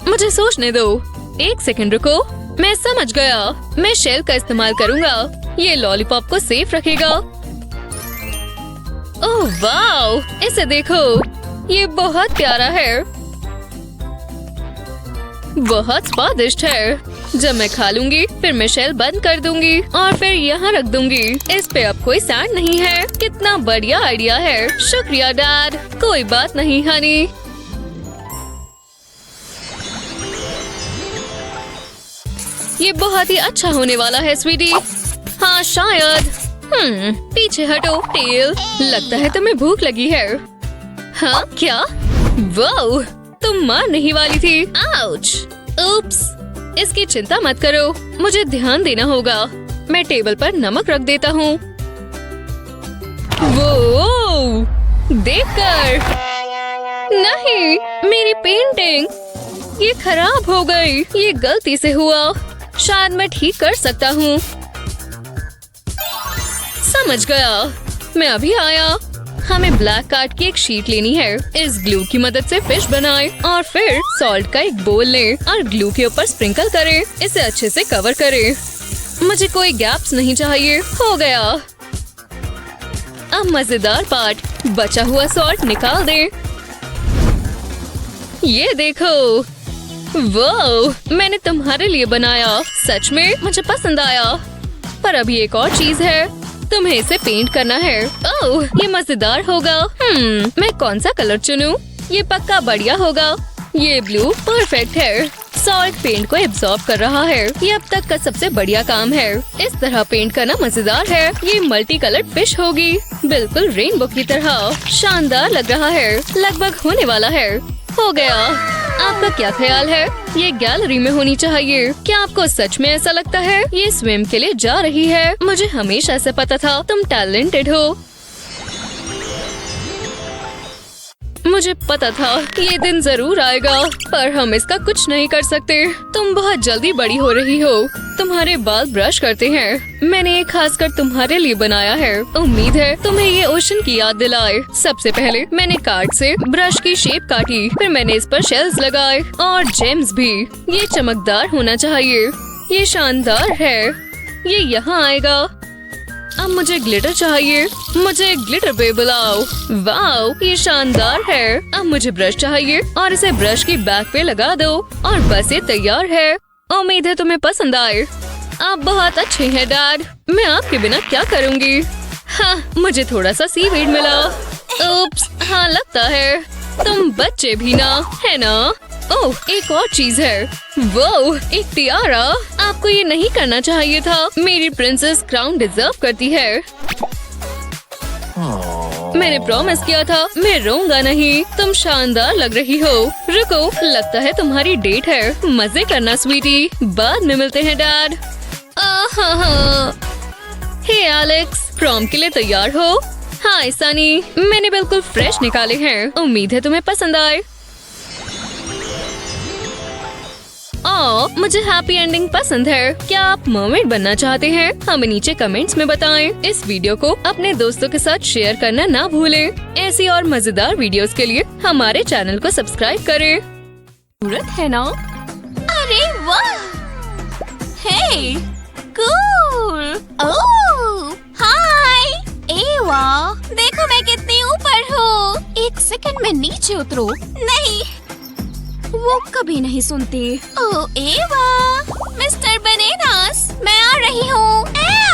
मुझे सोचने दो। 1 सेकंड रुको, मैं समझ गया। मैं शेल का इस्तेमाल करूँगा। ये लॉलीपॉप को सेफ रखेगा। ओह वाओ, इसे देखो, ये बहुत प्यारा है। बहुत स्वादिष्ट है। जब मैं खा लूंगी फिर मैं शेल बंद कर दूंगी और फिर यहाँ रख दूंगी। इस पे अब कोई सैंड नहीं है। कितना बढ़िया आइडिया है। शुक्रिया डैड। कोई बात नहीं हनी। ये बहुत ही अच्छा होने वाला है स्वीटी। हाँ शायद। पीछे हटो टेल। लगता है तुम्हें भूख लगी है। हाँ क्या? वाओ, तुम मार नहीं वाली थी। आउच। उप्स। इसकी चिंता मत करो, मुझे ध्यान देना होगा। मैं टेबल पर नमक रख देता हूँ। वो देखकर। नहीं, मेरी पेंटिंग। ये खराब हो गई। ये गलती से हुआ। शायद मैं ठीक कर सकता हूँ। समझ गया। मैं अभी आया। हमें ब्लैक कार्ड की एक शीट लेनी है। इस ग्लू की मदद से फिश बनाएं और फिर सॉल्ट का एक बोल लें और ग्लू के ऊपर स्प्रिंकल करें। इसे अच्छे से कवर करें। मुझे कोई गैप्स नहीं चाहिए। हो गया। अब मजेदार पार्ट, बचा हुआ सॉल्ट निकाल दें। ये देखो, वाह, मैंने तुम्हारे लिए बनाया। सच में मुझे पसंद आया। पर अभी एक और चीज है, तुम्हें इसे पेंट करना है। ओह, ये मजेदार होगा। मैं कौन सा कलर चुनूं? ये पक्का बढ़िया होगा। ये ब्लू परफेक्ट है। सॉल्ट पेंट को एब्जॉर्ब कर रहा है। ये अब तक का सबसे बढ़िया काम है। इस तरह पेंट करना मजेदार है। ये मल्टी कलर्ड फिश होगी, बिल्कुल रेनबो की तरह। शानदार लग रहा है। लगभग होने वाला है। हो गया। आपका क्या ख्याल है? ये गैलरी में होनी चाहिए। क्या आपको सच में ऐसा लगता है? ये स्विम के लिए जा रही है। मुझे हमेशा से पता था तुम टैलेंटेड हो। मुझे पता था ये दिन जरूर आएगा, पर हम इसका कुछ नहीं कर सकते। तुम बहुत जल्दी बड़ी हो रही हो। तुम्हारे बाल ब्रश करते हैं। मैंने ये खासकर तुम्हारे लिए बनाया है। उम्मीद है तुम्हें ये ओशन की याद दिलाए। सबसे पहले मैंने कार्ड से ब्रश की शेप काटी, फिर मैंने इस पर शेल्स लगाए और जेम्स भी। ये चमकदार होना चाहिए। ये शानदार है। ये यहाँ आएगा। अब मुझे ग्लिटर चाहिए। मुझे ग्लिटर पे बुलाओ। वाव, ये शानदार है। अब मुझे ब्रश चाहिए और इसे ब्रश की बैक पे लगा दो और बस ये तैयार है। उम्मीद है तुम्हें पसंद आए। आप बहुत अच्छे हैं डैड। मैं आपके बिना क्या करूँगी? हाँ, मुझे थोड़ा सा सीवीड मिला। उप्स, हाँ लगता है तुम बच्चे भी ना, है ना? ओह, एक और चीज है। वो एक टियारा। आपको ये नहीं करना चाहिए था। मेरी प्रिंसेस क्राउन डिजर्व करती है। मैंने प्रॉमिस किया था मैं रोऊंगा नहीं। तुम शानदार लग रही हो। रुको, लगता है तुम्हारी डेट है। मजे करना स्वीटी। बाद में मिलते हैं डैड। हे एलेक्स, प्रॉम के लिए तैयार हो? हाय सनी, मैंने बिल्कुल फ्रेश निकाले हैं। उम्मीद है तुम्हें पसंद आए। मुझे हैप्पी एंडिंग पसंद है। क्या आप मर्मेड बनना चाहते हैं? हमें नीचे कमेंट्स में बताएं। इस वीडियो को अपने दोस्तों के साथ शेयर करना ना भूलें। ऐसी और मजेदार वीडियोस के लिए हमारे चैनल को सब्सक्राइब करें। जरूरत है ना? अरे वाह, हे, कूल। ओह, हाय, ए वाह, देखो मैं कितनी ऊपर हूँ। एक सेकंड में नीचे उतरो। नहीं, वो कभी नहीं सुनती। ओह एवा, मिस्टर बनेनास, मैं आ रही हूँ।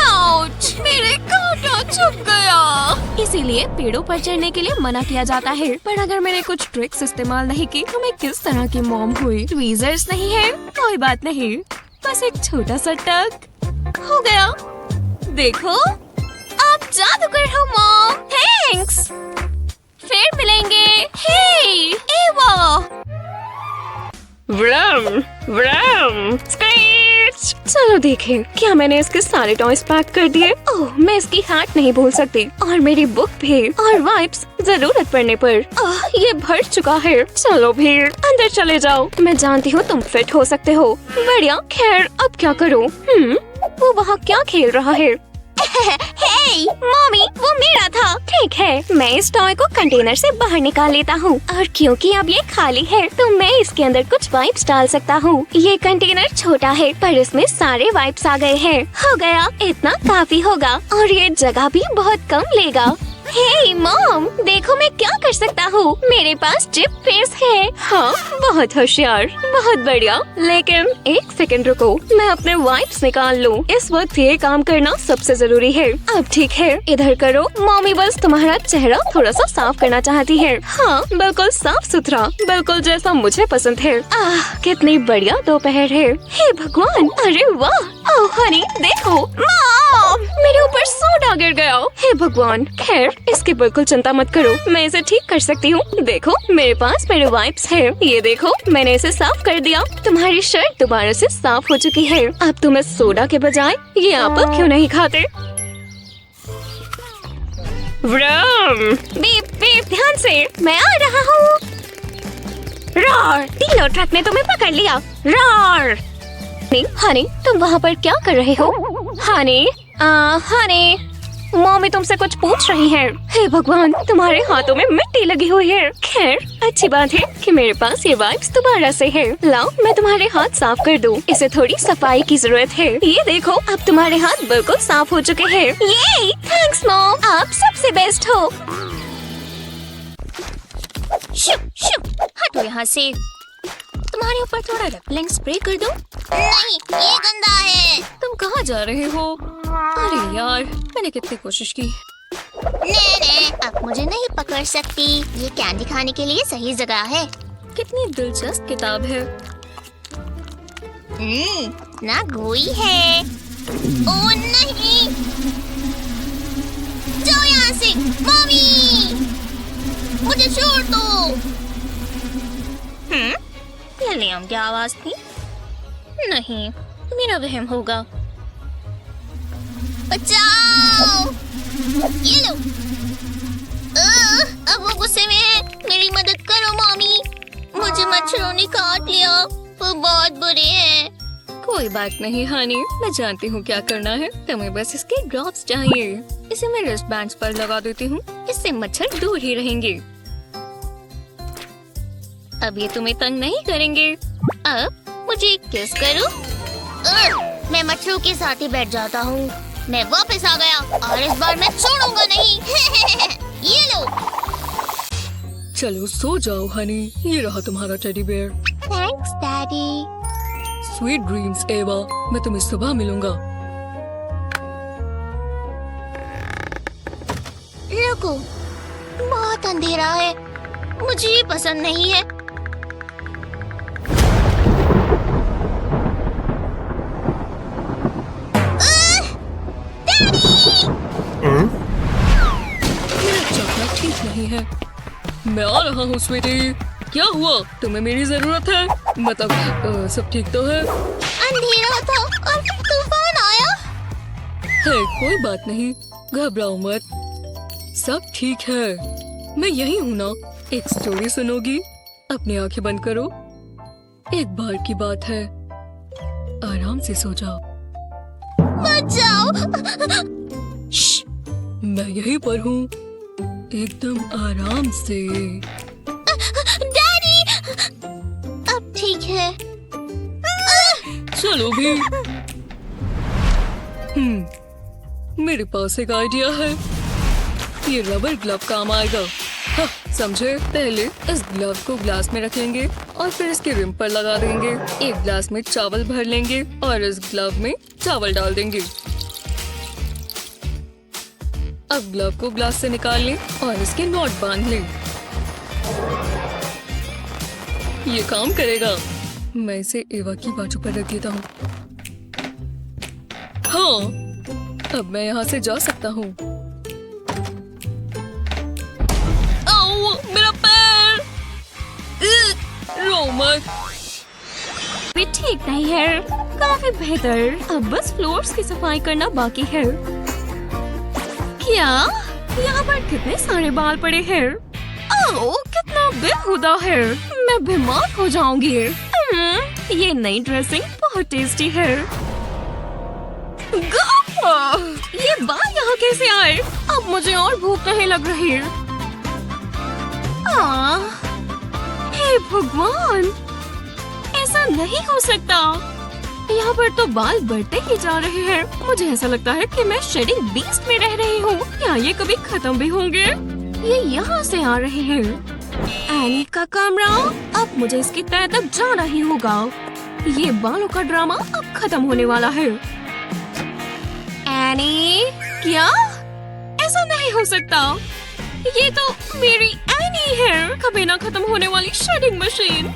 आउच, मेरे कांटा चुभ गया। इसीलिए पेड़ों पर चढ़ने के लिए मना किया जाता है। पर अगर मैंने कुछ ट्रिक्स इस्तेमाल नहीं की तो मैं किस तरह की मॉम हुई? ट्वीजर्स नहीं है, कोई बात नहीं, बस एक छोटा सा टक हो गया। देखो, आप जादूगर हो मॉम। थैंक्स, फिर मिलेंगे। हे एवा, व्रम, व्रम, स्क्रीच। चलो देखें, क्या मैंने इसके सारे टॉयज पैक कर दिए? ओह, मैं इसकी हैट नहीं भूल सकती और मेरी बुक भी और वाइप्स जरूरत पड़ने पर। ये भर चुका है। चलो भीड़, अंदर चले जाओ। मैं जानती हूँ तुम फिट हो सकते हो। बढ़िया, खैर अब क्या करूँ? वो वहाँ क्या खेल रहा है? हे, मम्मी, वो मेरा था। ठीक है, मैं इस टॉय को कंटेनर से बाहर निकाल लेता हूँ और क्योंकि अब ये खाली है तो मैं इसके अंदर कुछ वाइप्स डाल सकता हूँ। ये कंटेनर छोटा है पर इसमें सारे वाइप्स आ गए हैं। हो गया, इतना काफी होगा और ये जगह भी बहुत कम लेगा। हे मॉम, देखो मैं क्या कर सकता हूँ। मेरे पास चिप फेस है। हाँ, बहुत होशियार, बहुत बढ़िया। लेकिन एक सेकंड रुको, मैं अपने वाइप्स निकाल लूँ। इस वक्त ये काम करना सबसे जरूरी है। अब ठीक है, इधर करो। मॉमी बस तुम्हारा चेहरा थोड़ा सा साफ करना चाहती है। हाँ, बिल्कुल साफ सुथरा, बिल्कुल जैसा मुझे पसंद है। कितनी बढ़िया दोपहर है। हे भगवान, अरे वाह। ओह हनी, देखो, मॉम, मेरे ऊपर सोडा गिर गया। हे भगवान, खैर इसकी बिल्कुल चिंता मत करो, मैं इसे ठीक कर सकती हूँ। देखो, मेरे पास मेरे वाइप्स है। ये देखो, मैंने इसे साफ कर दिया। तुम्हारी शर्ट दोबारा से साफ हो चुकी है। अब तुम इस सोडा के बजाय ये एप्पल क्यों नहीं खाते? बीप बीप, ध्यान से, मैं आ रहा हूँ। रॉर, तीनों ट्रक ने तुम्हें पकड़ लिया। रॉर। हनी, तुम वहाँ पर क्या कर रहे हो? हनी, हनी, मम्मी तुमसे कुछ पूछ रही है। हे भगवान, तुम्हारे हाथों में मिट्टी लगी हुई है। खैर, अच्छी बात है कि मेरे पास ये वाइप्स दोबारा से है। लाओ, मैं तुम्हारे हाथ साफ कर दूं। इसे थोड़ी सफाई की जरूरत है। ये देखो, अब तुम्हारे हाथ बिल्कुल साफ हो चुके हैं। ये, थैंक्स मॉम, आप सबसे बेस्ट हो। शु, शु, हटो देखो यहाँ से। तुम्हारे ऊपर थोड़ा रेपेलेंट स्प्रे कर दूं? नहीं, ये गंदा है। तुम कहाँ जा रहे हो? अरे यार, मैंने कितनी कोशिश की। नहीं, अब मुझे नहीं पकड़ सकती। ये कैंडी खाने के लिए सही जगह है। कितनी दिलचस्प किताब है। ना गोई है। ओ नहीं, जाओ यहाँ से। मम्मी, मुझे छोड़ दो। ये लियाम की आवाज थी? नहीं, मेरा वहम होगा। बचाओ! ये लो। अब वो गुस्से में है। मेरी मदद करो मम्मी। मुझे मच्छरों ने काट लिया। वो बहुत बुरे हैं। कोई बात नहीं हनी, मैं जानती हूँ क्या करना है। तुम्हें बस इसके ड्रॉप्स चाहिए। इसे मैं रिस्ट बैंड पर लगा देती हूँ। इससे मच्छर दूर ही रहेंगे। अब ये तुम्हें तंग नहीं करेंगे। अब मुझे किस करूं? मैं मच्छरों के साथ ही बैठ जाता हूँ। मैं वापस आ गया और इस बार मैं छोड़ूंगा नहीं। ये लो। चलो सो जाओ हनी, ये रहा तुम्हारा teddy bear. Thanks daddy. Sweet dreams Ava, मैं तुम्हें सुबह मिलूंगा। रुको, बहुत अंधेरा है। मुझे ये पसंद नहीं है। मेरा चॉकलेट ठीक नहीं है। मैं आ रहा हूँ स्वीटी। क्या हुआ? तुम्हें मेरी जरूरत है? मतलब सब ठीक तो है? अंधेरा था और तूफान आया। है, कोई बात नहीं, घबराओ मत, सब ठीक है। मैं यही हूँ ना। एक स्टोरी सुनोगी? अपनी आंखें बंद करो। एक बार की बात है, आराम से सो जाओ। बचाओ। श्श, मैं यहीं पर हूँ, एकदम आराम से। डैडी, अब ठीक है। चलो भी। मेरे पास एक आइडिया है। ये रबर ग्लव काम आएगा। हाँ, समझे? पहले इस ग्लव को ग्लास में रखेंगे और फिर इसके रिम पर लगा देंगे। एक ग्लास में चावल भर लेंगे और इस ग्लव में चावल डाल देंगे। अब ग्लव को ग्लास से निकाल लें और इसके नॉट बांध लें। ये काम करेगा। मैं इसे एवा की बाजू पर रख देता हूँ। हाँ, अब मैं यहाँ से जा सकता हूँ। आओ, मेरा पैर! रो मत। भी ठीक नहीं है, काफी बेहतर। अब बस फ्लोर्स की सफाई करना बाकी है। क्या यहाँ पर कितने सारे बाल पड़े हैं? ओह, कितना बेहुदा है। मैं बीमार हो जाऊंगी। ये नई ड्रेसिंग बहुत टेस्टी है। ये बाल यहाँ कैसे आए? अब मुझे और भूख नहीं लग रही। हे भगवान, ऐसा नहीं हो सकता। यहाँ पर तो बाल बढ़ते ही जा रहे हैं। मुझे ऐसा लगता है कि मैं शेडिंग बीस्ट में रह रही हूँ। क्या ये कभी खत्म भी होंगे? ये यहाँ से आ रहे हैं। एनी का कमरा, अब मुझे इसकी तह तक जाना ही होगा। ये बालों का ड्रामा अब खत्म होने वाला है। एनी, क्या? ऐसा नहीं हो सकता। ये तो मेरी एनी है, कभी ना खत्म होने वाली शेडिंग मशीन।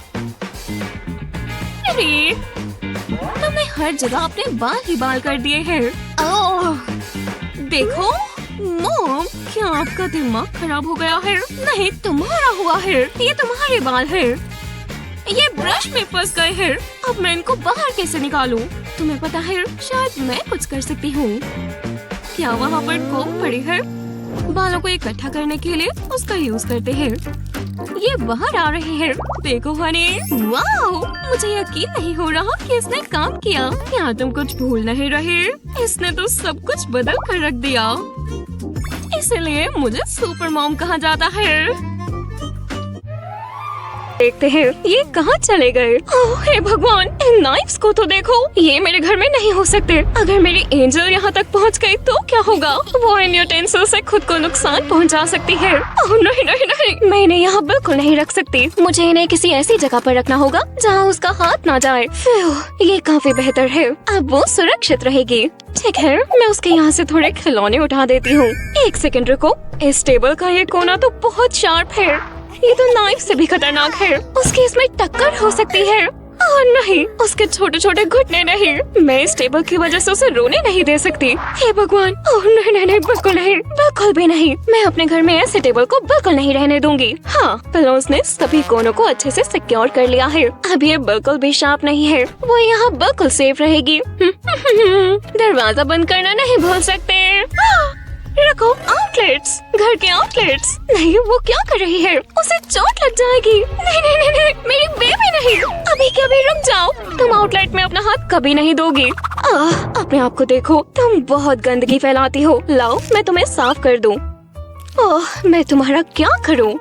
अरे, तुमने हर जगह अपने बाल ही बाल कर दिए हैं। ओह, देखो मॉम, क्या आपका दिमाग खराब हो गया है? नहीं, तुम्हारा हुआ है। ये तुम्हारे बाल है। ये ब्रश में फंस गए हैं। अब मैं इनको बाहर कैसे निकालूं? तुम्हें पता है, शायद मैं कुछ कर सकती हूँ। क्या वहाँ पर कोम पड़ी है? बालों को इकट्ठा करने के लिए उसका यूज करते हैं। ये बाहर आ रहे हैं। देखो हनी, वाओ, मुझे यकीन नहीं हो रहा कि इसने काम किया। क्या तुम कुछ भूल नहीं रहे? इसने तो सब कुछ बदल कर रख दिया। इसलिए मुझे सुपर मॉम कहा जाता है। देखते हैं ये कहाँ चले गए। ओह हे भगवान, इन नाइफ्स को तो देखो, ये मेरे घर में नहीं हो सकते। अगर मेरी एंजल यहाँ तक पहुँच गई तो क्या होगा? वो इन यूटेंसिल से खुद को नुकसान पहुँचा सकती है। ओह नहीं नहीं नहीं, मैं इन्हें यहाँ बिल्कुल नहीं रख सकती। मुझे इन्हें किसी ऐसी जगह पर रखना होगा जहाँ उसका हाथ ना जाए। ये काफी बेहतर है, अब वो सुरक्षित रहेगी। ठीक है, मैं उसके यहाँ से थोड़े खिलौने उठा देती हूँ। एक सेकंड रुको, इस टेबल का ये कोना तो बहुत शार्प है। ये तो नाइफ से भी खतरनाक है। उसकी इसमें टक्कर हो सकती है। और नहीं, उसके छोटे छोटे घुटने नहीं। मैं इस टेबल की वजह से उसे रोने नहीं दे सकती। हे भगवान, ओह नहीं नहीं नहीं, बिल्कुल नहीं, बिल्कुल भी नहीं। मैं अपने घर में ऐसे टेबल को बिल्कुल नहीं रहने दूंगी। हाँ, पिलोज ने सभी कोनों को अच्छे से सिक्योर कर लिया है। अब ये बिल्कुल भी शार्प नहीं है, वो यहाँ बिल्कुल सेफ रहेगी। दरवाजा बंद करना नहीं भूल सकते। रखो, आउटलेट्स, घर के आउटलेट्स। नहीं, वो क्या कर रही है? उसे चोट लग जाएगी। नहीं नहीं नहीं नहीं, मेरी बेबी नहीं। अभी के अभी रुक जाओ, तुम आउटलेट में अपना हाथ कभी नहीं दोगी। अपने आप को देखो, तुम बहुत गंदगी फैलाती हो। लाओ, मैं तुम्हें साफ कर दूं। ओह, मैं तुम्हारा क्या करूं?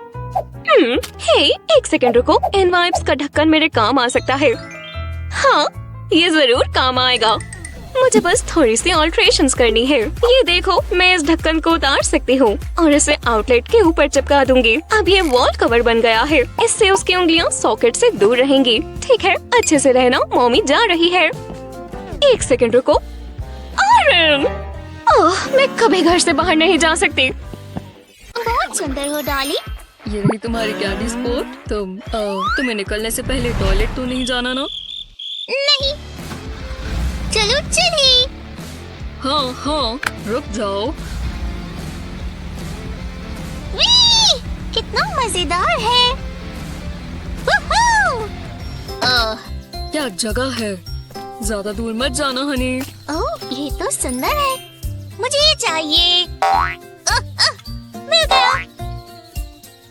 हे, एक सेकंड रुको, इन वाइप्स का ढक्कन मेरे काम आ सकता है। हाँ, ये जरूर काम आएगा। मुझे बस थोड़ी सी ऑल्ट्रेशंस करनी है। ये देखो, मैं इस ढक्कन को उतार सकती हूँ और इसे आउटलेट के ऊपर चिपका दूंगी। अब ये वॉल कवर बन गया है। इससे उसकी उंगलियाँ सॉकेट से दूर रहेंगी। ठीक है, अच्छे से रहना, मम्मी जा रही है। एक सेकंड रुको। आयरन! ओह, मैं कभी घर से बाहर नहीं जा सकती। बहुत सुंदर हो डॉली। ये रही तुम्हारी कैंडी स्पोर्ट। तुम्हें निकलने से पहले टॉयलेट तो नहीं जाना ना? नहीं, चलो चलिए। हाँ हाँ, रुक जाओ। वी, कितना मजेदार है। वूहू! ओह, क्या जगह है, ज्यादा दूर मत जाना हनी। ओह, ये तो सुंदर है, मुझे ये चाहिए। मिल गया।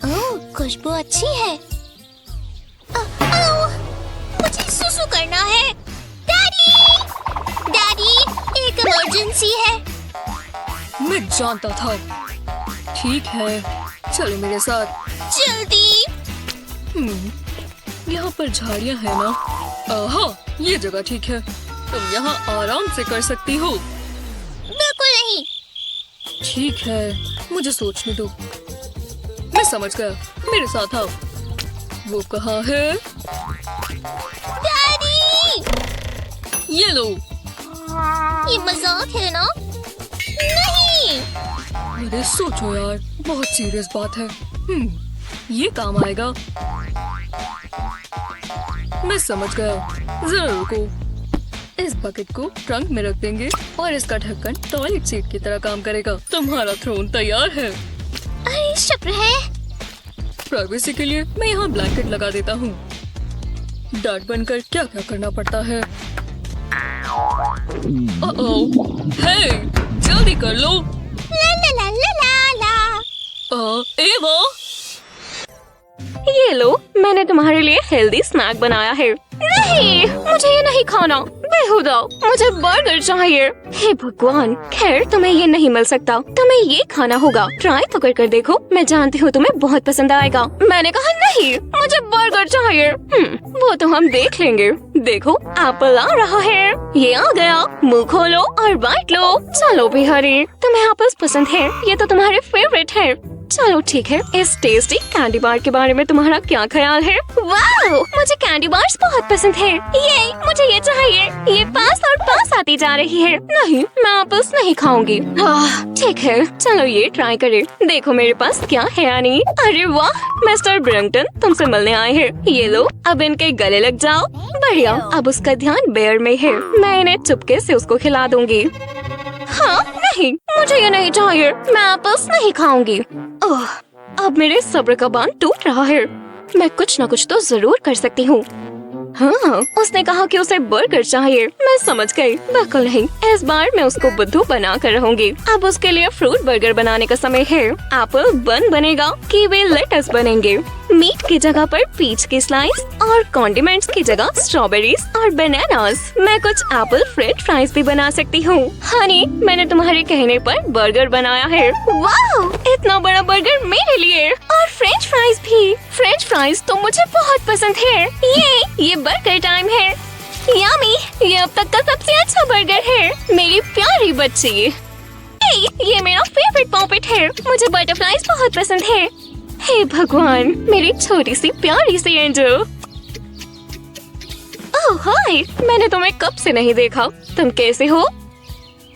ओह, खुशबू अच्छी है। ओह, मुझे सुसु करना है। डैडी, डैडी, एक इमरजेंसी है। मैं जानता था। ठीक है, चलो मेरे साथ। जल्दी। यहाँ पर झाड़ियाँ हैं ना? हाँ, ये जगह ठीक है। तुम यहाँ आराम से कर सकती हो। बिल्कुल नहीं। ठीक है, मुझे सोचने दो। मैं समझ गया, मेरे साथ आओ। वो कहाँ है? डैडी, ये लो। ये मजाक है ना? नहीं। अरे सोचो यार, बहुत सीरियस बात है। ये काम आएगा। मैं समझ गया, जरा रुको। इस बकेट को ट्रंक में रख देंगे और इसका ढक्कन टॉयलेट सीट की तरह काम करेगा। तुम्हारा थ्रोन तैयार है। अरे शुक्र है। प्राइवेसी के लिए मैं यहाँ ब्लैंकेट लगा देता हूँ। डॉट बनकर क्या क्या करना पड़ता है। हे, जल्दी कर लो। ला ला ला ला ला ला। एवा, ये लो, मैंने तुम्हारे लिए हेल्दी स्नैक बनाया है। नहीं, मुझे ये नहीं खाना, बेहुदा, मुझे बर्गर चाहिए। हे भगवान, खैर तुम्हें ये नहीं मिल सकता, तुम्हें ये खाना होगा। ट्राई तो कर देखो, मैं जानती हूँ तुम्हें बहुत पसंद आएगा। मैंने कहा नहीं, मुझे बर्गर चाहिए। वो तो हम देख लेंगे। देखो, एप्पल आ रहा है। ये आ गया, मुंह खोलो और बाइट लो। चलो बिहारी, तुम्हें एप्पल्स पसंद है, ये तो तुम्हारे फेवरेट है। चलो ठीक है, इस टेस्टी कैंडी बार के बारे में तुम्हारा क्या ख्याल है? वाह, मुझे कैंडी बार्स बहुत पसंद है। ये मुझे ये चाहिए। ये पास और पास आती जा रही है। नहीं, मैं एप्पल्स नहीं खाऊंगी। ठीक है, चलो ये ट्राई करें। देखो मेरे पास क्या है यानी। अरे वाह, मिस्टर ब्रैम्पटन तुमसे मिलने आए हैं। ये लो, अब इनके गले लग जाओ। बढ़िया, अब उसका ध्यान बेयर में है। मैं इन्हें चुपके से उसको खिला दूंगी। हाँ, नहीं, मुझे ये नहीं चाहिए। मैं एप्पल्स नहीं खाऊंगी। ओह, अब मेरे सब्र का बांध टूट रहा है। मैं कुछ न कुछ तो जरूर कर सकती हूँ। हाँ, उसने कहा कि उसे बर्गर चाहिए। मैं समझ गई, बिल्कुल नहीं, इस बार मैं उसको बुद्धू बना कर रहूंगी। अब उसके लिए फ्रूट बर्गर बनाने का समय है। एप्पल बन बनेगा, कीवी लेटस बनेंगे, मीट की जगह पर पीच की स्लाइस और कॉन्डिमेंट्स की जगह स्ट्रॉबेरीज और बनानास। मैं कुछ एप्पल फ्रेंच फ्राइज भी बना सकती हूँ। हनी, मैंने तुम्हारे कहने पर बर्गर बनाया है। वाह, इतना बड़ा बर्गर मेरे लिए, और फ्रेंच फ्राइज भी। फ्रेंच फ्राइज तो मुझे बहुत पसंद है। ये बर्गर टाइम है। यामी, ये अब तक का सबसे अच्छा बर्गर है, मेरी प्यारी बच्ची। ये मेरा फेवरेट पॉपेट है, मुझे बटरफ्लाइज बहुत पसंद है। हे भगवान, मेरी छोटी सी प्यारी सी एंजल। ओह हाय, मैंने तुम्हें कब से नहीं देखा। तुम कैसे हो?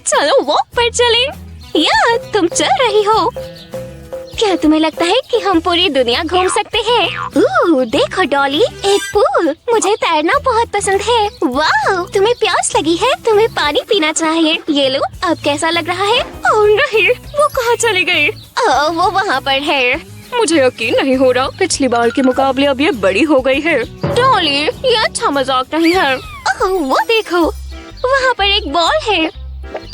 चलो वॉक पर चलें। या तुम चल रही हो? क्या तुम्हें लगता है कि हम पूरी दुनिया घूम सकते हैं? देखो डॉली, एक पूल। मुझे तैरना बहुत पसंद है। वाह, तुम्हें प्यास लगी है, तुम्हें पानी पीना चाहिए। ये लो, अब कैसा लग रहा है? ओह नहीं, वो कहाँ चली गई? वो वहाँ पर है। मुझे यकीन नहीं हो रहा, पिछली बार के मुकाबले अब ये बड़ी हो गई है। डॉली, ये अच्छा मजाक नहीं है। वो देखो, वहाँ पर एक बॉल है।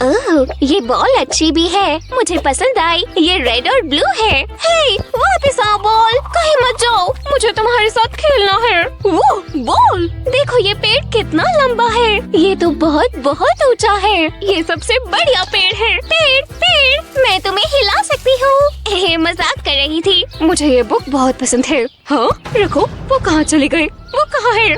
ओह, ये बॉल अच्छी भी है, मुझे पसंद आई। ये रेड और ब्लू है। हे, वापस आओ बॉल, कहीं मत जाओ, मुझे तुम्हारे साथ खेलना है। वो बॉल, देखो ये पेड़ कितना लंबा है। ये तो बहुत बहुत ऊंचा है। ये सबसे बढ़िया पेड़ है। पेड़, मैं तुम्हें हिला सकती हूँ। मजाक कर रही थी। मुझे ये बुक बहुत पसंद है। हाँ, रुको, वो कहाँ चली गई? वो कहाँ है?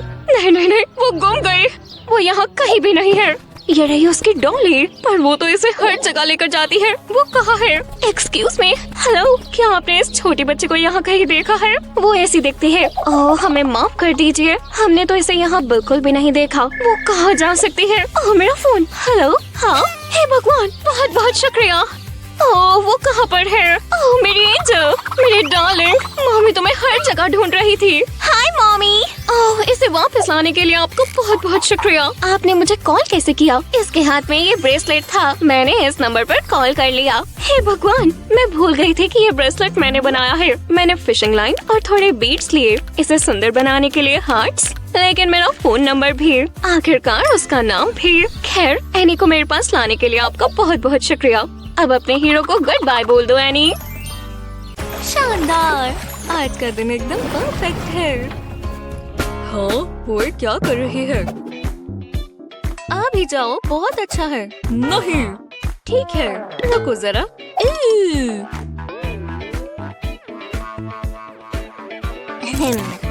नहीं, वो गुम गई। वो यहाँ कहीं भी नहीं है। ये रही उसकी डॉली, पर वो तो इसे हर जगह लेकर जाती है। वो कहाँ है? एक्सक्यूज मी, हेलो, क्या आपने इस छोटी बच्ची को यहाँ कहीं देखा है? वो ऐसी दिखती है। ओह, हमें माफ कर दीजिए, हमने तो इसे यहाँ बिल्कुल भी नहीं देखा। वो कहाँ जा सकती है? ओह, मेरा फोन। हेलो, हाँ, हे भगवान, बहुत बहुत शुक्रिया। ओह, वो कहाँ पर है? ओह, मेरी एंजल, मेरी डार्लिंग, मम्मी तुम्हें हर जगह ढूंढ रही थी। हाय मम्मी। ओह, इसे वापस लाने के लिए आपको बहुत बहुत शुक्रिया। आपने मुझे कॉल कैसे किया? इसके हाथ में ये ब्रेसलेट था, मैंने इस नंबर पर कॉल कर लिया। हे भगवान, मैं भूल गई थी कि ये ब्रेसलेट मैंने बनाया है। मैंने फिशिंग लाइन और थोड़े बीड्स लिए, इसे सुंदर बनाने के लिए हार्ट्स, लेकिन मेरा फोन नंबर भी, आखिरकार उसका नाम भी। खैर, एनी को मेरे पास लाने के लिए आपका बहुत बहुत शुक्रिया। अब अपने हीरो को गुड बाय बोल दो एनी। शानदार, आज का दिन एकदम परफेक्ट है। हाँ, वो क्या कर रही है? आ भी जाओ, बहुत अच्छा है। नहीं, ठीक है, रुको जरा।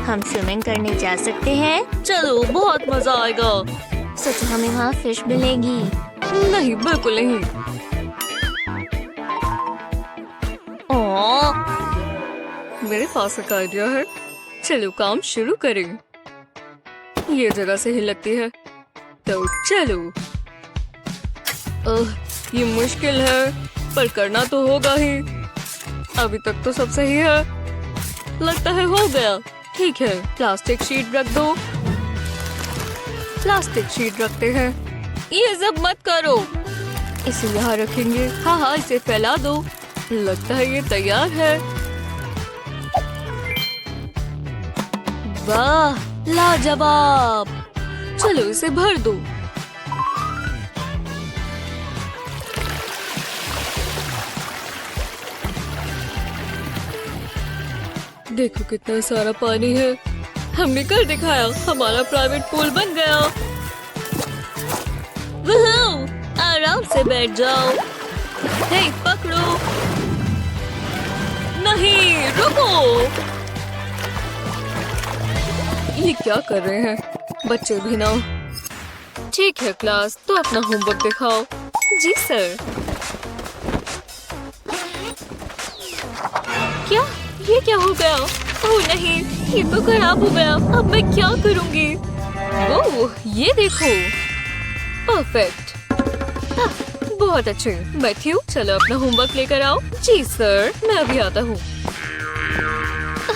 हम स्विमिंग करने जा सकते हैं? चलो, बहुत मजा आएगा। सच, हमें वहाँ फिश मिलेगी? नहीं, बिल्कुल नहीं। मेरे पास एक आइडिया है, चलो काम शुरू करें। ये जगह सही लगती है, तो चलो। ये मुश्किल है, पर करना तो होगा ही। अभी तक तो सब सही है, लगता है हो गया। ठीक है, प्लास्टिक शीट रख दो। प्लास्टिक शीट रखते हैं। ये सब मत करो, इसे यहाँ रखेंगे। हाँ, इसे फैला दो। लगता है ये तैयार है। वाह, लाजवाब। चलो इसे भर दो। देखो कितना सारा पानी है। हमने कर दिखाया, हमारा प्राइवेट पूल बन गया। वुहू, आराम से बैठ जाओ। हे, पकड़ो। नहीं, रुको। ये क्या कर रहे हैं बच्चे भी ना? ठीक है क्लास, तो अपना होमवर्क दिखाओ। जी सर। क्या? ये क्या हो गया? ओह नहीं, ये तो खराब हो गया। अब मैं क्या करूंगी? ओह, ये देखो, परफेक्ट। बहुत अच्छे। मैथ्यू, चलो अपना होमवर्क लेकर आओ। जी सर, मैं अभी आता हूँ।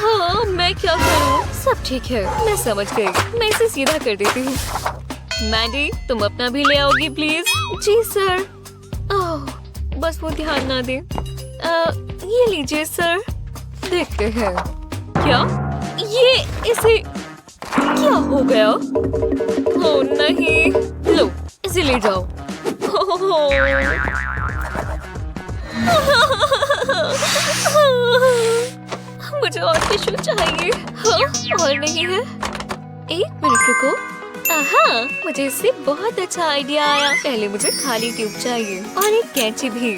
हाँ, मैं क्या करूँ? सब ठीक है, मैं समझ गई। मैं इसे सीधा कर देती हूँ। मैडी, तुम अपना भी ले आओगी प्लीज? Ji sir. ओह, बस वो ध्यान ना दे। ये लीजिए सर। देखते हैं। क्या? ये इसे क्या हो हो गया? ओह नहीं, लो इसे ले जाओ। मुझे और टिश्यू चाहिए। हाँ, और नहीं है। एक मिनट रुको। आहा, मुझे इससे बहुत अच्छा आइडिया आया। पहले मुझे खाली ट्यूब चाहिए और एक कैंची भी।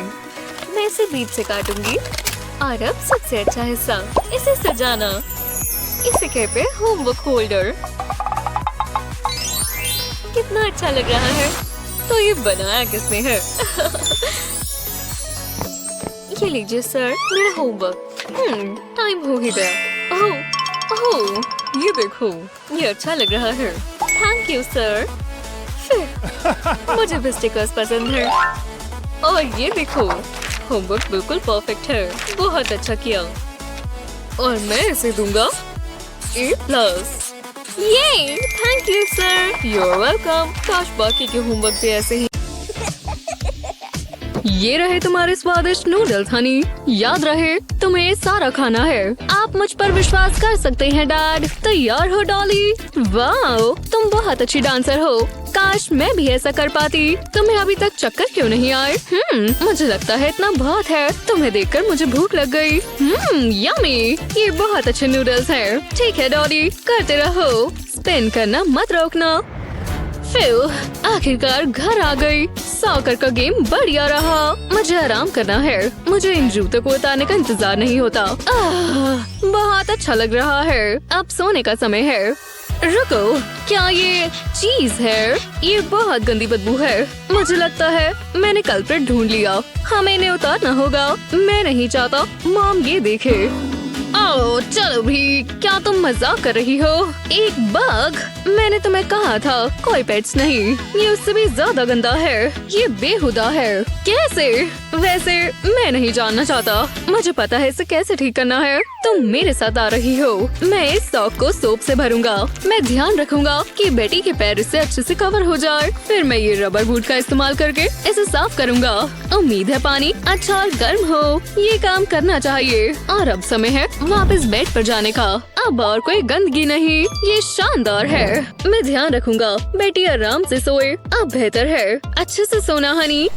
मैं इसे बीच से काटूंगी। और अब सबसे अच्छा हिस्सा, इसे सजाना। इसे कहते हैं होमवर्क होल्डर। कितना अच्छा लग रहा है। तो ये बनाया किसने है? ये लीजिए सर, मेरा होमवर्क। टाइम हो ही गया। ओह, ये देखो, ये अच्छा लग रहा है। Thank you sir. मुझे भी स्टिकर्स पसंद है। और ये देखो, होमवर्क बिल्कुल परफेक्ट है। बहुत अच्छा किया। और मैं इसे दूंगा A+। ये thank you sir. You are welcome. काश बाकी के होमवर्क भी ऐसे ही। ये रहे तुम्हारे स्वादिष्ट नूडल्स हनी। याद रहे तुम्हें ये सारा खाना है। आप मुझ पर विश्वास कर सकते हैं डैड। तैयार हो डॉली? वाह, तुम बहुत अच्छी डांसर हो। काश मैं भी ऐसा कर पाती। तुम्हें अभी तक चक्कर क्यों नहीं आए? मुझे लगता है इतना बहुत है। तुम्हें देखकर मुझे भूख लग गई। यम्मी, ये बहुत अच्छे नूडल्स हैं। ठीक है डॉली, करते रहो। स्पिन करना मत रोकना। फिर आखिरकार घर आ गई। सॉकर का गेम बढ़िया रहा। मुझे आराम करना है। मुझे इन जूतों को उतारने का इंतजार नहीं होता। बहुत अच्छा लग रहा है। अब सोने का समय है। रुको, क्या ये चीज है? ये बहुत गंदी बदबू है। मुझे लगता है मैंने कल्प्रिट ढूंढ लिया। हमें इन्हें उतारना होगा। मैं नहीं चाहता मॉम ये देखे। ओह चलो भी, क्या तुम मजाक कर रही हो? एक बग? मैंने तुम्हें कहा था कोई पेट्स नहीं। ये उससे भी ज्यादा गंदा है। ये बेहुदा है। कैसे? वैसे मैं नहीं जानना चाहता। मुझे पता है इसे कैसे ठीक करना है। तुम मेरे साथ आ रही हो। मैं इस सॉक को सोप से भरूंगा। मैं ध्यान रखूंगा कि बेटी के पैर इससे अच्छे से कवर हो जाए। फिर मैं ये रबर बूट का इस्तेमाल करके इसे साफ करूंगा। उम्मीद है पानी अच्छा और गर्म हो। ये काम करना चाहिए। और अब समय है वापस बेड पर जाने का। अब और कोई गंदगी नहीं। ये शानदार है। मैं ध्यान रखूंगा बेटी आराम से सोए। अब बेहतर है। अच्छे से सोना हनी।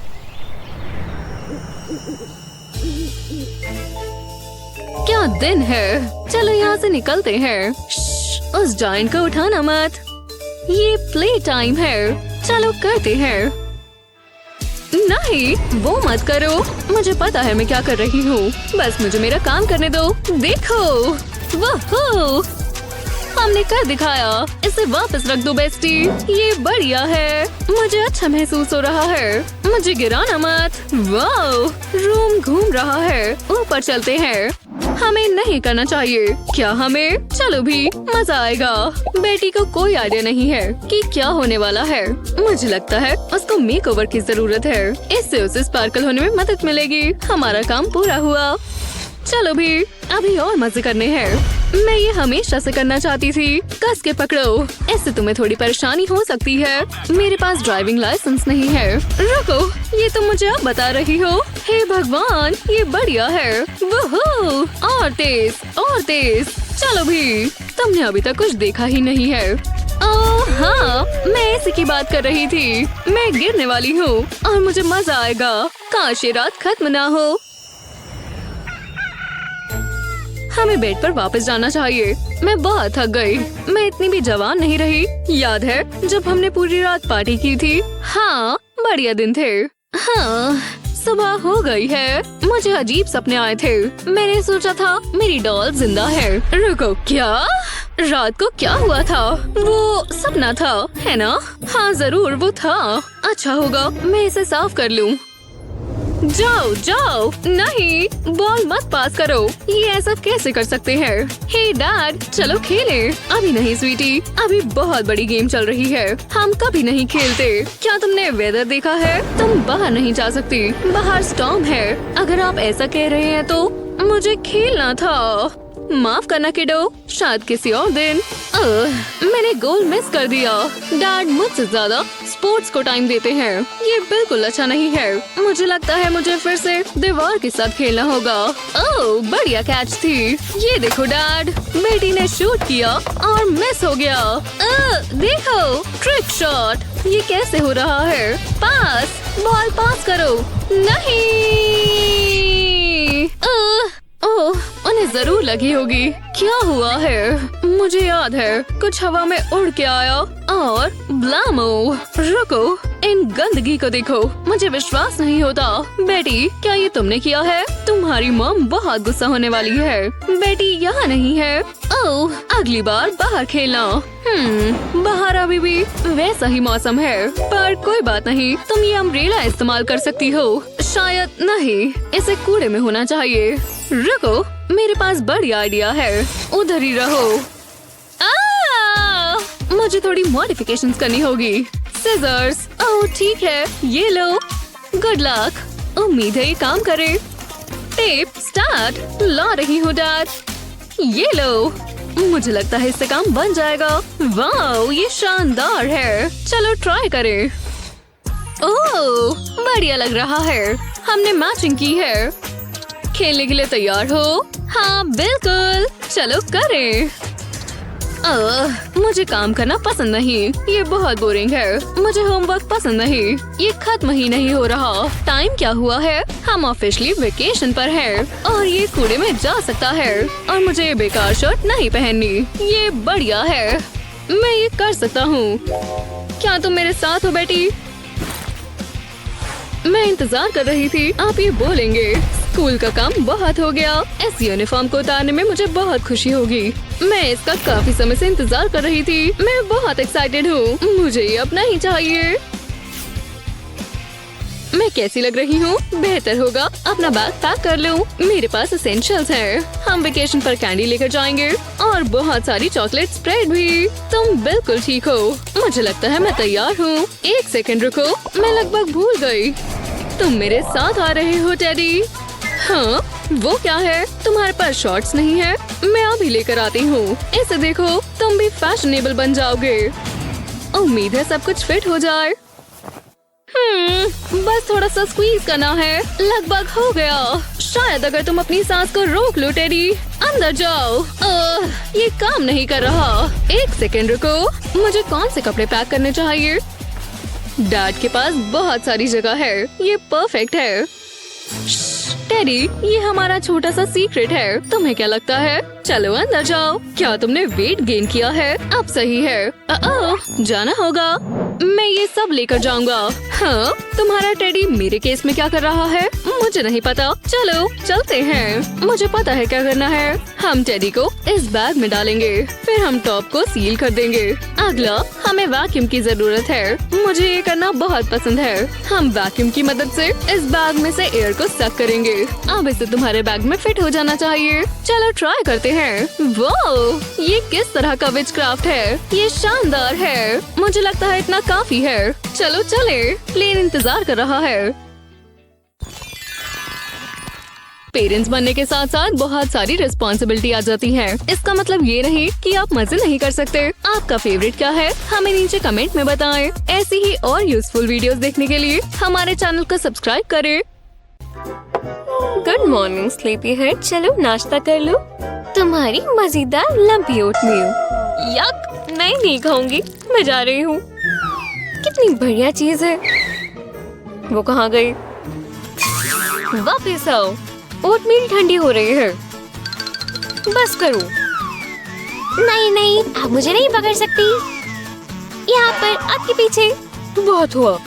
क्या दिन है। चलो यहाँ से निकलते हैं। उस जायंट को उठाना मत। ये प्ले टाइम है। चलो करते हैं। नहीं, वो मत करो। मुझे पता है मैं क्या कर रही हूँ। बस मुझे मेरा काम करने दो। देखो, वाह, हमने कर दिखाया। इसे वापस रख दो बेस्टी। ये बढ़िया है। मुझे अच्छा महसूस हो रहा है। मुझे गिराना मत। वाह, रूम घूम रहा है। ऊपर चलते हैं। हमें नहीं करना चाहिए। क्या हमें? चलो भी, मजा आएगा। बेटी को कोई आइडिया नहीं है कि क्या होने वाला है। मुझे लगता है उसको मेकओवर की जरूरत है। इससे उसे स्पार्कल होने में मदद मिलेगी। हमारा काम पूरा हुआ। चलो भी, अभी और मजे करने हैं। मैं ये हमेशा से करना चाहती थी। कस के पकड़ो। इससे तुम्हें थोड़ी परेशानी हो सकती है। मेरे पास ड्राइविंग लाइसेंस नहीं है। रुको, ये तुम मुझे अब बता रही हो? हे भगवान, ये बढ़िया है। वोहो, और तेज, और तेज। चलो भी, तुमने अभी तक कुछ देखा ही नहीं है। ओह हाँ, मैं इसी की बात कर रही थी। मैं गिरने वाली हूँ और मुझे मजा आएगा। काश ये रात खत्म ना हो। हमें बेड पर वापस जाना चाहिए। मैं बहुत थक गई। मैं इतनी भी जवान नहीं रही। याद है जब हमने पूरी रात पार्टी की थी? हाँ, बढ़िया दिन थे। हाँ, सुबह हो गई है। मुझे अजीब सपने आए थे। मैंने सोचा था मेरी डॉल जिंदा है। रुको, क्या? रात को क्या हुआ था? वो सपना था, है ना? हाँ जरूर वो था। अच्छा होगा मैं इसे साफ कर लूँ। जाओ जाओ, नहीं, बॉल मत पास करो। ये ऐसा कैसे कर सकते हैं? हे डैड, चलो खेलें। अभी नहीं स्वीटी, अभी बहुत बड़ी गेम चल रही है। हम कभी नहीं खेलते। क्या तुमने वेदर देखा है? तुम बाहर नहीं जा सकती। बाहर स्टॉर्म है। अगर आप ऐसा कह रहे हैं तो मुझे खेलना था। माफ करना किडो, शायद किसी और दिन। मैंने गोल मिस कर दिया। डैड मुझसे ज्यादा स्पोर्ट्स को टाइम देते हैं। ये बिल्कुल अच्छा नहीं है। मुझे लगता है मुझे फिर से दीवार के साथ खेलना होगा। ओह, बढ़िया कैच थी। ये देखो डैड, बेटी ने शूट किया और मिस हो गया। देखो, ट्रिक शॉट। ये कैसे हो रहा है? पास, बॉल पास करो। नहीं। ओह, उन्हें जरूर लगी होगी। क्या हुआ है? मुझे याद है कुछ हवा में उड़ के आया और ब्लामो। रुको, इन गंदगी को देखो। मुझे विश्वास नहीं होता। बेटी, क्या ये तुमने किया है? तुम्हारी मॉम बहुत गुस्सा होने वाली है। बेटी यहाँ नहीं है। ओह, अगली बार बाहर खेलना। बाहर अभी भी वैसा ही मौसम है, पर कोई बात नहीं। तुम ये अम्ब्रेला इस्तेमाल कर सकती हो। शायद नहीं, इसे कूड़े में होना चाहिए। रुको, मेरे पास बढ़िया आइडिया है। उधर ही रहो। मुझे थोड़ी मॉडिफिकेशंस करनी होगी। सिजर्स। ओह ठीक है, ये लो। Good luck. उम्मीद है ये काम करे। Tape start. ला रही हूँ डैड। ये लो। मुझे लगता है इससे काम बन जाएगा। वाह, ये शानदार है। चलो ट्राई करें। ओह, बढ़िया लग रहा है। हमने मैचिंग की है। खेलने के लिए तैयार हो? हाँ बिल्कुल, चलो करें। मुझे काम करना पसंद नहीं। ये बहुत बोरिंग है। मुझे होमवर्क पसंद नहीं। ये खत्म ही नहीं हो रहा। टाइम क्या हुआ है? हम ऑफिशियली वेकेशन पर हैं और ये कूड़े में जा सकता है। और मुझे ये बेकार शर्ट नहीं पहननी। ये बढ़िया है। मैं ये कर सकता हूँ। क्या तुम मेरे साथ हो बेटी? मैं इंतजार कर रही थी आप ये बोलेंगे। स्कूल का काम बहुत हो गया। इस यूनिफॉर्म को उतारने में मुझे बहुत खुशी होगी। मैं इसका काफी समय से इंतजार कर रही थी। मैं बहुत एक्साइटेड हूँ। मुझे ये अपना ही चाहिए। मैं कैसी लग रही हूँ? बेहतर होगा अपना बैग पैक कर लूँ। मेरे पास एसेंशियल्स हैं। हम वेकेशन पर कैंडी लेकर जाएंगे और बहुत सारी चॉकलेट स्प्रेड भी। तुम बिल्कुल ठीक हो। मुझे लगता है मैं तैयार हूँ। एक सेकंड रुको, मैं लगभग भूल गई। तुम मेरे साथ आ रहे हो टेडी? हाँ, वो क्या है? तुम्हारे पास शॉर्ट्स नहीं है? मैं अभी लेकर आती हूँ। इसे देखो, तुम भी फैशनेबल बन जाओगे। उम्मीद है सब कुछ फिट हो जाए। बस थोड़ा सा स्क्वीज करना है। लगभग हो गया। शायद अगर तुम अपनी सांस को रोक लो टेडी। अंदर जाओ। ये काम नहीं कर रहा। एक सेकंड रुको, मुझे कौन से कपड़े पैक करने चाहिए? डैड के पास बहुत सारी जगह है। ये परफेक्ट है। टेडी, ये हमारा छोटा सा सीक्रेट है। तुम्हें क्या लगता है? चलो अंदर जाओ। क्या तुमने वेट गेन किया है? अब सही है। जाना होगा। मैं ये सब लेकर जाऊंगा। हाँ, तुम्हारा टेडी मेरे केस में क्या कर रहा है? मुझे नहीं पता। चलो चलते हैं। मुझे पता है क्या करना है। हम टेडी को इस बैग में डालेंगे, फिर हम टॉप को सील कर देंगे। अगला, हमें वैक्यूम की जरूरत है। मुझे ये करना बहुत पसंद है। हम वैक्यूम की मदद से इस बैग में से एयर को सक करेंगे। अब इसे तुम्हारे बैग में फिट हो जाना चाहिए। चलो ट्राई करते हैं। वाओ, ये किस तरह का विचक्राफ्ट है? ये शानदार है। मुझे लगता है इतना काफी है। चलो चले, प्लेन इंतजार कर रहा है। पेरेंट्स बनने के साथ साथ बहुत सारी रिस्पॉन्सिबिलिटी आ जाती है। इसका मतलब ये नहीं कि आप मजे नहीं कर सकते। आपका फेवरेट क्या है? हमें नीचे कमेंट में बताएं। ऐसी ही और यूजफुल वीडियोस देखने के लिए हमारे चैनल को सब्सक्राइब करें। गुड मॉर्निंग स्लीपी हेड, चलो नाश्ता कर लो। तुम्हारी मजेदार लंपी ओटमील। यक, मैं नहीं खाऊंगी। मैं जा रही हूँ। कितनी बढ़िया चीज है। वो कहाँ गई? वापस आओ। ओटमील ठंडी हो रही है। बस करो। नहीं नहीं, आप मुझे नहीं पकड़ सकती। यहाँ पर आपके पीछे। बहुत हुआ।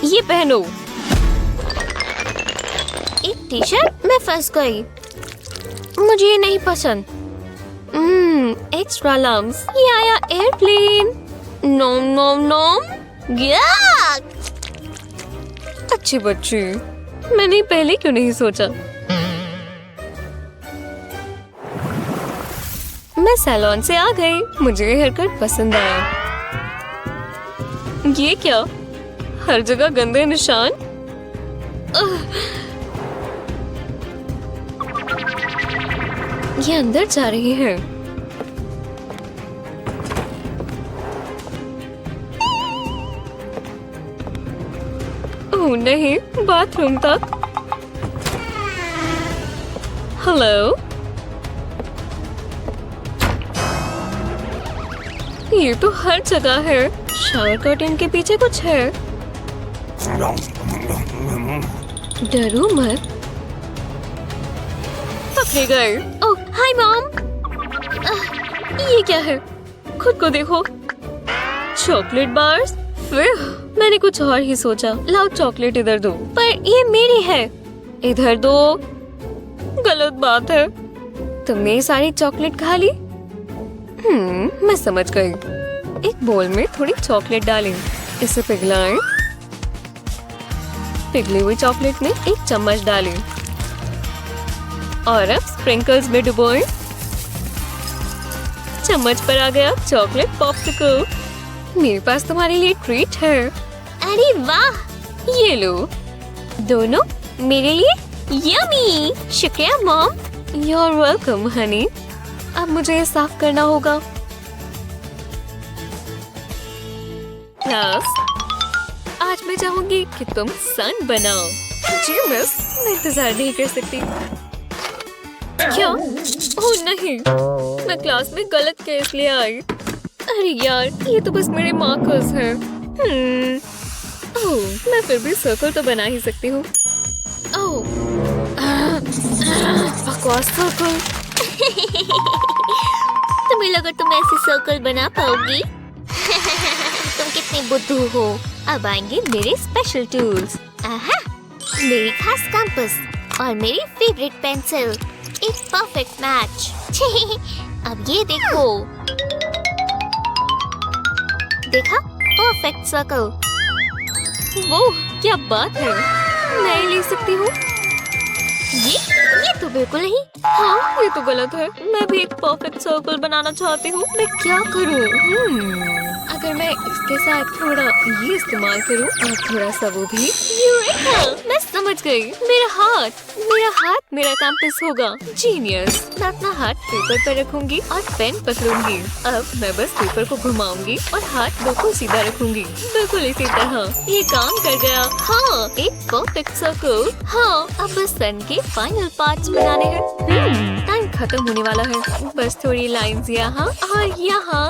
ये पहनो। एक टी शर्ट? मैं फंस गई। मुझे ये नहीं पसंद। एक्स्ट्रा लम्स। ये आया एयरप्लेन। नोम नोम नोम। अच्छी बच्ची, मैंने पहले क्यों नहीं सोचा? मैं सैलून से आ गई। मुझे हेयर कट पसंद आया। ये क्या? हर जगह गंदे निशान। ये अंदर जा रही है। ओह नहीं, बाथरूम तक। हेलो, ये तो हर जगह है। शावर कर्टन के पीछे कुछ है। डरो मत। पकड़े गए। ओह हाय मॉम। ये क्या है? खुद को देखो। Chocolate bars. मैंने कुछ और ही सोचा। लाओ चॉकलेट इधर दो। पर ये मेरी है। इधर दो। गलत बात है। तुमने सारी चॉकलेट खा ली? मैं समझ गई। एक बोल में थोड़ी चॉकलेट डालें, इसे पिघलाएं। पिघली हुई चॉकलेट में एक चम्मच डालें और अब स्प्रिंकल्स में डुबोएं। चम्मच पर आ गया चॉकलेट पॉप्सिकल। मेरे पास तुम्हारे लिए ट्रीट है। अरे वाह, ये लो। दोनों मेरे लिए। यमी। शुक्रिया मॉम। You're welcome, honey. अब मुझे ये साफ करना होगा। क्लास, आज मैं चाहूंगी कि तुम सन बनाओ। जी मिस, मैं इंतजार नहीं कर सकती। क्या? ओह नहीं, मैं क्लास में गलत केस ले आई। अरे यार, ये तो बस मेरे मार्कर्स हैं। ओह, मैं फिर भी सर्कल तो बना ही सकती हूँ। ओह, बकवास सर्कल। तुम्हें लगा तुम ऐसे सर्कल बना पाओगी? तुम कितने बुद्धू हो। अब आएंगे मेरे स्पेशल टूल्स। आहा, मेरी खास कंपास और मेरी फेवरेट पेंसिल। एक परफेक्ट मैच। अब ये देखो। देखा? Perfect circle. वो क्या बात है? मैं ले सकती हूँ। ये तो बिल्कुल नहीं। हाँ, ये तो गलत है। मैं भी एक परफेक्ट सर्कल बनाना चाहती हूँ। मैं क्या करूँ? अगर मैं इसके साथ थोड़ा ये इस्तेमाल करूँ और थोड़ा सा वो भी। यूरेका! मैं समझ गई। मेरा हाथ मेरा कंपास होगा। जीनियस। मैं अपना हाथ पेपर पर रखूंगी और पेन पकड़ूंगी। अब मैं बस पेपर को घुमाऊंगी और हाथ बिल्कुल सीधा रखूंगी। बिल्कुल इसी तरह। ये काम कर गया। हाँ, एक परफेक्ट सर्कल। हाँ, अब बस सन के फाइनल पार्ट्स बनाने हैं। टाइम खत्म होने वाला है। बस थोड़ी लाइंस यहाँ और यहाँ।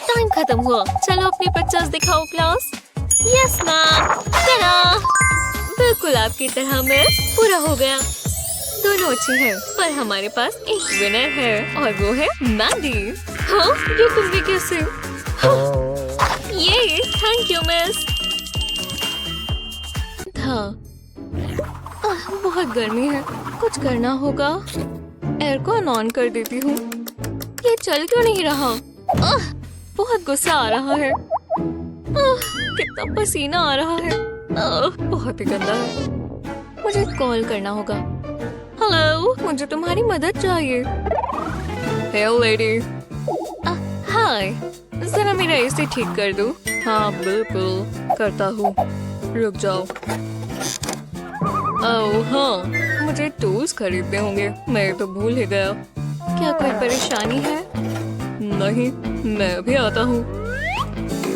टाइम खत्म हुआ। चलो अपनी पिक्चर्स दिखाओ क्लास। Yes ma'am. टाडा! बिल्कुल आपकी तरह मिस। पूरा हो गया। दोनों अच्छी हैं, पर हमारे पास एक विनर है और वो है मैंडी। हाँ, ये तुमने कैसे? ये थैंक यू मिस। हाँ, बहुत गर्मी है। कुछ करना होगा। एयरकॉन ऑन कर देती हूँ। ये चल क्यों नहीं रहा? बहुत गुस्सा आ रहा है। कितना पसीना आ रहा है। बहुत ही गंदा है। मुझे कॉल करना होगा। हेलो, मुझे तुम्हारी मदद चाहिए। हे लेडी। हाय, जरा मेरा एसी ठीक कर दो। हाँ बिल्कुल करता हूँ। रुक जाओ। ओह हाँ, मुझे टूल्स खरीदने होंगे। मैं तो भूल ही गया। क्या कोई परेशानी है? नहीं, मैं अभी आता हूँ।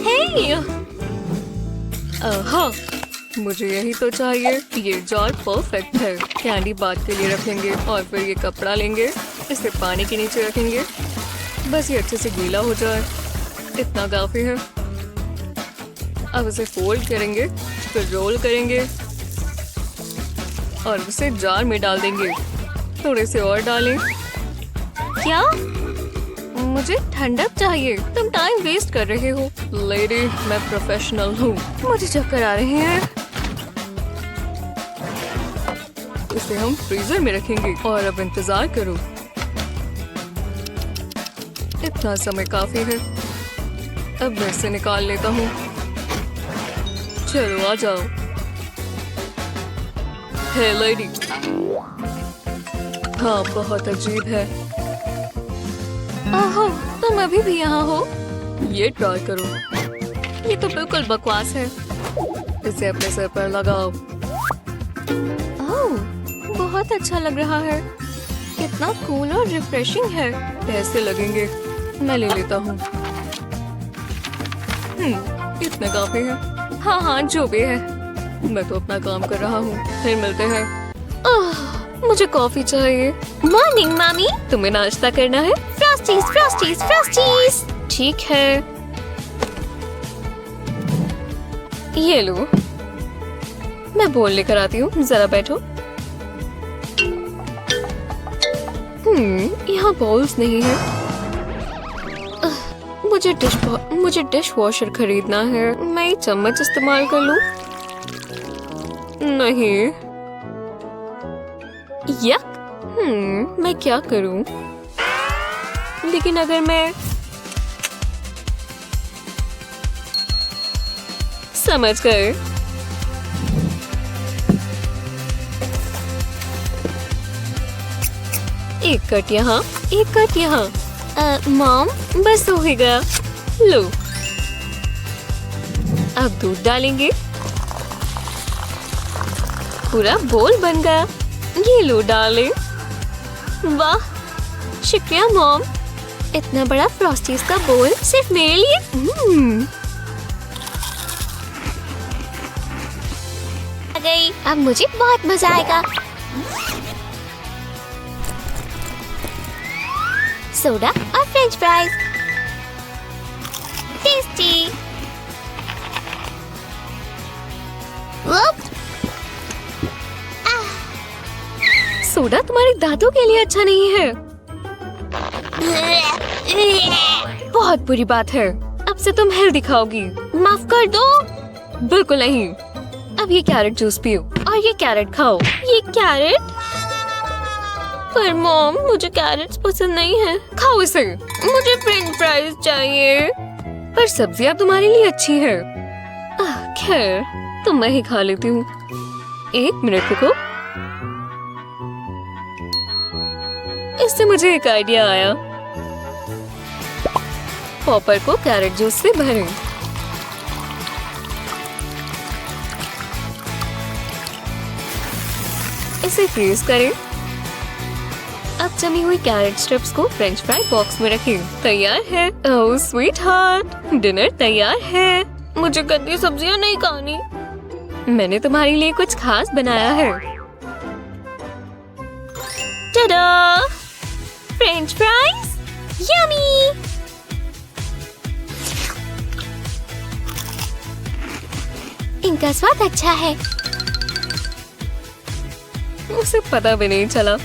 हे! हाँ, मुझे यही तो चाहिए। ये जार परफेक्ट है। कैंडी बाद के लिए रखेंगे और फिर ये कपड़ा लेंगे, इसे पानी के नीचे रखेंगे। बस ये अच्छे से गीला हो जाए, इतना काफी है। अब इसे फोल्ड करेंगे, फिर रोल करेंगे और उसे जार में डाल देंगे। थोड़े से और डालें। क्या? मुझे ठंडक चाहिए। तुम टाइम वेस्ट कर रहे हो। लेडी, मैं प्रोफेशनल हूँ। मुझे चक्कर आ रहे हैं। इसे हम फ्रीजर में रखेंगे और अब इंतजार करो। इतना समय काफी है। अब मैं इसे निकाल लेता हूँ। चलो आ जाओ। हे लेडी। हाँ, बहुत अजीब है। ओहो, तुम अभी भी यहाँ हो? ये ट्राई करो। ये तो बिल्कुल बकवास है। इसे अपने सर पर लगाओ। ओह, बहुत अच्छा लग रहा है। कितना कूल और रिफ्रेशिंग है। पैसे लगेंगे, मैं ले लेता हूँ। इतना काफी है। हाँ हाँ जो भी है, मैं तो अपना काम कर रहा हूँ। फिर मिलते हैं। मुझे कॉफी चाहिए। Morning mummy. तुम्हें नाश्ता करना है? फ्रॉस्टीज फ्रॉस्टीज फ्रॉस्टीज। ठीक है, ये लो। मैं बोल लेकर आती हूँ, जरा बैठो। यहाँ बॉल्स नहीं है। मुझे डिश वॉशर खरीदना है। मैं ये चम्मच इस्तेमाल कर लूँ? नहीं। यक। मैं क्या करूँ? लेकिन अगर मैं समझ गए। एक कट यहाँ, एक कट यहाँ। मॉम, बस हो ही गया। लो, अब दूध डालेंगे। पूरा बोल बन गया। ये लो डालें। वाह, शुक्रिया मॉम। इतना बड़ा फ्रॉस्टीज का बोल सिर्फ मेरे लिए। गई। अब मुझे बहुत मजा आएगा। सोडा और फ्रेंच फ्राइज। टेस्टी। सोडा तुम्हारे दांतों के लिए अच्छा नहीं है। बहुत बुरी बात है। अब से तुम हेल्दी खाओगी। माफ कर दो। बिल्कुल नहीं। अब ये कैरेट जूस पियो और ये कैरेट खाओ। ये कैरेट? पर मॉम, मुझे कैरेट्स पसंद नहीं है। खाओ इसे। मुझे फ्रेंच फ्राइज चाहिए। पर सब्जियां तुम्हारे लिए अच्छी है। खैर, तो मैं ही खा लेती हूँ। एक मिनट रुको। इससे मुझे एक आइडिया आया। पॉपर को कैरेट जूस से भरें। इसे फ्रीज करें। अब जमी हुई कैरेट स्ट्रिप्स को फ्रेंच फ्राई बॉक्स में रखें। तैयार है। ओह स्वीट हार्ट, डिनर तैयार है। मुझे गंदी सब्जियां नहीं खानी। मैंने तुम्हारे लिए कुछ खास बनाया है। टाडा! French fries, yummy! इनका स्वाद अच्छा है। उसे पता भी नहीं चला।